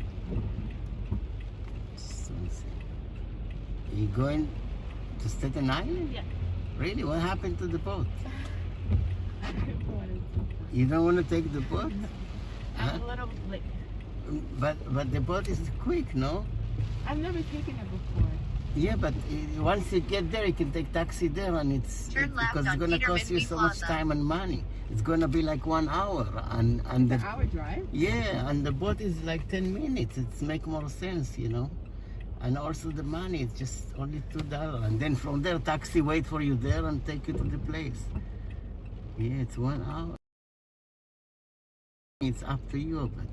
Sunset. Are you going to Staten Island? Yeah. Really? What happened to the boat? I don't want to. You don't want to take the boat? I'm a little late. But the boat is quick, no? I've never taken it before. Yeah, but once you get there, you can take taxi there, and because it's gonna cost you so much time and money. It's gonna be like 1 hour, and the hour drive. Yeah, and the boat is like 10 minutes. It's make more sense, you know. And also the money is just only $2, and then from there, taxi wait for you there and take you to the place. Yeah, it's 1 hour. It's up to you, but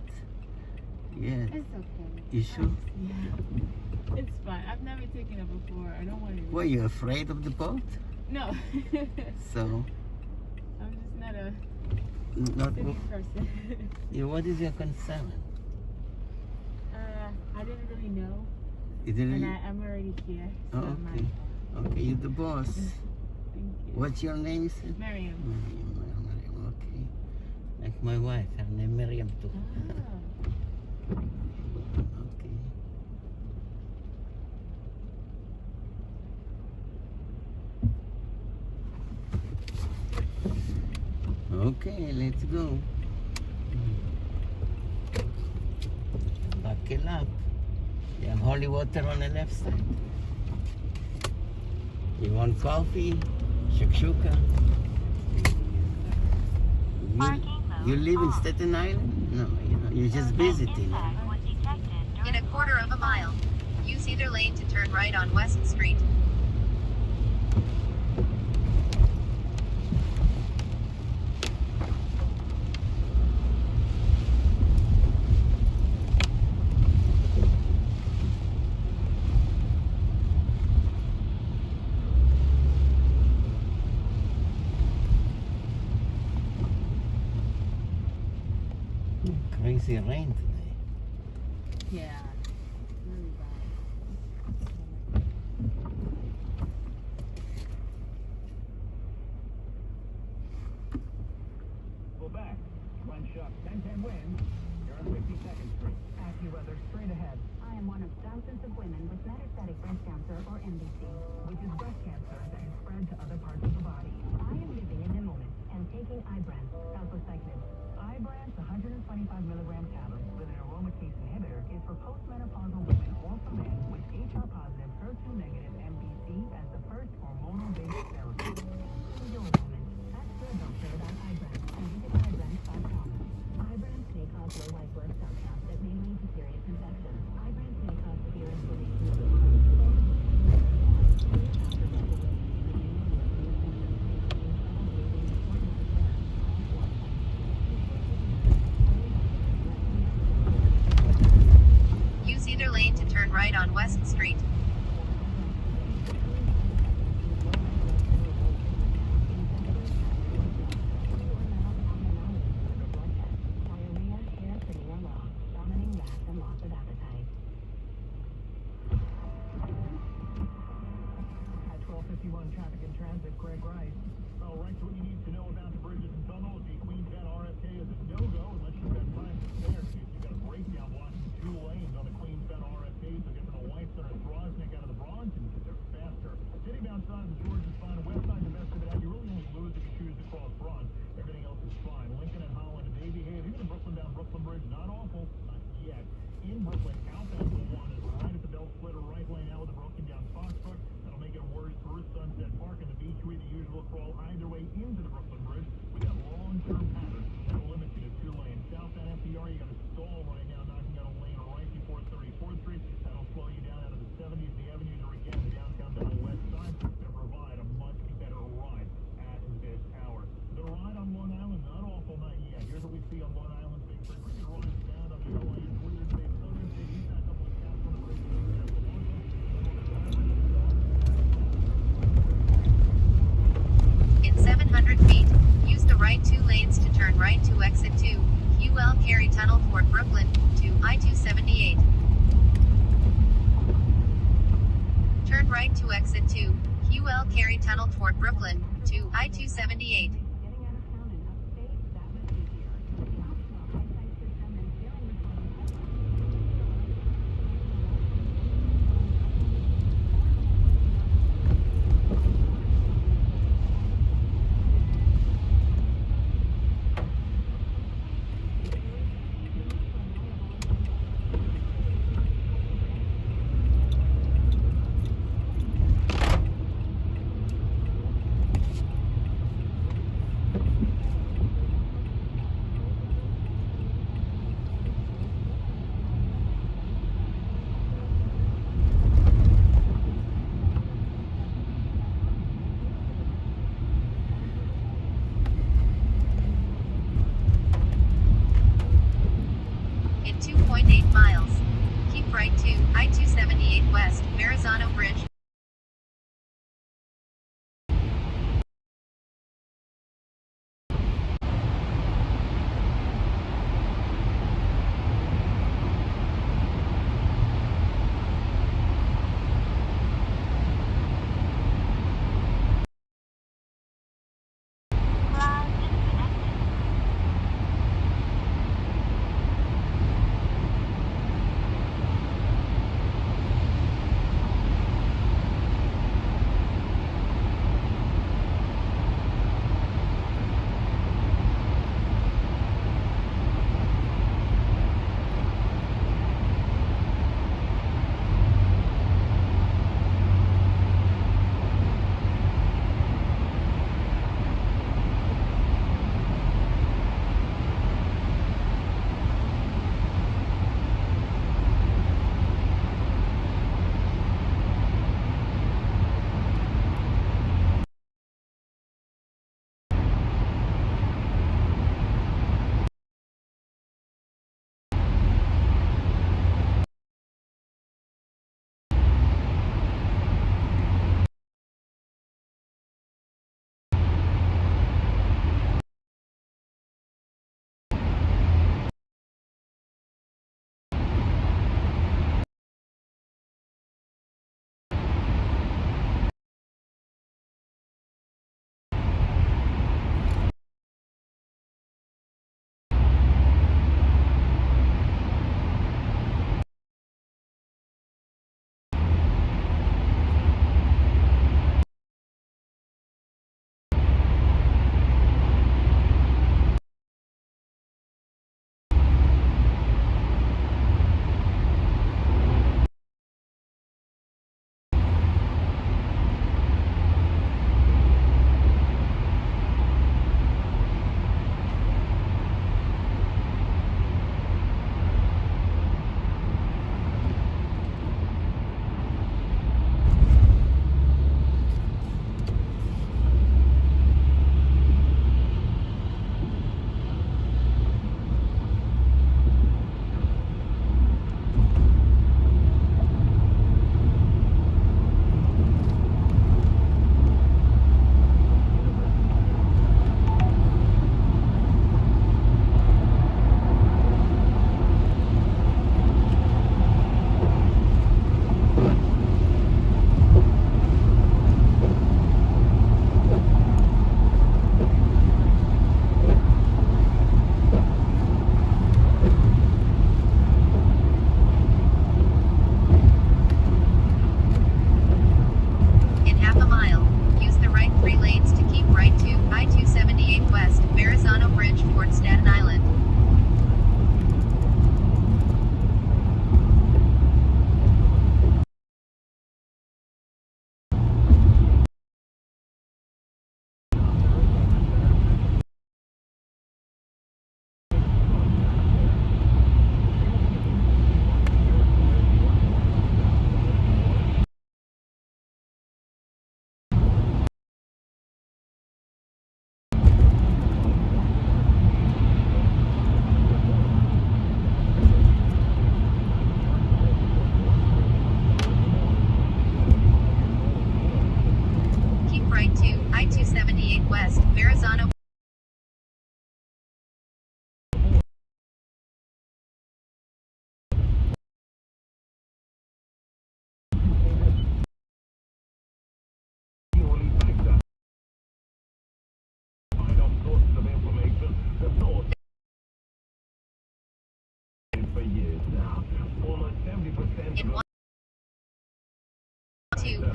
yeah. It's okay. You sure? Yeah. It's fine. I've never taken it before. I don't want to. Were you afraid of the boat? No. So? I'm just not a city person. Yeah, what is your concern? I didn't really know. You didn't? And I'm already here. So Oh, okay. Okay, you're the boss. Thank you. What's your name? Miriam. Miriam, okay. Like my wife, her name Miriam too. Oh. Okay. Okay, let's go. Buckle up. You have holy water on the left side. You want coffee? Shakshuka? You live in Staten Island? No, you're just visiting. In a quarter of a mile, use either lane to turn right on West Street. Crazy rain today. Yeah. Really bad. Well, back. One shot, 10-10 wins. You're on 52nd Street. AccuWeather straight ahead. I am one of thousands of women with metastatic breast cancer, or MBC. Which is breast cancer that is spread to other parts of the body. I am living in the moment and taking Ibrance, palbociclib. Ibrance 125 milligram tablets with an aromatase inhibitor is for postmenopausal women or for men with HR-positive, HER2-negative MBC as the first hormonal-based therapy. Your woman. Ask your doctor about Ibrance and visit Ibrance.com. Ibrance may cause low white blood cell count that may lead to serious infection. Ibrance may cause severe inflammation of the lungs. West Street. Traffic and Transit, Greg Rice. All right, so what you need to know about the bridges and tunnels, the Queens-Penn RFK is a no-go unless you've got time to spare. You've got a breakdown blocking 2 lanes on the Queens-Penn RFK, so get from the White Center to Throsnick out of the Bronx and they're faster. City-bound side of the George is fine. West side, the best of it out. You really only lose if you choose to cross Bronx. Everything else is fine. Lincoln and Holland and Davie Hay. Even the Brooklyn down Brooklyn Bridge, not awful, not yet. In Brooklyn, outbound 1 is right at the Bell Splitter right lane out with the broken down Foxbrook. That'll make it worse through Sunset Park and the B3, the usual crawl either way into the Brooklyn Bridge with that long-term pattern that'll limit you to 2 lanes. Southbound FDR, you got a stall right now, knocking out a lane right before 34th Street. That'll slow you down out of the 70s. The avenues are again the downtown down the west side. Going to provide a much better ride at this hour. The ride on Long Island, not awful, not yet. Here's what we see on Long Island. Big frequency rides down on the LA and Northern State, Southern State, East Side, a couple of caps on the bridge. In 700 feet, use the right 2 lanes to turn right to exit 2, UL Carey Tunnel toward Brooklyn, to I-278. Turn right to exit 2, UL Carey Tunnel toward Brooklyn, to I-278. In 2.8 miles, keep right to I-278 West, Verrazano Bridge.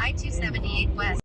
I-278 West.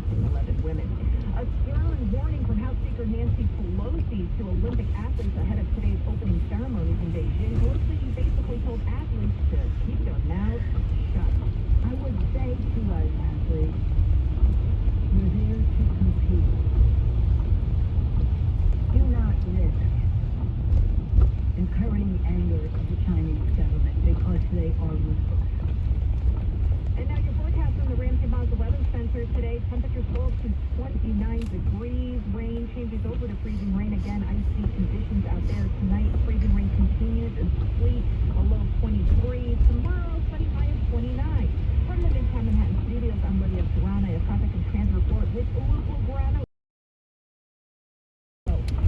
arresting 11 women. A stern warning from House Speaker Nancy Pelosi to Olympic athletes ahead of today's opening ceremonies in Beijing. Pelosi basically told athletes to keep their mouths shut. I would say to us athletes, you're there to compete. Do not risk incurring the anger of the Chinese government because they are ruthless. And now your forecast from the Ramsey Mazda Weather Center today. Temperatures fall to 29 degrees. Rain changes over to freezing rain again. Icy conditions out there tonight. Freezing rain continues and sleet. A low of 23. Tomorrow, sunny high of 29. From the Midtown Manhattan studios, I'm Lydia Serrana. A traffic and transit report with Urugu Grano.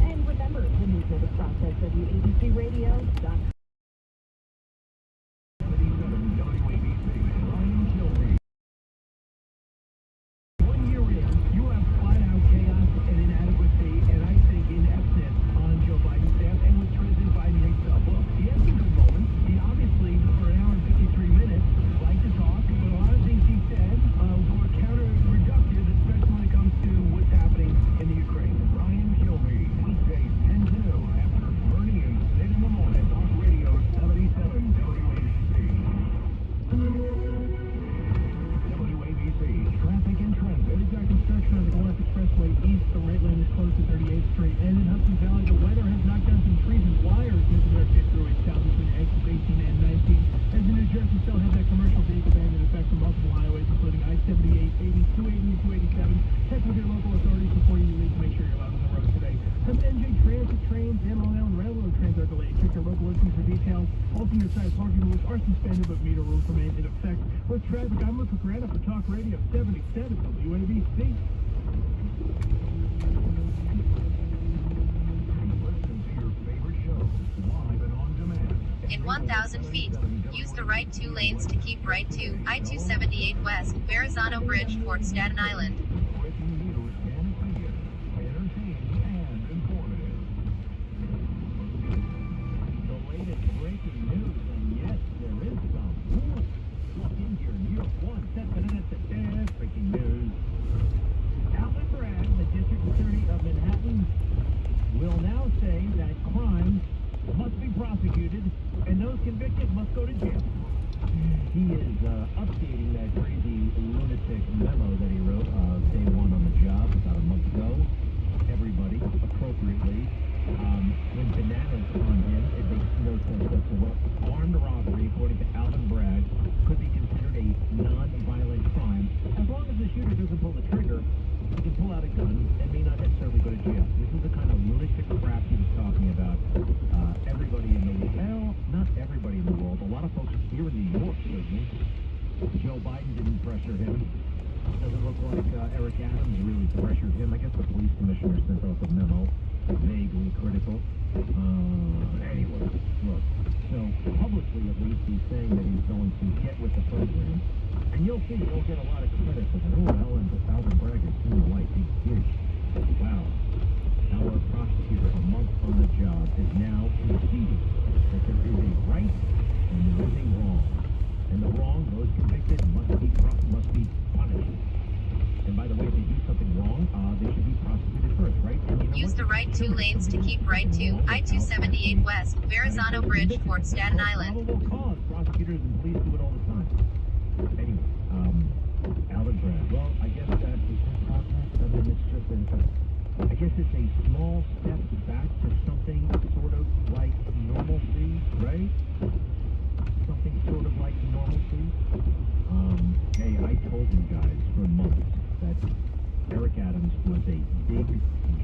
And remember, the news notice process, WABCRadio.com. In 1,000 feet, use the right two lanes to keep right to I-278 West, Verrazano Bridge toward Staten Island. Use the right two lanes to keep right to I-278 West, Verrazano Bridge toward Staten Island. Prosecutors and police do it all the time. Anyway, Alvin Bragg. Well, I guess that is progress. I mean, it's just I guess it's a small step back to something sort of like normalcy, right? Something sort of like normalcy. Hey, I told you guys for months that Eric Adams was a big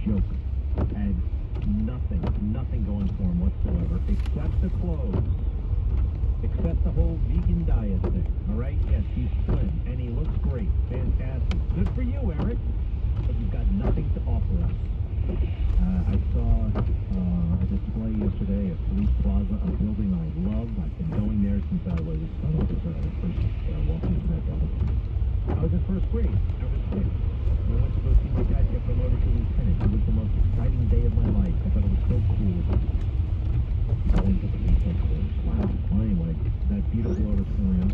joke. Had nothing going for him whatsoever, except the clothes, except the whole vegan diet thing. All right, yes, he's slim and he looks great, fantastic. Good for you, Eric. But you've got nothing to offer us. I saw a display yesterday at Police Plaza, a building I love. I've been going there since I was first walking into that building. I was in first grade. I was 6. I went to go see my dad get promoted to lieutenant. It was the most exciting day of my life. I thought it was so cool. Going to the police headquarters. Wow. Well, anyway, that beautiful auditorium.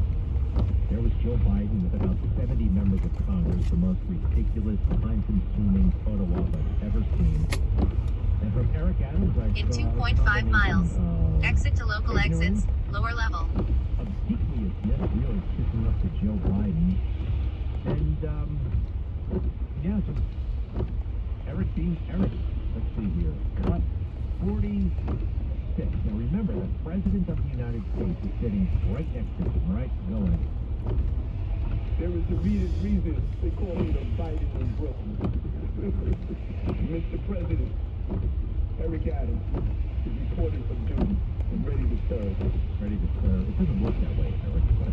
There was Joe Biden with about 70 members of Congress, the most ridiculous time-consuming photo op I've ever seen. And from Eric Adams, I In saw 2.5 miles, exit to local exits, lower level. obsequious yet really kissing up to Joe Biden. And, yeah, just Eric being Eric. Let's see here. Cut 46. Now remember, the President of the United States is sitting right next to him, all right? Go ahead. There is a reason they call me the Biden in Brooklyn. Mr. President, Eric Adams is reporting from duty and ready to serve. Ready to serve. It doesn't work that way, Eric. What,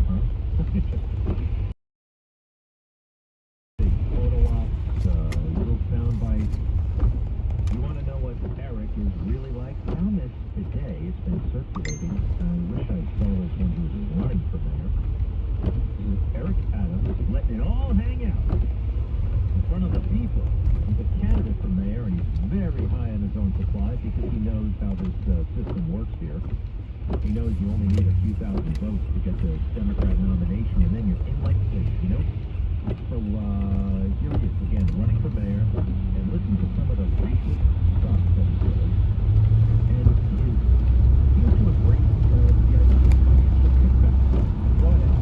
huh? Big photo ops, little sound bites. You want to know what Eric is really like? Found this today. It's been circulating. I wish I saw this when he was running for mayor. This is Eric Adams letting it all hang out in front of the people. He's a candidate for mayor, and he's very high on his own supply because he knows how this system works here. He knows you only need a few thousand votes to get the Democrat nomination, and then you're in like this, you know? So, here he is again, running for mayor, and listen to some of the racist stuff that he says. And he seems to embrace the idea of financial kickback. Go ahead.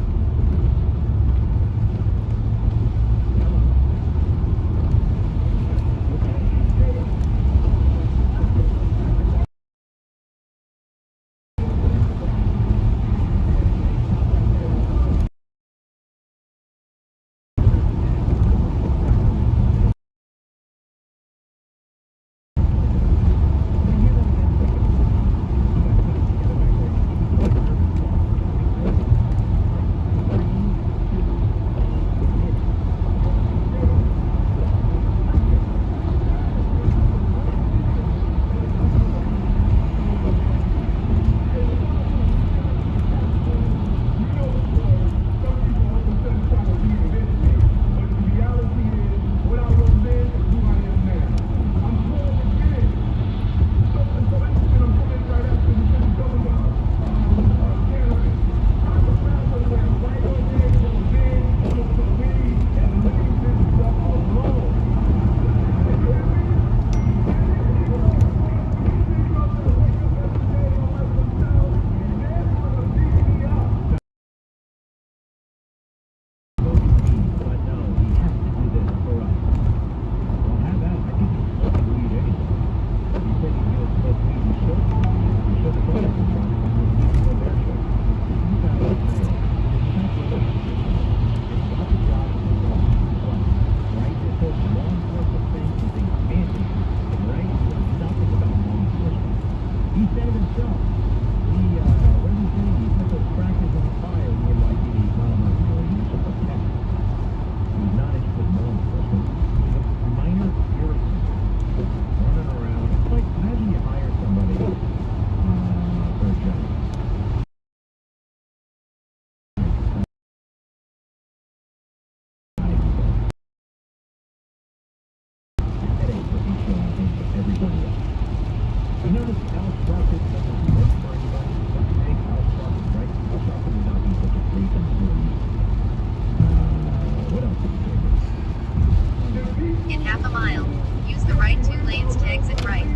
In half a mile, use the right 2 lanes to exit right.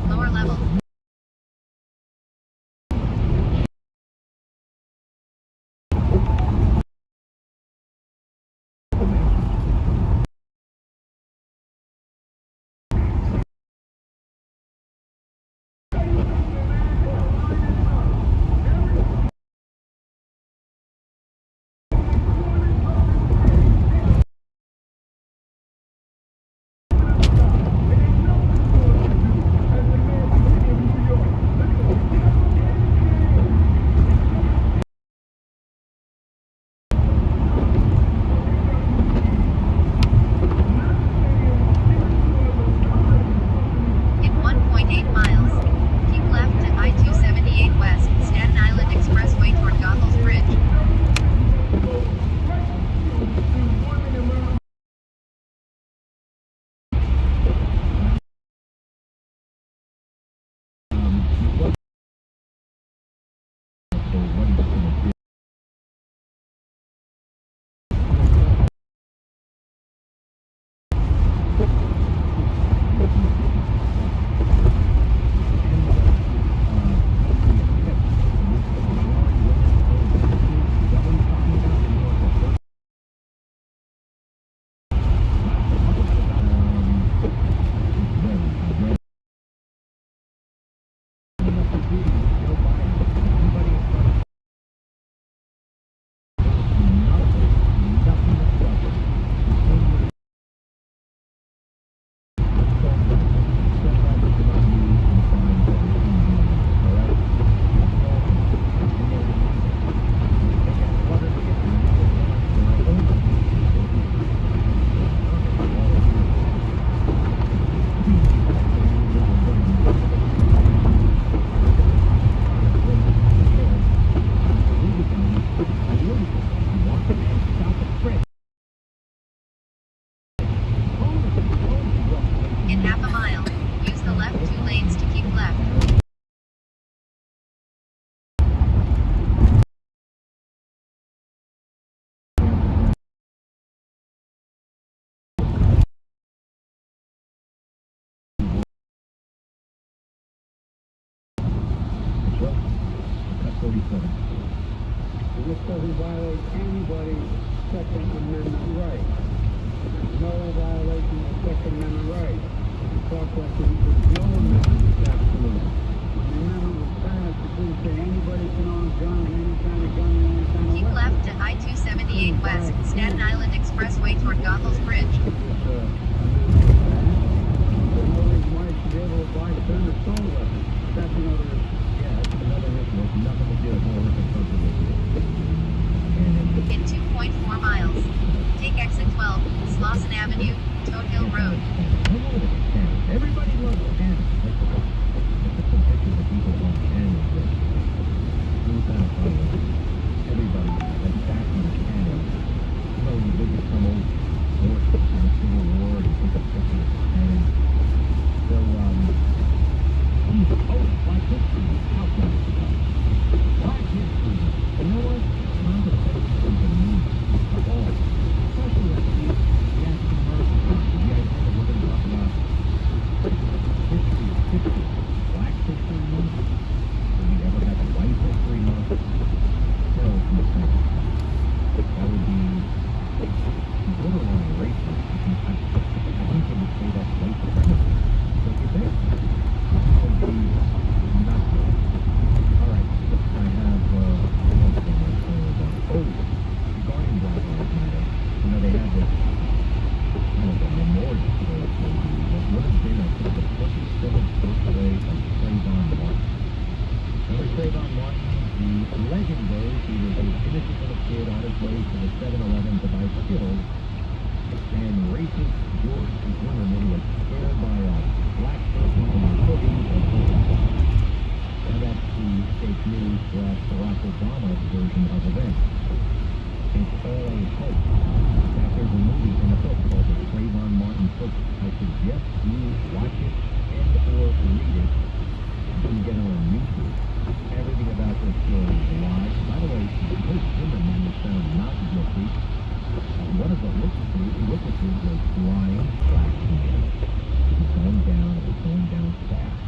Lower level. violate anybody's Second Amendment right. There's no violation of Second Amendment right. You talk like there's no amendment that's absolute. When the amendment was passed, it didn't say anybody can own a gun, any kind of gun, any kind of Keep weapon. left to I-278 West, Staten Island Expressway toward Goethals Bridge. There's no reason why you should be able to buy, send, or store a weapon. That's another issue. Yeah, that's another issue. It's nothing to do with more In 2.4 miles. Take exit 12, Slauson Avenue, Toad Hill Road. Everybody loves cannons. Look at some pictures of people on cannons. Everybody that's back on a cannon. You know, you visit some old forts in the Civil War and you take a picture of a cannon. So, Black History Month. How fun is that? Black History Month. You know what? Conversation is a need for all. Especially at the African American country. The idea that we're going to talk about history of history. Black History Month? Have we ever had a White History Month? No, from the second. That would be borderline racist. I think they would say that's white supremacy. Don't you think? That would be not good. All right. I have, regarding Black Lives Matter, you know, they have this kind of a memorial to those what has been, I think, the 27th birthday of Trayvon Martin. Remember Trayvon Martin? The legend goes he was an innocent little kid on his way to the 7-Eleven to buy Skittles, and racist George Zimmerman was scared by a black person in a hoodie and hoodie. Now that's the fake news / Barack Obama version of events. It's all a hoax. In fact, there's a movie in a book called The Trayvon Martin Hoax. I suggest you watch it and or read it. You can get it on YouTube. Everything about this story is a lie. By the way, George Zimmerman was found not guilty. One of the witnesses was flying black men. It was going down fast.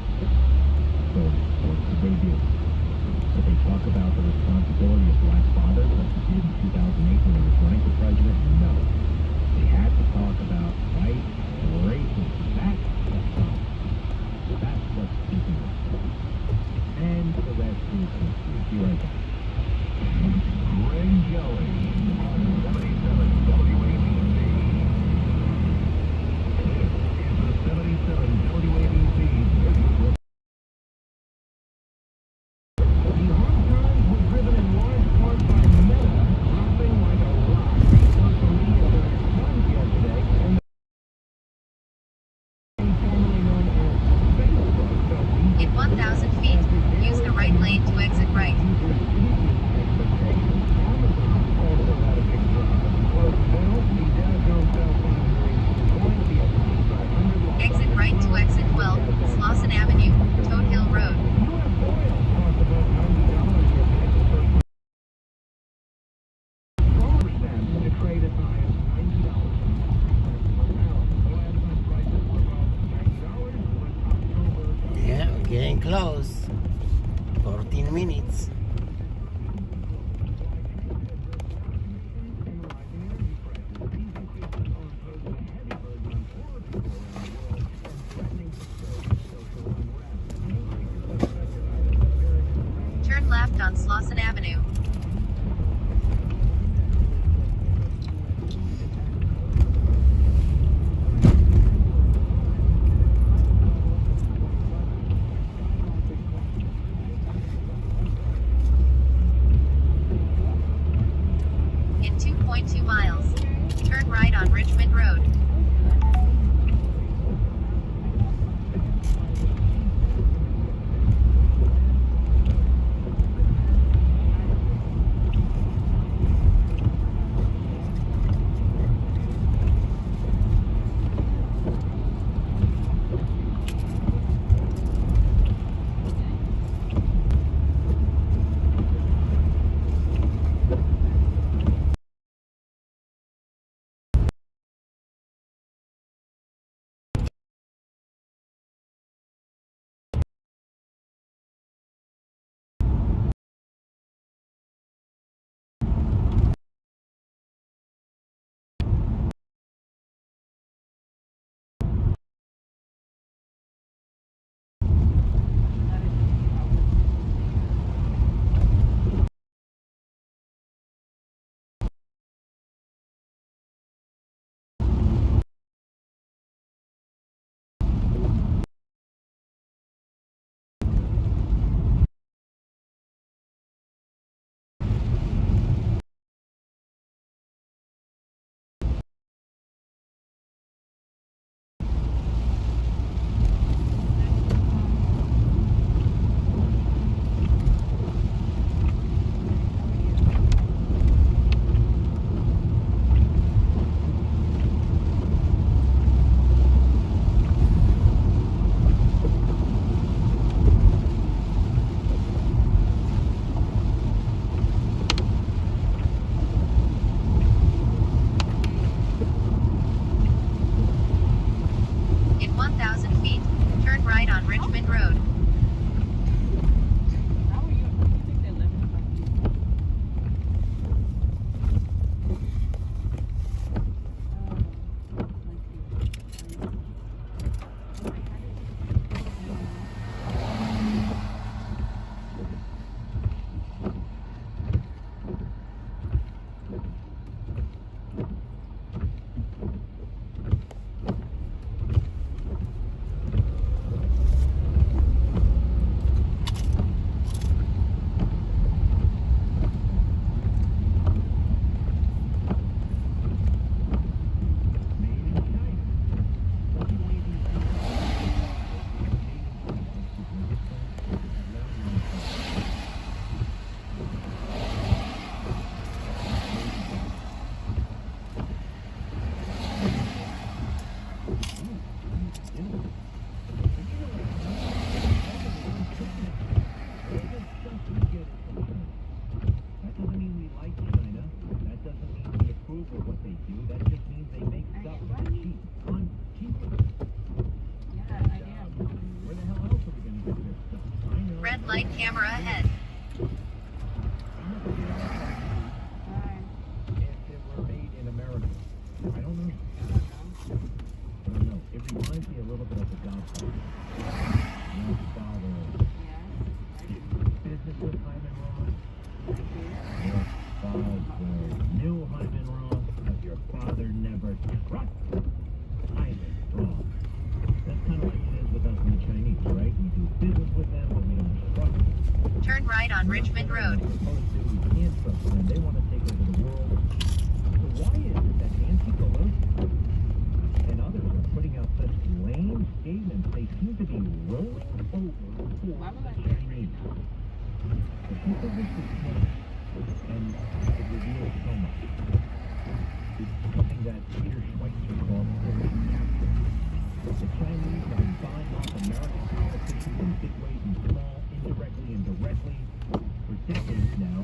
So what did they do? Did they talk about the responsibility of black fathers like they did in 2008 when they were running for president? No. They had to talk about white racism. That's what's wrong. That's what's keeping us wrong. And the rest is history. Be right back. Greg Kelly on 77 WABC. This is the 77 WABC Business Report. In 1,000 feet, use the right lane to exit right. Exit right to exit 12, Slauson Avenue, Toad Hill Road. Yeah, we're getting close. 14 minutes. Turn left on Slauson Avenue. In 2.2 miles, turn right on Richmond Road. flight camera ahead. If it were made in America. I don't know. It reminds me a little bit of The Godfather. Your father. Business with Hyman Roth. Your father knew Hyman Roth, but your father never trusted Hyman Roth. That's kind of like it is with us and the Chinese, right? We do business with them, but we don't trust them. Turn right on Richmond Road. We can't trust them. They want to take over the world. So why is it that Nancy Pelosi and others are putting out such lame statements? They seem to be rolling over for the Chinese. The people this is close, and it reveals so much. It's something that Peter Schweitzer called American capture. The Chinese have been buying off American politicians in big ways and small, indirectly and directly, for decades now.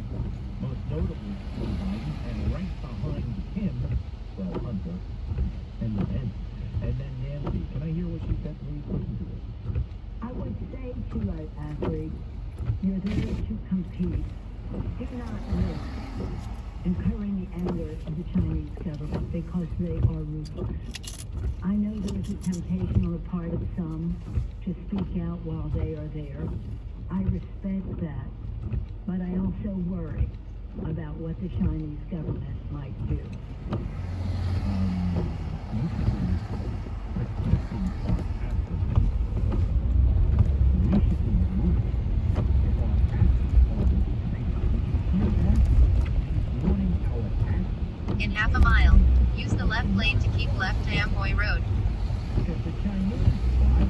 Most notably, Joe Biden, and right behind him, well, Hunter, and then Nancy. Can I hear what she said? Please listen to this. I would say to an athlete, you're there to compete. Do not risk incurring the anger of the Chinese government because they are ruthless. I know there is a temptation on the part of some to speak out while they are there. I respect that, but I also worry about what the Chinese government might do. In half a mile, use the left lane to keep left to Amboy Road. Because the Chinese buy